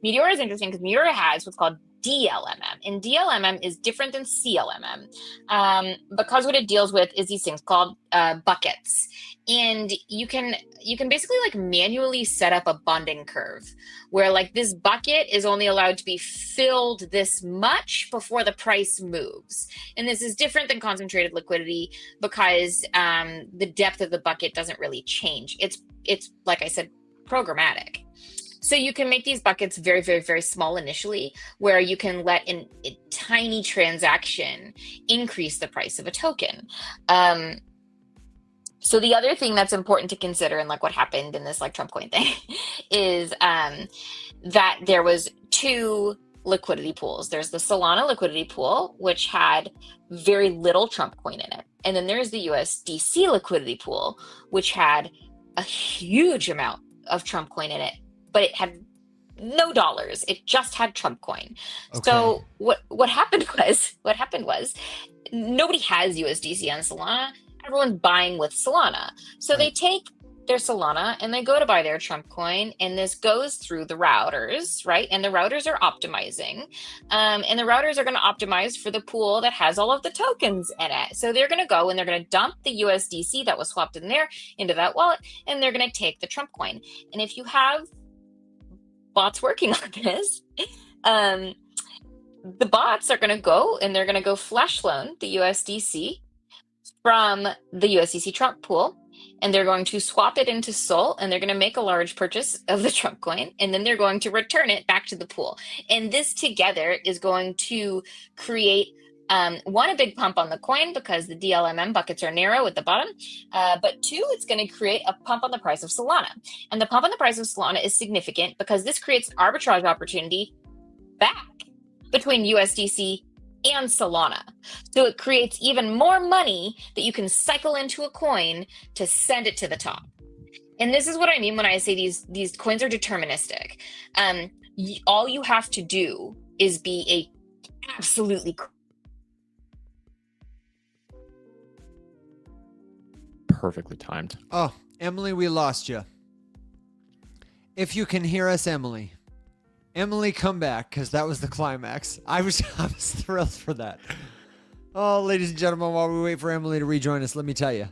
Meteor is interesting because Meteor has what's called DLMM, and DLMM is different than CLMM because what it deals with is these things called buckets, and you can basically like manually set up a bonding curve where like this bucket is only allowed to be filled this much before the price moves. And this is different than concentrated liquidity because the depth of the bucket doesn't really change. It's like I said, programmatic. So you can make these buckets very, very, very small initially, where you can let a tiny transaction increase the price of a token. So the other thing that's important to consider in like what happened in this like Trump coin thing is that there was two liquidity pools. There's the Solana liquidity pool, which had very little Trump coin in it. And then there's the USDC liquidity pool, which had a huge amount of Trump coin in it, but it had no dollars. It just had Trump coin. Okay. So what happened was nobody has USDC on Solana. Everyone's buying with Solana. So They take their Solana and they go to buy their Trump coin, and this goes through the routers, right? And the routers are optimizing. And the routers are going to optimize for the pool that has all of the tokens in it. So they're going to go and they're going to dump the USDC that was swapped in there into that wallet, and they're going to take the Trump coin. And if you have bots working on this, the bots are going to go and they're going to go flash loan the USDC from the USDC Trump pool, and they're going to swap it into Sol, and they're going to make a large purchase of the Trump coin, and then they're going to return it back to the pool. And this together is going to create one, a big pump on the coin because the DLMM buckets are narrow at the bottom, but two, it's going to create a pump on the price of Solana. And the pump on the price of Solana is significant because this creates an arbitrage opportunity back between USDC and Solana. So it creates even more money that you can cycle into a coin to send it to the top. And this is what I mean when I say these coins are deterministic. All you have to do is be a absolutely perfectly timed. Oh, Emily, we lost you. If you can hear us, Emily, come back, because that was the climax. I was thrilled for that. Oh, ladies and gentlemen, while we wait for Emily to rejoin us, let me tell you.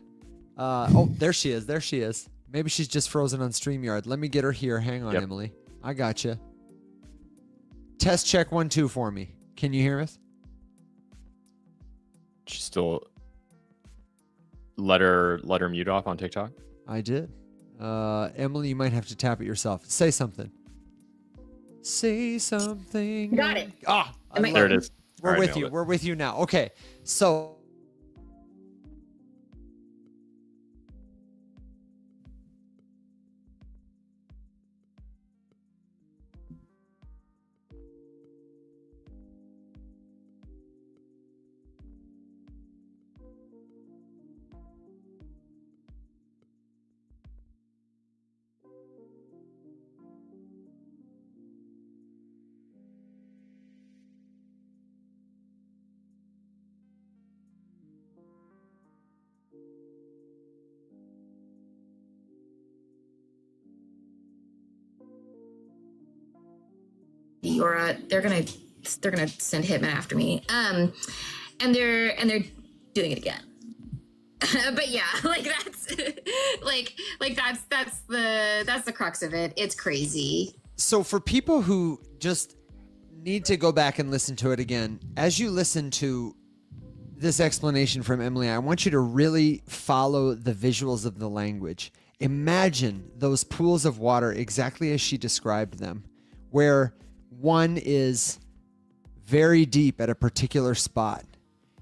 Oh, there she is. There she is. Maybe she's just frozen on StreamYard. Let me get her here. Hang on, Yep. Emily. I got you. Test check 1 2 for me. Can you hear us? She's still let her mute off on TikTok. I did. Emily, you might have to tap it yourself. Say something. Say something. Got it. Ah, There it is. We're All right, with nailed you. it. We're with you now. Okay. So or they're gonna send Hitman after me. And they're doing it again. But yeah, like that's that's the crux of it. It's crazy. So for people who just need to go back and listen to it again, as you listen to this explanation from Emily, I want you to really follow the visuals of the language. Imagine those pools of water exactly as she described them, where one is very deep at a particular spot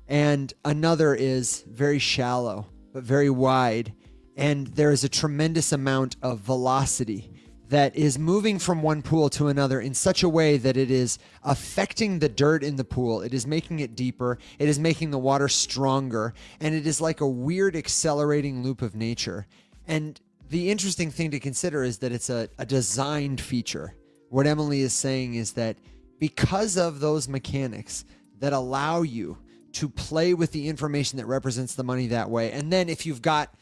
and another is very shallow but very wide, and there is a tremendous amount of velocity that is moving from one pool to another in such a way that it is affecting the dirt in the pool. It is making it deeper. It is making the water stronger. And it is like a weird accelerating loop of nature. And the interesting thing to consider is that it's a designed feature. What Emily is saying is that because of those mechanics that allow you to play with the information that represents the money that way, and then if you've got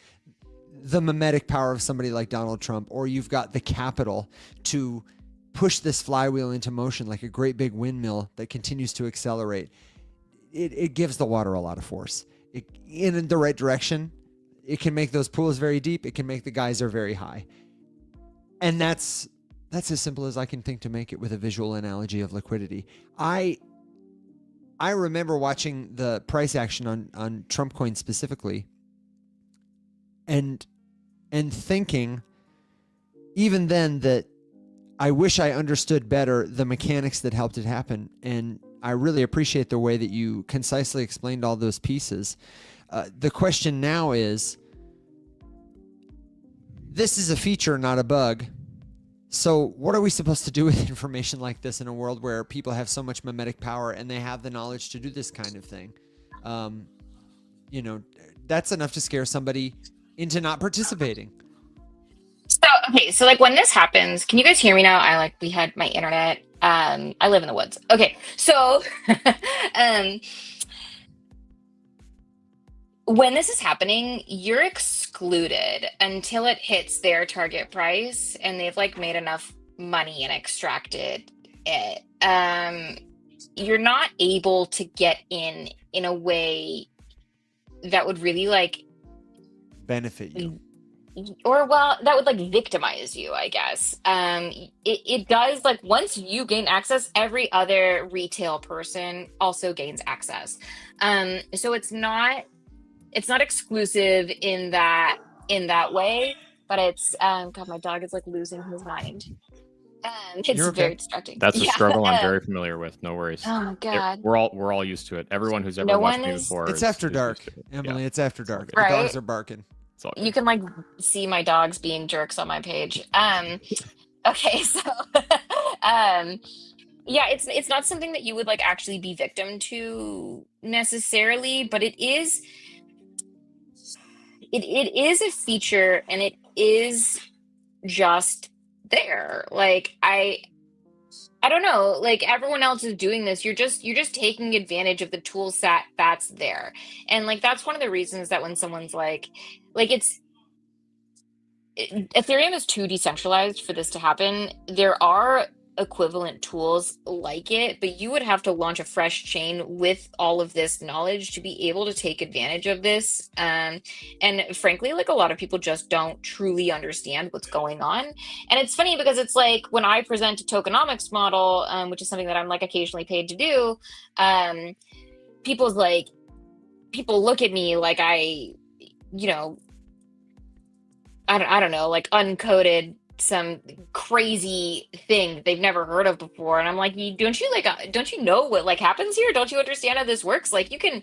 the mimetic power of somebody like Donald Trump, or you've got the capital to push this flywheel into motion like a great big windmill that continues to accelerate, it gives the water a lot of force. In the right direction, it can make those pools very deep. It can make the geyser very high. And that's as simple as I can think to make it with a visual analogy of liquidity. I remember watching the price action on Trump coin specifically, and thinking even then that I wish I understood better the mechanics that helped it happen. And I really appreciate the way that you concisely explained all those pieces. The question now is, this is a feature, not a bug. So what are we supposed to do with information like this in a world where people have so much mimetic power and they have the knowledge to do this kind of thing? That's enough to scare somebody into not participating. So like when this happens, can you guys hear me now? We had my internet. I live in the woods. Okay, so when this is happening, you're excluded until it hits their target price and they've made enough money and extracted it. You're not able to get in a way that would really Benefit you. Or that would victimize you, I guess. It does, once you gain access, every other retail person also gains access. So it's not exclusive in that way, but it's God, my dog is losing his mind. It's You're okay. very distracting. That's a struggle I'm very familiar with. No worries. Oh my God. We're all used to it. Everyone who's ever No watched one me is- before. It's is after used dark, to it. Emily. Yeah. It's after dark. Right? The dogs are barking. It's all You good. can see my dogs being jerks on my page. Okay, so yeah, it's not something that you would actually be victim to necessarily, but it is a feature, and it is just there. I I don't know, like everyone else is doing this. You're just taking advantage of the tool set that's there. And like that's one of the reasons that when someone's like Ethereum is too decentralized for this to happen. There are equivalent tools like it, but you would have to launch a fresh chain with all of this knowledge to be able to take advantage of this. And frankly, like a lot of people just don't truly understand what's going on. And it's funny because it's like when I present a tokenomics model, which is something that I'm like occasionally paid to do, people look at me like I don't know, like uncoded some crazy thing they've never heard of before, and I'm like, don't you know what like happens here? Don't you understand how this works? Like you can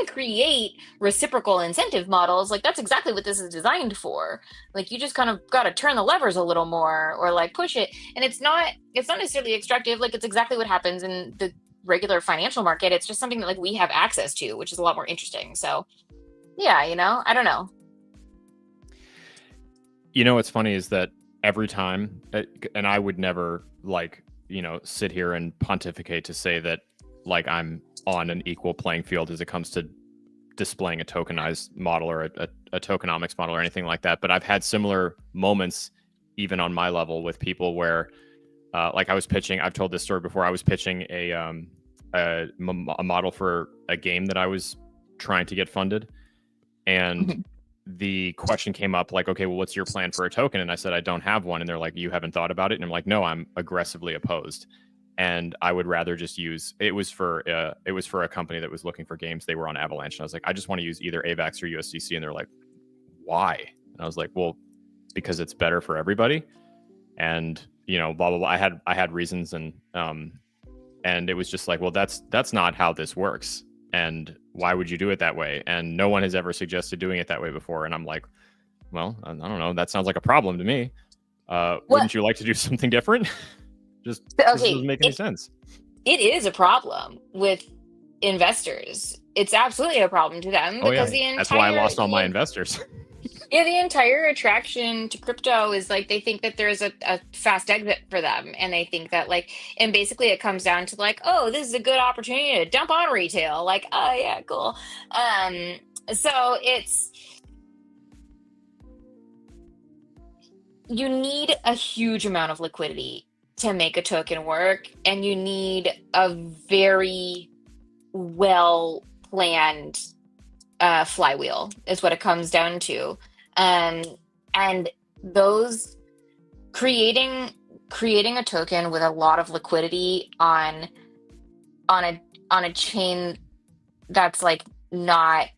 create reciprocal incentive models. Like that's exactly what this is designed for. Like you just kind of got to turn the levers a little more or like push it, and it's not necessarily extractive. Like it's exactly what happens in the regular financial market. It's just something that like we have access to, which is a lot more interesting. So yeah, I don't know. What's funny is that every time, and I would never sit here and pontificate to say that like I'm on an equal playing field as it comes to displaying a tokenized model or a tokenomics model or anything like that. But I've had similar moments even on my level with people where like I was pitching, I've told this story before, I was pitching a model for a game that I was trying to get funded. And the question came up like, okay, well, what's your plan for a token? And I said, I don't have one. And they're like, you haven't thought about it? And I'm like, no, I'm aggressively opposed. And I would rather just use, it was for a company that was looking for games. They were on Avalanche. And I was like, I just want to use either AVAX or USDC. And they're like, why? And I was like, well, because it's better for everybody. And, blah, blah, blah. I had reasons. And it was just like, well, that's not how this works. And why would you do it that way? And no one has ever suggested doing it that way before. And I'm like, well, I don't know. That sounds like a problem to me. Wouldn't you like to do something different? This doesn't make any sense. It is a problem with investors. It's absolutely a problem to them because that's why I lost all my investors. Yeah, the entire attraction to crypto is like they think that there's a fast exit for them, and they think that and basically it comes down to like, oh, this is a good opportunity to dump on retail. Like, oh yeah, cool. So you need a huge amount of liquidity to make a token work, and you need a very well planned flywheel is what it comes down to. And those creating a token with a lot of liquidity on a chain that's like not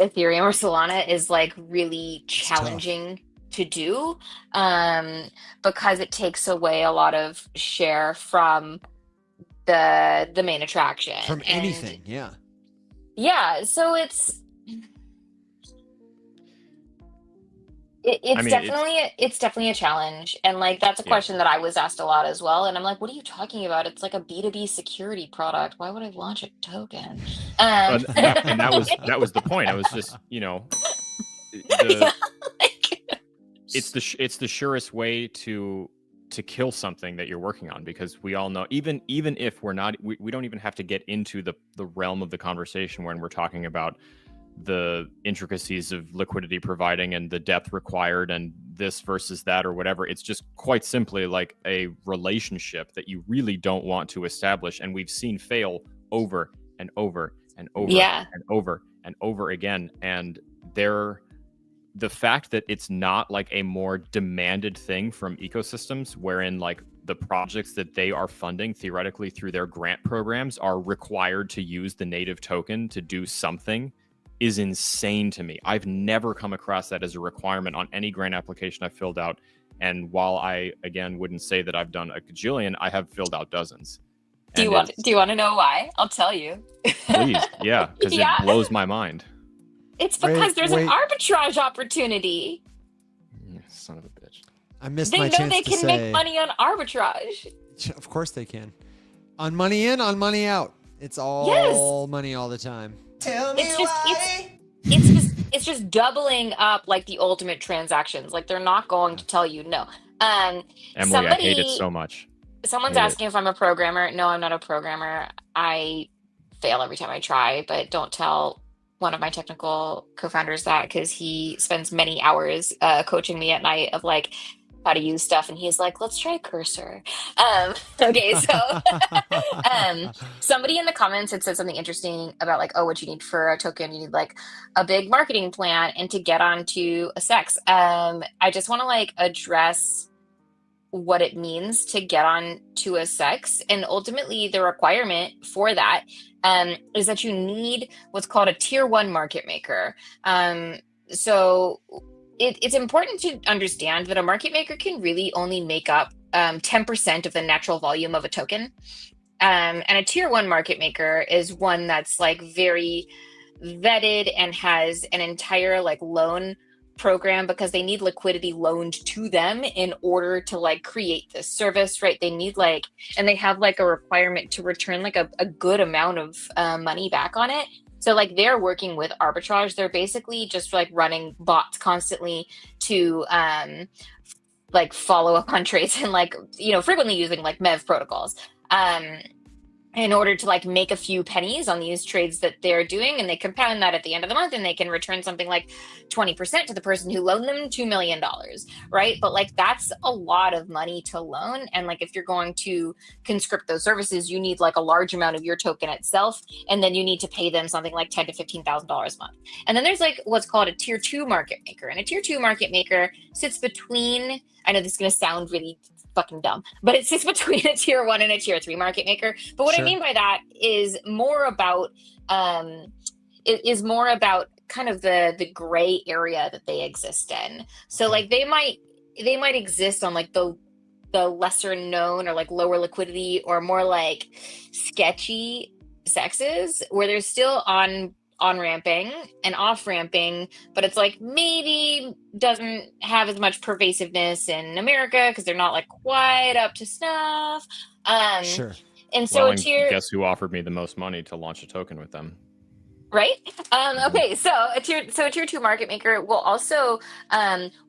Ethereum or Solana is like really challenging to do, because it takes away a lot of share from the main attraction from anything. Yeah, so it's definitely a challenge, and like that's a question that I was asked a lot as well. And I'm like, what are you talking about? It's like a B2B security product. Why would I launch a token? And that was the point. I was just it's the surest way to kill something that you're working on, because we all know, even if we're not, we don't even have to get into the realm of the conversation when we're talking about the intricacies of liquidity providing and the depth required and this versus that or whatever. It's just quite simply like a relationship that you really don't want to establish, and we've seen fail over and over and over and over and over again. And the fact that it's not like a more demanded thing from ecosystems, wherein like the projects that they are funding theoretically through their grant programs are required to use the native token to do something, is insane to me. I've never come across that as a requirement on any grant application I've filled out. And while I, again, wouldn't say that I've done a gajillion, I have filled out dozens. Do you want to know why? I'll tell you. Please, yeah, because it blows my mind. It's because there's an arbitrage opportunity. Son of a bitch. I missed my chance to say. They know they can make money on arbitrage. Of course they can. On money in, on money out. It's all money all the time. Tell me why. It's just doubling up like the ultimate transactions. Like they're not going to tell you no. Emily, I hate it so much. Someone's Hate it. asking if I'm a programmer. No, I'm not a programmer. I fail every time I try, but don't tell one of my technical co-founders that, because he spends many hours coaching me at night of like how to use stuff, and he's like, let's try cursor. Okay, so somebody in the comments had said something interesting about like, oh, what you need for a token, you need like a big marketing plan and to get onto a sex. I just want to like address what it means to get on to a sex, and ultimately the requirement for that is that you need what's called a tier 1 market maker. So it's important to understand that a market maker can really only make up 10% of the natural volume of a token, and a tier 1 market maker is one that's like very vetted and has an entire like loan program, because they need liquidity loaned to them in order to like create this service, right? They need like, and they have like a requirement to return like a good amount of money back on it. So like they're working with arbitrage. They're basically just like running bots constantly to like follow up on trades, and like, you know, frequently using like MEV protocols in order to like make a few pennies on these trades that they're doing, and they compound that at the end of the month, and they can return something like 20% to the person who loaned them $2 million, right? But like that's a lot of money to loan, and like if you're going to conscript those services, you need like a large amount of your token itself, and then you need to pay them something like $10,000 to $15,000 a month. And then there's like what's called a tier 2 market maker, and a tier 2 market maker sits between, I know this is going to sound really fucking dumb, but it sits between a tier 1 and a tier 3 market maker. But what I mean by that is more about kind of the gray area that they exist in. So like they might exist on like the lesser known or like lower liquidity or more like sketchy sexes where they're still on ramping and off ramping, but it's like maybe doesn't have as much pervasiveness in America because they're not like quite up to snuff. Sure. And so Well, and guess who offered me the most money to launch a token with them? Right. Okay. So a tier 2 market maker will also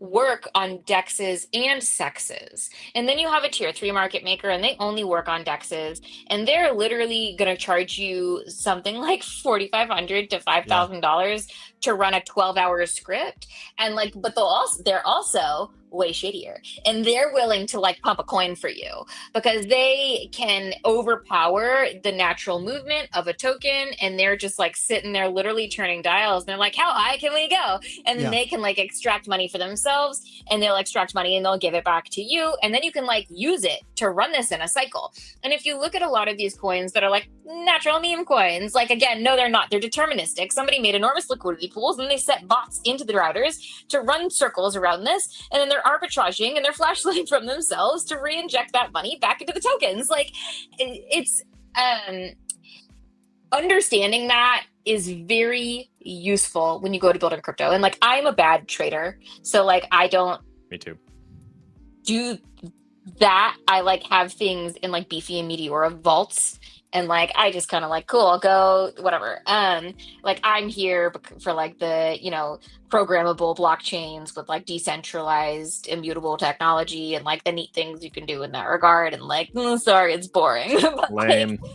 work on dexes and sexes. And then you have a tier 3 market maker, and they only work on dexes, and they're literally going to charge you something like $4,500 to $5,000 to run a 12-hour script. And like, but they're also way shittier, and they're willing to like pump a coin for you because they can overpower the natural movement of a token, and they're just like sitting there literally turning dials, and they're like, how high can we go? And then they can like extract money for themselves, and they'll extract money and they'll give it back to you, and then you can like use it to run this in a cycle. And if you look at a lot of these coins that are like natural meme coins, like again, no, they're not, they're deterministic. Somebody made enormous liquidity pools, and they set bots into the routers to run circles around this, and then they're arbitraging and they're flashlighting from themselves to re-inject that money back into the tokens. Like it's understanding that is very useful when you go to build in crypto. And like I'm a bad trader, so like I don't Me too. do that. I like have things in like Beefy and Meteora vaults, and like I just kind of like, cool, I'll go whatever. Like I'm here for like the, you know, programmable blockchains with like decentralized immutable technology and like the neat things you can do in that regard. And like, sorry, it's boring. But, Lame. like,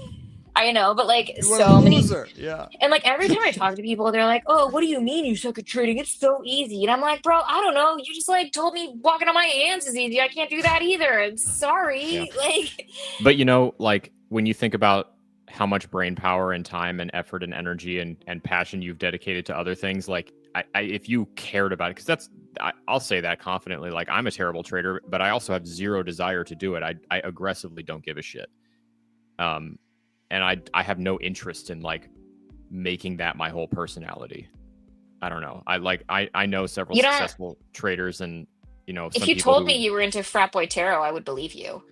I know, but like You so are a many. loser. Yeah. And like every time I talk to people, they're like, oh, what do you mean you suck at trading? It's so easy. And I'm like, bro, I don't know. You just like told me walking on my hands is easy. I can't do that either. Sorry. Yeah. Like, But you know, like when you think about how much brain power and time and effort and energy and passion you've dedicated to other things, like if you cared about it, because I'll say that confidently, like I'm a terrible trader, but I also have zero desire to do it. I aggressively don't give a shit. And I have no interest in like making that my whole personality. I don't know. I know several successful traders, and you know, if you told me you were into frat boy tarot, I would believe you.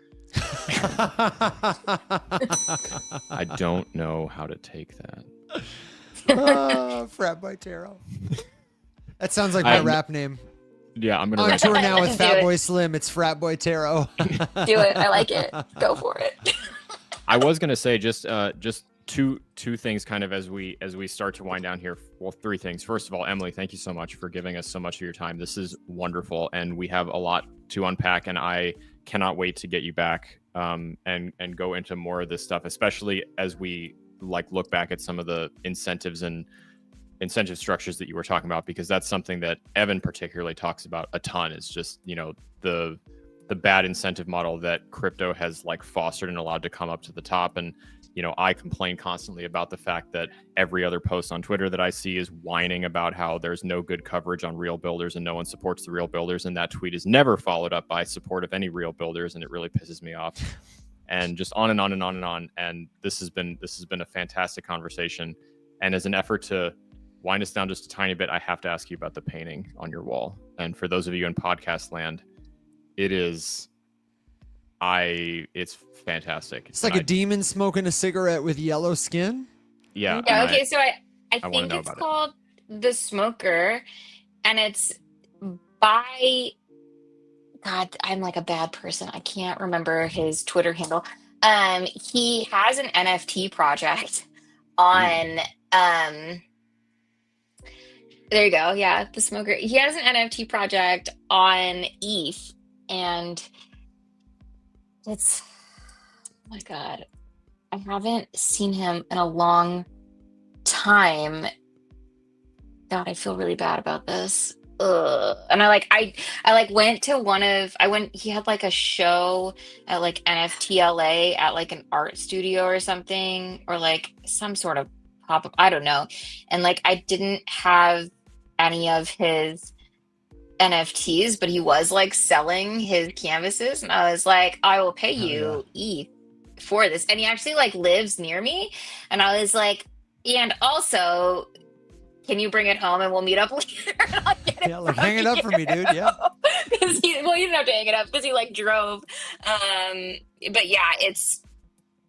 I don't know how to take that. Frat by Tarot. That sounds like my rap name. Yeah, I'm gonna On write tour that. now with Do Fat it. Boy Slim. It's Frat Boy Tarot. Do it. I like it. Go for it. I was gonna say just two things kind of as we start to wind down here. Well, three things. First of all, Emily, thank you so much for giving us so much of your time. This is wonderful, and we have a lot to unpack, and I cannot wait to get you back and go into more of this stuff, especially as we like look back at some of the incentives and incentive structures that you were talking about, because that's something that Evan particularly talks about a ton. Is just, you know, the bad incentive model that crypto has like fostered and allowed to come up to the top. And, you know, I complain constantly about the fact that every other post on Twitter that I see is whining about how there's no good coverage on real builders and no one supports the real builders. And that tweet is never followed up by support of any real builders. And it really pisses me off. And just on and on and on and on. And this has been a fantastic conversation. And as an effort to wind us down just a tiny bit, I have to ask you about the painting on your wall. And for those of you in podcast land, it's fantastic. It's like a demon smoking a cigarette with yellow skin. Yeah. Yeah. Okay. So I wanna think know it's about called The Smoker, and it's by God. I'm like a bad person. I can't remember his Twitter handle. He has an NFT project on. There you go. Yeah, The Smoker. He has an NFT project on ETH, and it's, oh my God, I haven't seen him in a long time. God, I feel really bad about this. Ugh. And I went to he had like a show at like NFTLA at like an art studio or something, or like some sort of pop-up, I don't know. And like, I didn't have any of his NFTs, but he was like selling his canvases, and I was like, I will pay you ETH for this. And he actually like lives near me, and I was like, and also, can you bring it home and we'll meet up later? I'll get it Like hang it up for me, dude. Yeah. Because he didn't have to hang it up because he like drove. But yeah, it's,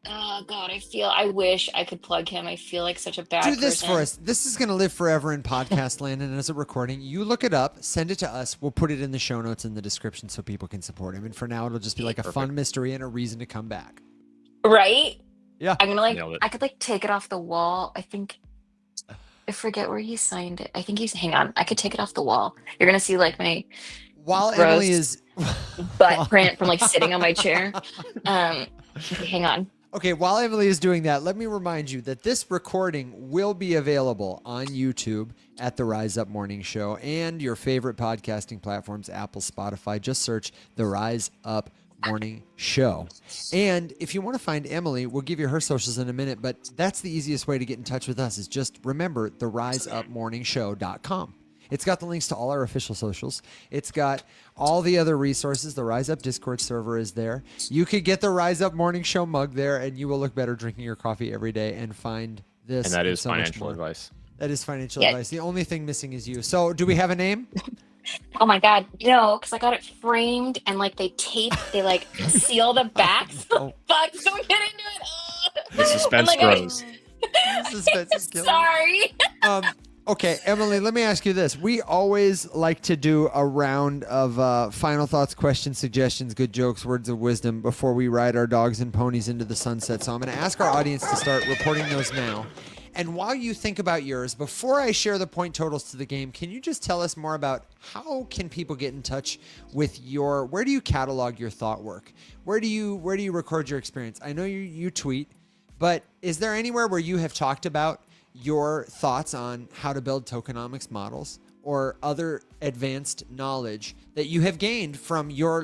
oh God, I wish I could plug him. I feel like such a bad person. Do this for us. This is going to live forever in podcast land and as a recording. You look it up, send it to us. We'll put it in the show notes in the description so people can support him. And for now, it'll just be like a fun mystery and a reason to come back. Right? Yeah. I'm going to I could like take it off the wall. I forget where he signed it. I think hang on. I could take it off the wall. You're going to see like my while Emily is butt print from like sitting on my chair. Hang on. Okay, while Emily is doing that, let me remind you that this recording will be available on YouTube at the Rise Up Morning Show and your favorite podcasting platforms, Apple, Spotify. Just search the Rise Up Morning Show. And if you want to find Emily, we'll give you her socials in a minute, but that's the easiest way to get in touch with us is just remember the riseupmorningshow.com. It's got the links to all our official socials. It's got all the other resources. The Rise Up Discord server is there. You could get the Rise Up Morning Show mug there, and you will look better drinking your coffee every day and find this. And that is so financial advice. That is financial advice. The only thing missing is you. So do we have a name? Oh my God, no, because I got it framed and like they like seal the back. So fuck, don't get into it. The suspense grows. Suspense is killing. Sorry. Okay, Emily, let me ask you this. We always like to do a round of final thoughts, questions, suggestions, good jokes, words of wisdom before we ride our dogs and ponies into the sunset. So I'm going to ask our audience to start reporting those now. And while you think about yours, before I share the point totals to the game, can you just tell us more about how can people get in touch with where do you catalog your thought work? Where do you record your experience? I know you tweet, but is there anywhere where you have talked about your thoughts on how to build tokenomics models or other advanced knowledge that you have gained from your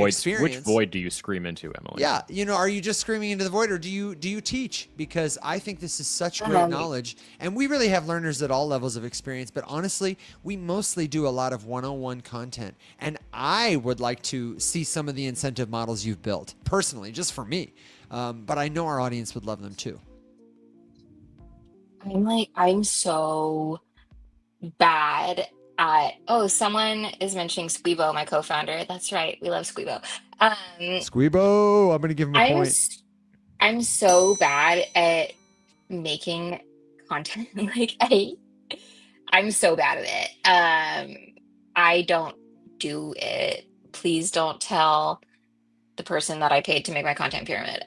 experience? Which void do you scream into, Emily? Yeah, are you just screaming into the void, or do you teach? Because I think this is such great knowledge, and we really have learners at all levels of experience, but honestly, we mostly do a lot of one-on-one content, and I would like to see some of the incentive models you've built, personally, just for me, but I know our audience would love them too. I'm so bad at, someone is mentioning Squeebo, my co-founder. That's right. We love Squeebo. Squeebo, I'm going to give him a point. I'm so bad at making content. I'm so bad at it. I don't do it. Please don't tell the person that I paid to make my content pyramid.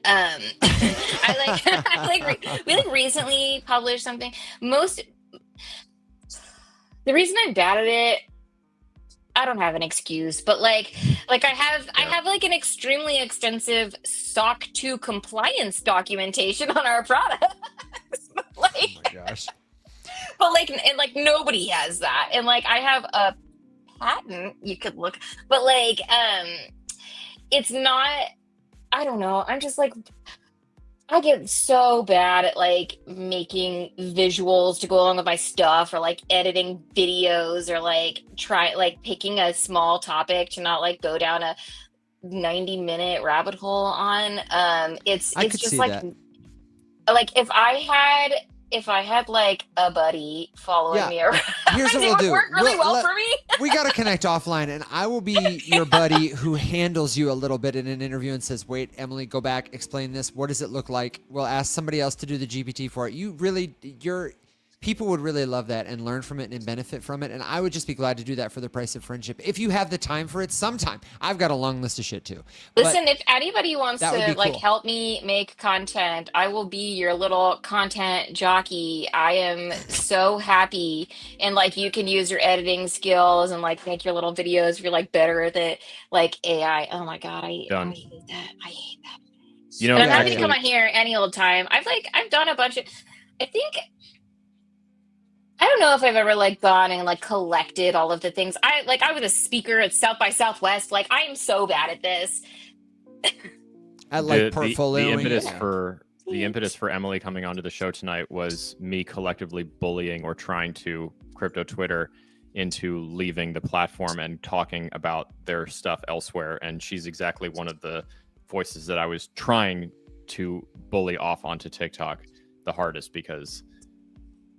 We recently published something. The reason I'm bad at it, I don't have an excuse, but like I have like an extremely extensive SOC 2 compliance documentation on our products. Like, Oh my gosh. but like, and like nobody has that, and like I have a patent you could look, but like it's not. I don't know. I'm just like, I get so bad at like making visuals to go along with my stuff, or like editing videos, or like picking a small topic to not like go down a 90-minute rabbit hole on. It's I could just see like that. if I had like a buddy following Yeah. me around, Here's what it we'll would do. work really We'll well let- for me. We got to connect offline, and I will be your buddy who handles you a little bit in an interview and says, wait, Emily, go back, explain this. What does it look like? We'll ask somebody else to do the GPT for it. People would really love that and learn from it and benefit from it. And I would just be glad to do that for the price of friendship. If you have the time for it sometime. I've got a long list of shit too. Listen, if anybody wants that would to be like cool. help me make content, I will be your little content jockey. I am so happy. And like you can use your editing skills and like make your little videos if you're like better at it. Like AI. Oh my God, I Done. hate that. I hate that. You know, And I'm Yeah, happy to yeah. come on here any old time. I've done a bunch of, I don't know if I've ever like gone and like collected all of the things. I was a speaker at South by Southwest. Like I am so bad at this. I like portfolio. The impetus for Emily coming onto the show tonight was me collectively bullying or trying to crypto Twitter into leaving the platform and talking about their stuff elsewhere. And she's exactly one of the voices that I was trying to bully off onto TikTok the hardest, because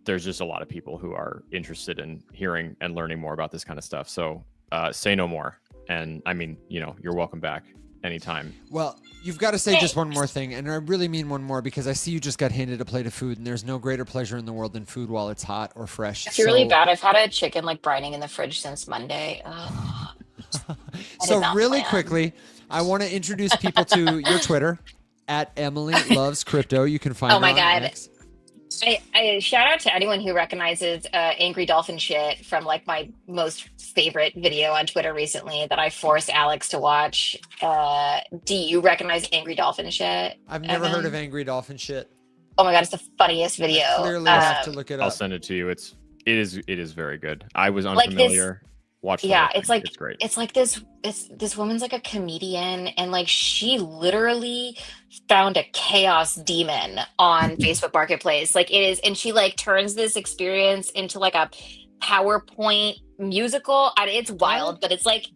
there's just a lot of people who are interested in hearing and learning more about this kind of stuff. So say no more. And I mean, you're welcome back anytime. Well, you've got to say just one more thing, and I really mean one more, because I see you just got handed a plate of food, and there's no greater pleasure in the world than food while it's hot or fresh. It's really bad. I've had a chicken like brining in the fridge since Monday. So not really plan. quickly, I want to introduce people to your Twitter at Emily Loves Crypto. You can find Oh my her on God. X. I shout out to anyone who recognizes Angry Dolphin shit from like my most favorite video on Twitter recently that I forced Alex to watch. Do you recognize Angry Dolphin shit? I've never heard Evan? of Angry Dolphin shit. Oh my God, it's the funniest video. Clearly, I have to look it I'll up. send it to you. It is very good. I was Like this- unfamiliar. Watch the Yeah, whole it's thing. like it's great. It's like this woman's like a comedian, and like she literally found a chaos demon on Facebook Marketplace. Like it is, and she like turns this experience into like a PowerPoint musical. It's wild, but it's like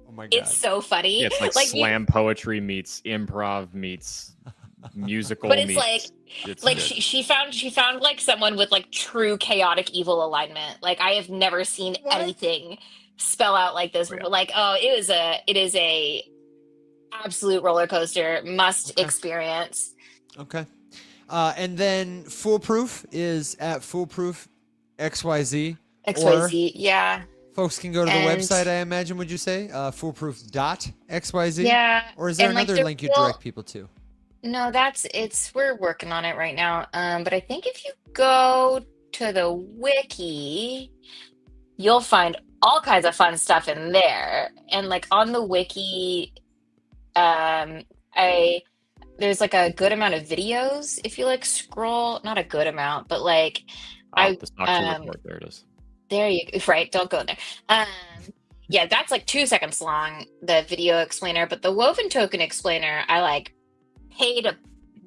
Oh my God. it's so funny. Yeah, it's like, Like, you- slam poetry meets improv meets musical. But it's meets, it's like good. she found like someone with like true chaotic evil alignment. Like I have never seen anything spell out like this. Yeah. Like, it is a absolute roller coaster. Must Okay. experience. Okay. And then Foolproof is at Foolproof XYZ. XYZ, yeah. Folks can go to the And- website, I imagine, would you say? Foolproof.xyz? Yeah. Or is there and, like, another link you well, direct people to? No, we're working on it right now. But I think if you go to the wiki, you'll find all kinds of fun stuff in there. And like on the wiki, there's like a good amount of videos if you like scroll, not a good amount, but like The stock to report. There it is. there you right, don't go there. Yeah, that's like 2 seconds long, the video explainer, but the woven token explainer, I like paid a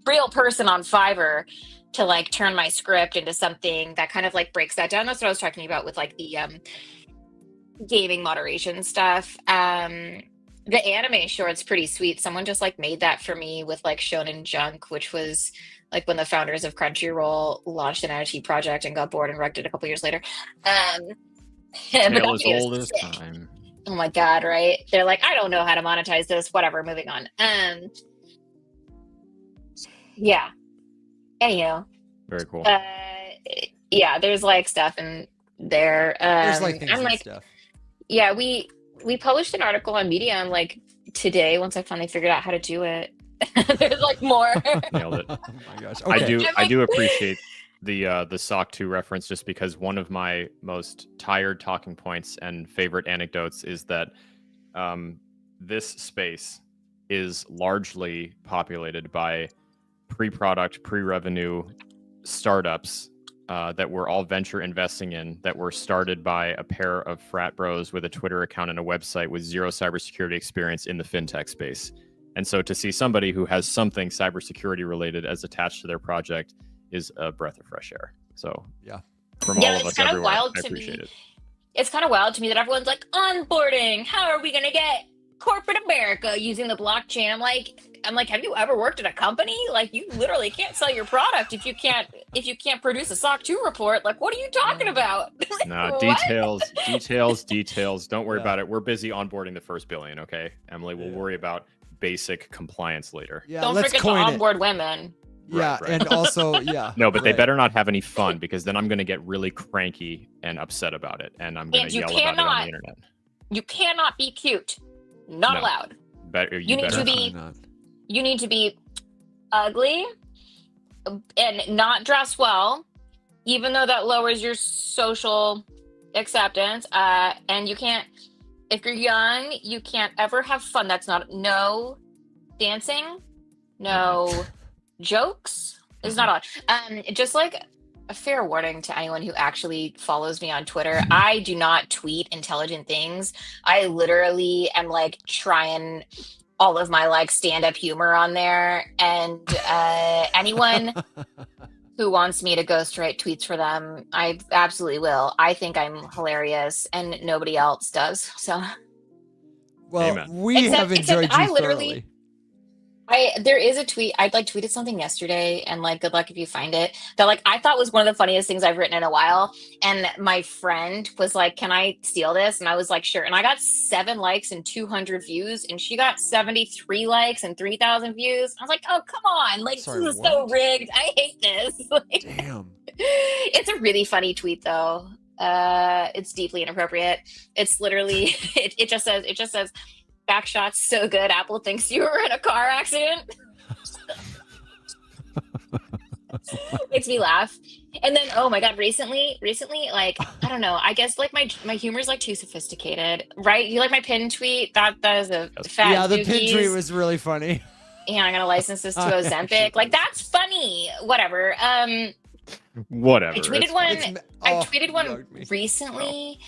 real person on Fiverr to like turn my script into something that kind of like breaks that down. That's what I was talking about with like the gaming moderation stuff. The anime short's pretty sweet. Someone just like made that for me with like Shonen Junk, which was like when the founders of Crunchyroll launched an IT project and got bored and wrecked it a couple years later. But that Tale as video is old as sick. time. Oh my God, right? They're like, I don't know how to monetize this. Whatever, moving on. Yeah. Anyhow, Very cool. yeah, there's like stuff in there. There's like things I'm and like, stuff. yeah, we published an article on Medium like today once I finally figured out how to do it. There's like more. Nailed it. Oh my gosh. I Okay. do appreciate the SOC 2 reference just because one of my most tired talking points and favorite anecdotes is that this space is largely populated by pre-product, pre-revenue startups that we're all venture investing in, that were started by a pair of frat bros with a Twitter account and a website with zero cybersecurity experience in the fintech space. And so to see somebody who has something cybersecurity related as attached to their project is a breath of fresh air. So yeah, from all of us everywhere, I appreciate it. It's kind of wild to me that everyone's like, onboarding, how are we going to get corporate America using the blockchain? I'm like, have you ever worked at a company? Like, you literally can't sell your product if you can't produce a SOC 2 report. Like, what are you talking about? No, details. Don't worry about it. We're busy onboarding the first billion, okay? Emily, we'll worry about basic compliance later. Yeah, don't let's forget to onboard women. Yeah, right. And also, yeah. No, but they better not have any fun, because then I'm going to get really cranky and upset about it, and I'm going to yell about it on the internet. You cannot be cute. Not allowed. You need to be ugly and not dress well, even though that lowers your social acceptance. And you can't, if you're young, you can't ever have fun. That's no dancing, no jokes. It's not allowed. Just like a fair warning to anyone who actually follows me on Twitter, I do not tweet intelligent things. I literally am like trying all of my like stand-up humor on there, and anyone who wants me to ghostwrite tweets for them, I absolutely will. I think I'm hilarious and nobody else does. So well, Amen. we have enjoyed you thoroughly. There is a tweet. I like tweeted something yesterday, and like, good luck if you find it, that like I thought was one of the funniest things I've written in a while. And my friend was like, "Can I steal this?" And I was like, "Sure." And I got 7 likes and 200 views, and she got 73 likes and 3,000 views. I was like, "Oh, come on! Like, Sorry, this is what? so rigged. I hate this." Like, Damn. it's a really funny tweet though. It's deeply inappropriate. It's literally it just says. Backshot's so good, Apple thinks you were in a car accident. Makes me laugh. And then, oh my God, recently, like, I don't know, I guess like my humor's like too sophisticated, right? You like my pin tweet? That is a fat Yeah, the dookies. pin tweet was really funny. Yeah, I'm gonna license this to Ozempic. Like, that's funny. Whatever. Whatever. I tweeted one recently.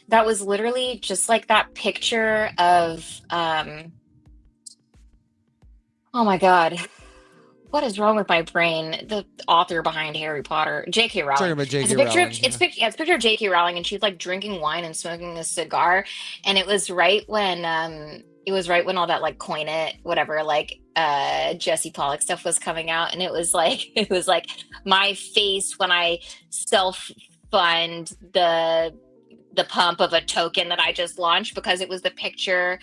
That was literally just like that picture of, oh my God, what is wrong with my brain? The author behind Harry Potter, J.K. Rowling. Talking about J.K. It's Rowling. It's a picture of J.K. Rowling, and she's like drinking wine and smoking a cigar. And it was right when all that like coin it, whatever, like Jesse Pollock stuff was coming out. And it was like my face when I self-fund the pump of a token that I just launched, because it was the picture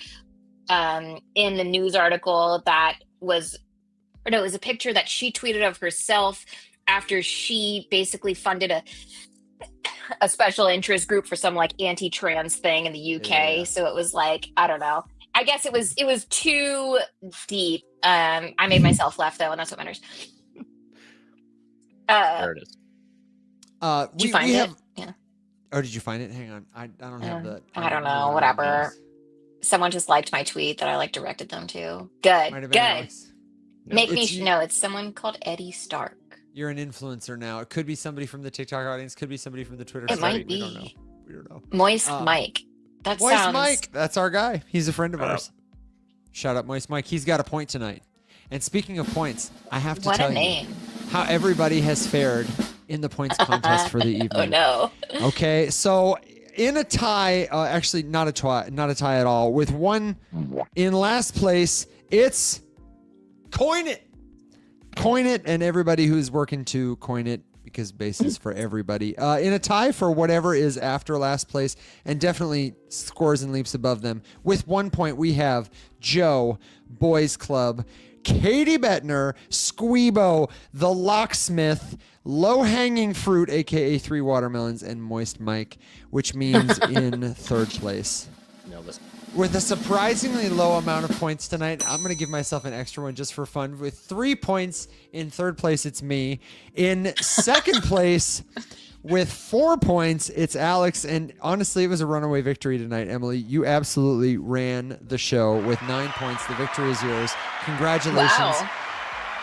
in the news article it was a picture that she tweeted of herself after she basically funded a special interest group for some like anti-trans thing in the UK. Yeah. So it was like, I don't know. I guess it was too deep. I made myself laugh though, and that's what matters. There it is. Did you find it? Yeah. Oh, did you find it? Hang on. I don't have that. I don't know. Whatever. Someone just liked my tweet that I like directed them to. Good. Make me know. It's someone called Eddie Stark. You're an influencer now. It could be somebody from the TikTok audience. Could be somebody from the Twitter. It might be. We don't know. Moist Mike. Mike. That's our guy. He's a friend of ours. Shout out Moist Mike. He's got a point tonight. And speaking of points, I have to tell you how everybody has fared in the points contest for the evening. Oh no. Okay, so in a tie, actually not a tie at all. With one in last place, it's Coin It. Coin It, and everybody who's working to coin it, because bases for everybody. In a tie for whatever is after last place, and definitely scores and leaps above them. With 1 point, we have Joe, Boys Club, Katie Bettner, Squeebo, the Locksmith, Low Hanging Fruit, aka 3 Watermelons, and Moist Mike, which means in third place. Nailed it. with a surprisingly low amount of points tonight. I'm going to give myself an extra one just for fun. With 3 points in third place, it's me. In second place, with 4 points, it's Alex. And honestly, it was a runaway victory tonight, Emily. You absolutely ran the show with 9 points. The victory is yours. Congratulations. Wow.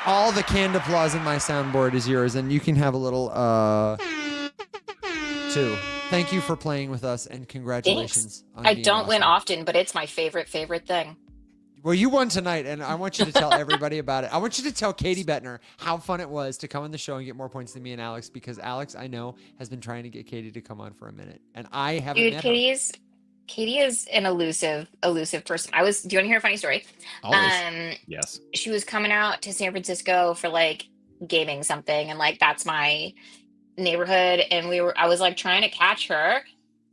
All the canned applause in my soundboard is yours, and you can have a little too. Thank you for playing with us, and congratulations. Thanks. I don't win often, but it's my favorite thing. Well, you won tonight, and I want you to tell everybody about it. I want you to tell Katie Bettner how fun it was to come on the show and get more points than me and Alex, because Alex, I know, has been trying to get Katie to come on for a minute, and I haven't met her. Katie is an elusive person. Do you want to hear a funny story? Always. Yes. She was coming out to San Francisco for like gaming something, and like that's my neighborhood, and I was like trying to catch her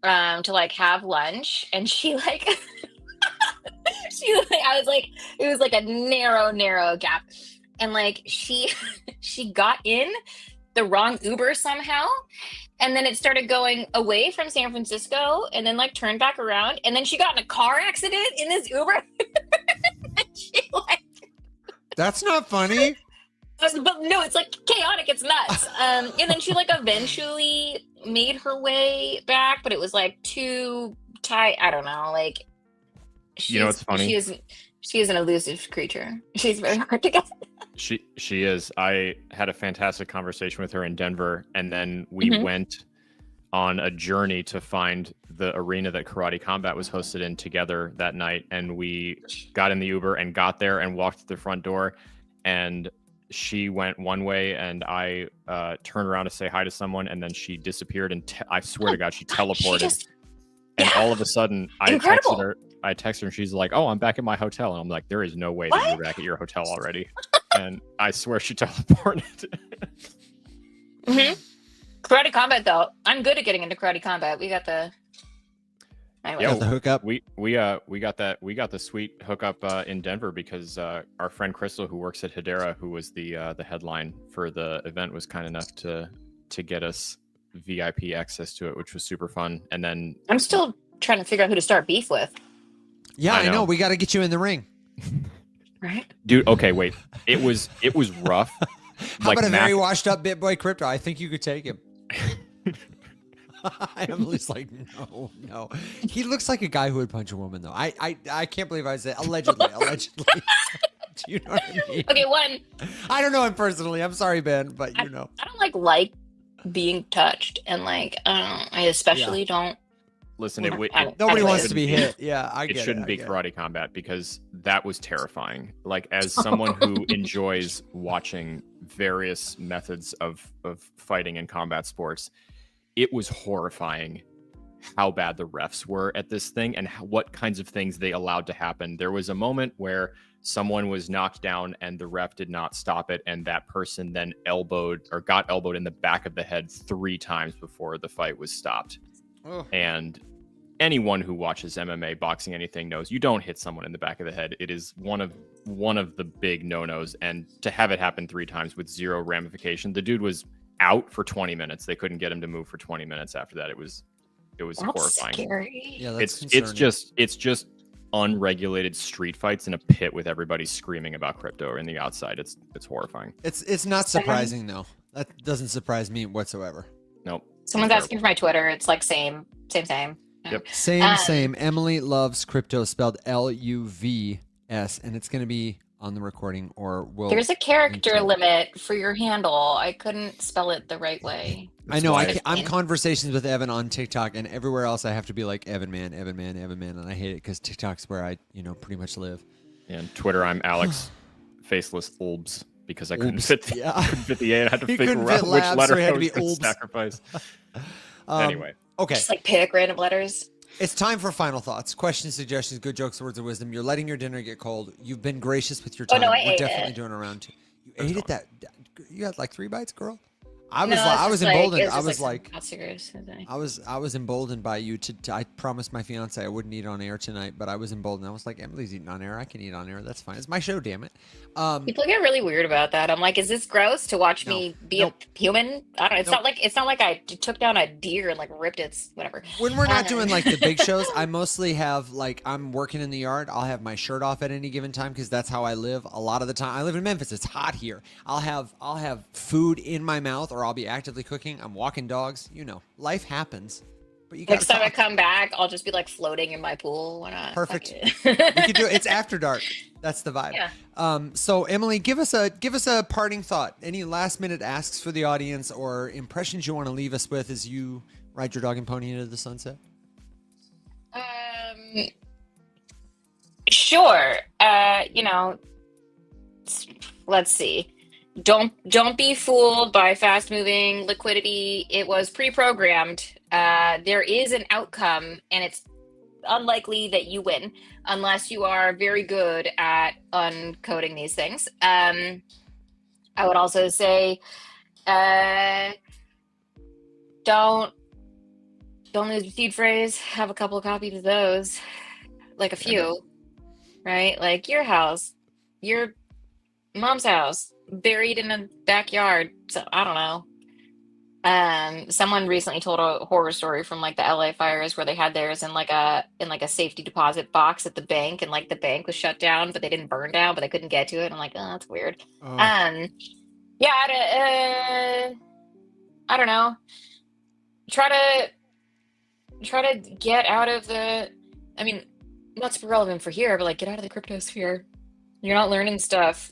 to like have lunch, and she like I was like, it was like a narrow gap, and like she got in the wrong Uber somehow, and then it started going away from San Francisco and then like turned back around, and then she got in a car accident in this Uber. That's not funny. But no, it's like chaotic. It's nuts. And then she like eventually made her way back, but it was like too tight. I don't know. Like, you know what's funny? She is an elusive creature. She's very hard to get. She is. I had a fantastic conversation with her in Denver, and then we went on a journey to find the arena that Karate Combat was hosted in together that night. And we got in the Uber and got there and walked to the front door, and she went one way, and I turned around to say hi to someone, and then she disappeared, and I swear to God, she teleported. And all of a sudden, I texted her, and she's like, "Oh, I'm back at my hotel." And I'm like, "There is no way that you're back at your hotel already." And I swear she teleported. Karate Combat, though, I'm good at getting into Karate Combat. We got the the hookup. We got the sweet hookup in Denver because our friend Crystal, who works at Hedera, who was the headline for the event, was kind enough to get us VIP access to it, which was super fun. And then I'm still trying to figure out who to start beef with. Yeah, I know. We got to get you in the ring. Right, dude. Okay, wait. It was rough. How about a very washed up Bit Boy Crypto? I think you could take him. Emily's like, no. He looks like a guy who would punch a woman, though. I can't believe I said allegedly. Do you know what I mean? Okay, one. I don't know him personally. I'm sorry, Ben, but you know. I don't like being touched, and like I especially don't. Listen, nobody wants to be hit. Yeah, I get it. It shouldn't be Karate Combat, because that was terrifying. Like, as someone who enjoys watching various methods of fighting and combat sports, it was horrifying how bad the refs were at this thing and what kinds of things they allowed to happen. There was a moment where someone was knocked down and the ref did not stop it, and that person then got elbowed in the back of the head 3 times before the fight was stopped. Oh. And anyone who watches MMA, boxing, anything knows you don't hit someone in the back of the head. It is one of the big no-nos, and to have it happen 3 times with 0 ramification. The dude was out for 20 minutes. They couldn't get him to move for 20 minutes after that. It was that's horrifying. Scary. Yeah, that's it's just unregulated street fights in a pit with everybody screaming about crypto in the outside. It's horrifying. It's not surprising though. That doesn't surprise me whatsoever. Nope. Someone's asking for my Twitter. It's like same. Yeah. Yep. Same. Emily loves crypto, spelled LUVS, and it's going to be on the recording, or there's a character limit for your handle. I couldn't spell it the right way. I know. I'm conversations with Evan on TikTok, and everywhere else I have to be like Evan man, and I hate it because TikTok's where I pretty much live. And Twitter, I'm Alex Faceless Ulbs, because I couldn't fit the A. I had to figure out which letter I was going to sacrifice. Anyway. Okay. Just like pick random letters. It's time for final thoughts, questions, suggestions, good jokes, words of wisdom. You're letting your dinner get cold. You've been gracious with your time. Oh, no, I We're ate definitely it. doing a round 2. You ate it? You had like 3 bites, girl? I was No, like, it's I was just emboldened. it's I just was like like, not serious, I think. I was emboldened by you to I promised my fiance I wouldn't eat on air tonight, but I was emboldened. I was like, Emily's eating on air. I can eat on air. That's fine. It's my show, damn it. People get really weird about that. I'm like, is this gross to watch No. me be Nope. a human? I don't know. Nope. It's not like I took down a deer and like ripped its whatever. When we're not doing Um, like the big shows, I mostly have like I'm working in the yard. I'll have my shirt off at any given time because that's how I live. A lot of the time, I live in Memphis. It's hot here. I'll have food in my mouth, or I'll be actively cooking. I'm walking dogs. You know, life happens. But you got Next time I come back, I'll just be like floating in my pool. Why not? Fuck Perfect. it. We could do it. It's after dark. That's the vibe. Yeah. So Emily, give us a parting thought. Any last minute asks for the audience or impressions you want to leave us with as you ride your dog and pony into the sunset? Sure. You know, let's see. Don't be fooled by fast moving liquidity. It was pre-programmed. There is an outcome, and it's unlikely that you win unless you are very good at uncoding these things. I would also say, don't lose your seed phrase. Have a couple of copies of those, like a few, right? Like your house, your mom's house, buried in a backyard. So I don't know. Someone recently told a horror story from like the LA fires where they had theirs in like a safety deposit box at the bank, and like the bank was shut down, but they didn't burn down, but they couldn't get to it. I'm like, oh, that's weird. Oh. Yeah, I don't know. Try to get out of the. I mean, not super relevant for here, but like get out of the crypto sphere. You're not learning stuff.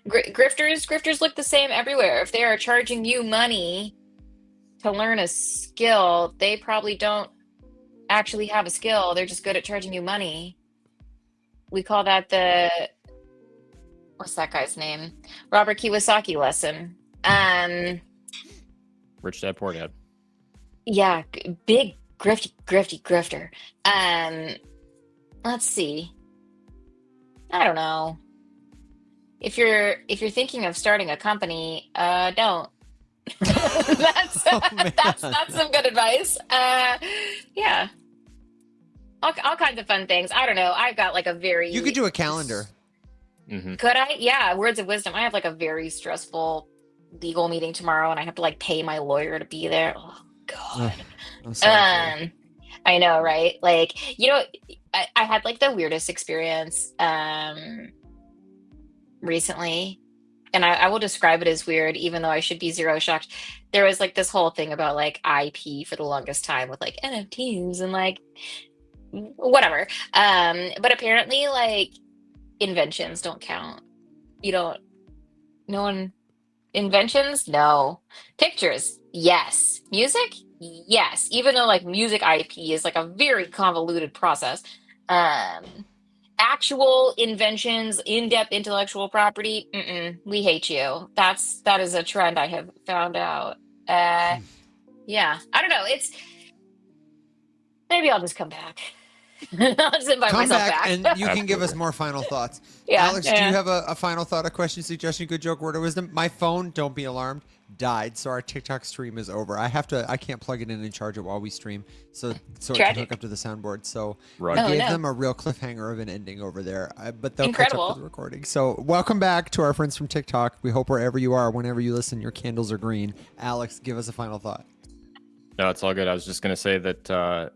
Grifters look the same everywhere. If they are charging you money to learn a skill, they probably don't actually have a skill. They're just good at charging you money. We call that what's that guy's name? Robert Kiyosaki lesson. Rich Dad Poor Dad. Yeah, big grifter. Let's see. I don't know. If you're thinking of starting a company, don't. that's some good advice. Yeah, all kinds of fun things. I don't know. I've got like a very. You could do a calendar. Mm-hmm. Could I? Yeah, words of wisdom. I have like a very stressful legal meeting tomorrow, and I have to like pay my lawyer to be there. Oh God. I'm sorry. I know, right? Like, you know, I had like the weirdest experience recently, and I will describe it as weird, even though I should be zero shocked. There was like this whole thing about like IP for the longest time with like NFTs and like whatever. But apparently like inventions don't count. Inventions? No. Pictures? Yes. Music? Yes. Even though like music IP is like a very convoluted process. Actual inventions, in-depth intellectual property, we hate you. That is a trend I have found out. Yeah, I don't know. Maybe I'll just come back. I'll just invite Come myself back, back. and you can give us more final thoughts. Yeah, Alex, do yeah. you have a final thought, a question, suggestion, good joke, word of wisdom? My phone, don't be alarmed, died, so our TikTok stream is over. I can't plug it in and charge it while we stream, so it can hook up to the soundboard. So Right. I gave no. them a real cliffhanger of an ending over there, but they'll Incredible. catch up to the recording. So welcome back to our friends from TikTok. We hope wherever you are, whenever you listen, your candles are green. Alex, give us a final thought. No, it's all good. I was just going to say that,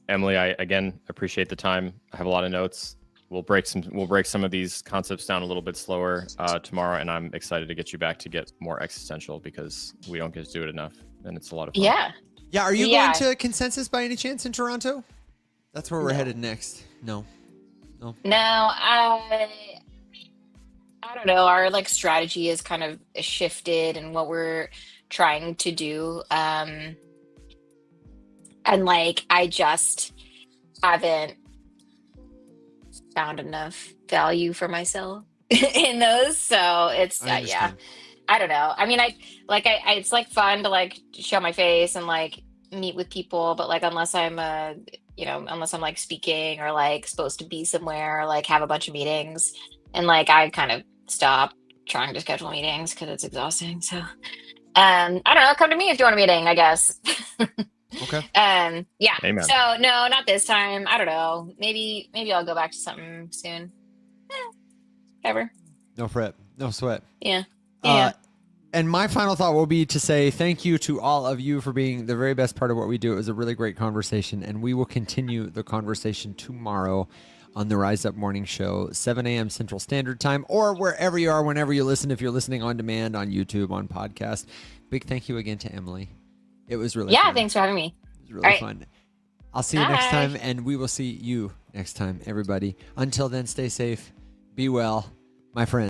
Emily, I again appreciate the time. I have a lot of notes. We'll break some of these concepts down a little bit slower tomorrow, and I'm excited to get you back to get more existential because we don't get to do it enough, and it's a lot of fun. Yeah. Yeah, are you Yeah. going to Consensus by any chance in Toronto? That's where we're headed next. No. No, I don't know. Our like strategy is kind of shifted and what we're trying to do. And like I just haven't found enough value for myself in those. So it's I yeah. understand. I don't know. I mean, I it's like fun to like show my face and like meet with people, but like unless I'm like speaking or like supposed to be somewhere or like have a bunch of meetings, and like I kind of stop trying to schedule meetings because it's exhausting. So, I don't know. Come to me if you want a meeting, I guess. Okay. Yeah. Amen. So no, not this time. I don't know. Maybe I'll go back to something soon. Whatever. No fret. No sweat. Yeah. Yeah. And my final thought will be to say thank you to all of you for being the very best part of what we do. It was a really great conversation, and we will continue the conversation tomorrow on the Rise Up Morning Show, 7 a.m. Central Standard Time, or wherever you are, whenever you listen, if you're listening on demand, on YouTube, on podcast. Big thank you again to Emily. It was really fun. Thanks for having me. It was really fun. I'll see you next Bye. time, and we will see you next time, everybody. Until then, stay safe, be well, my friends.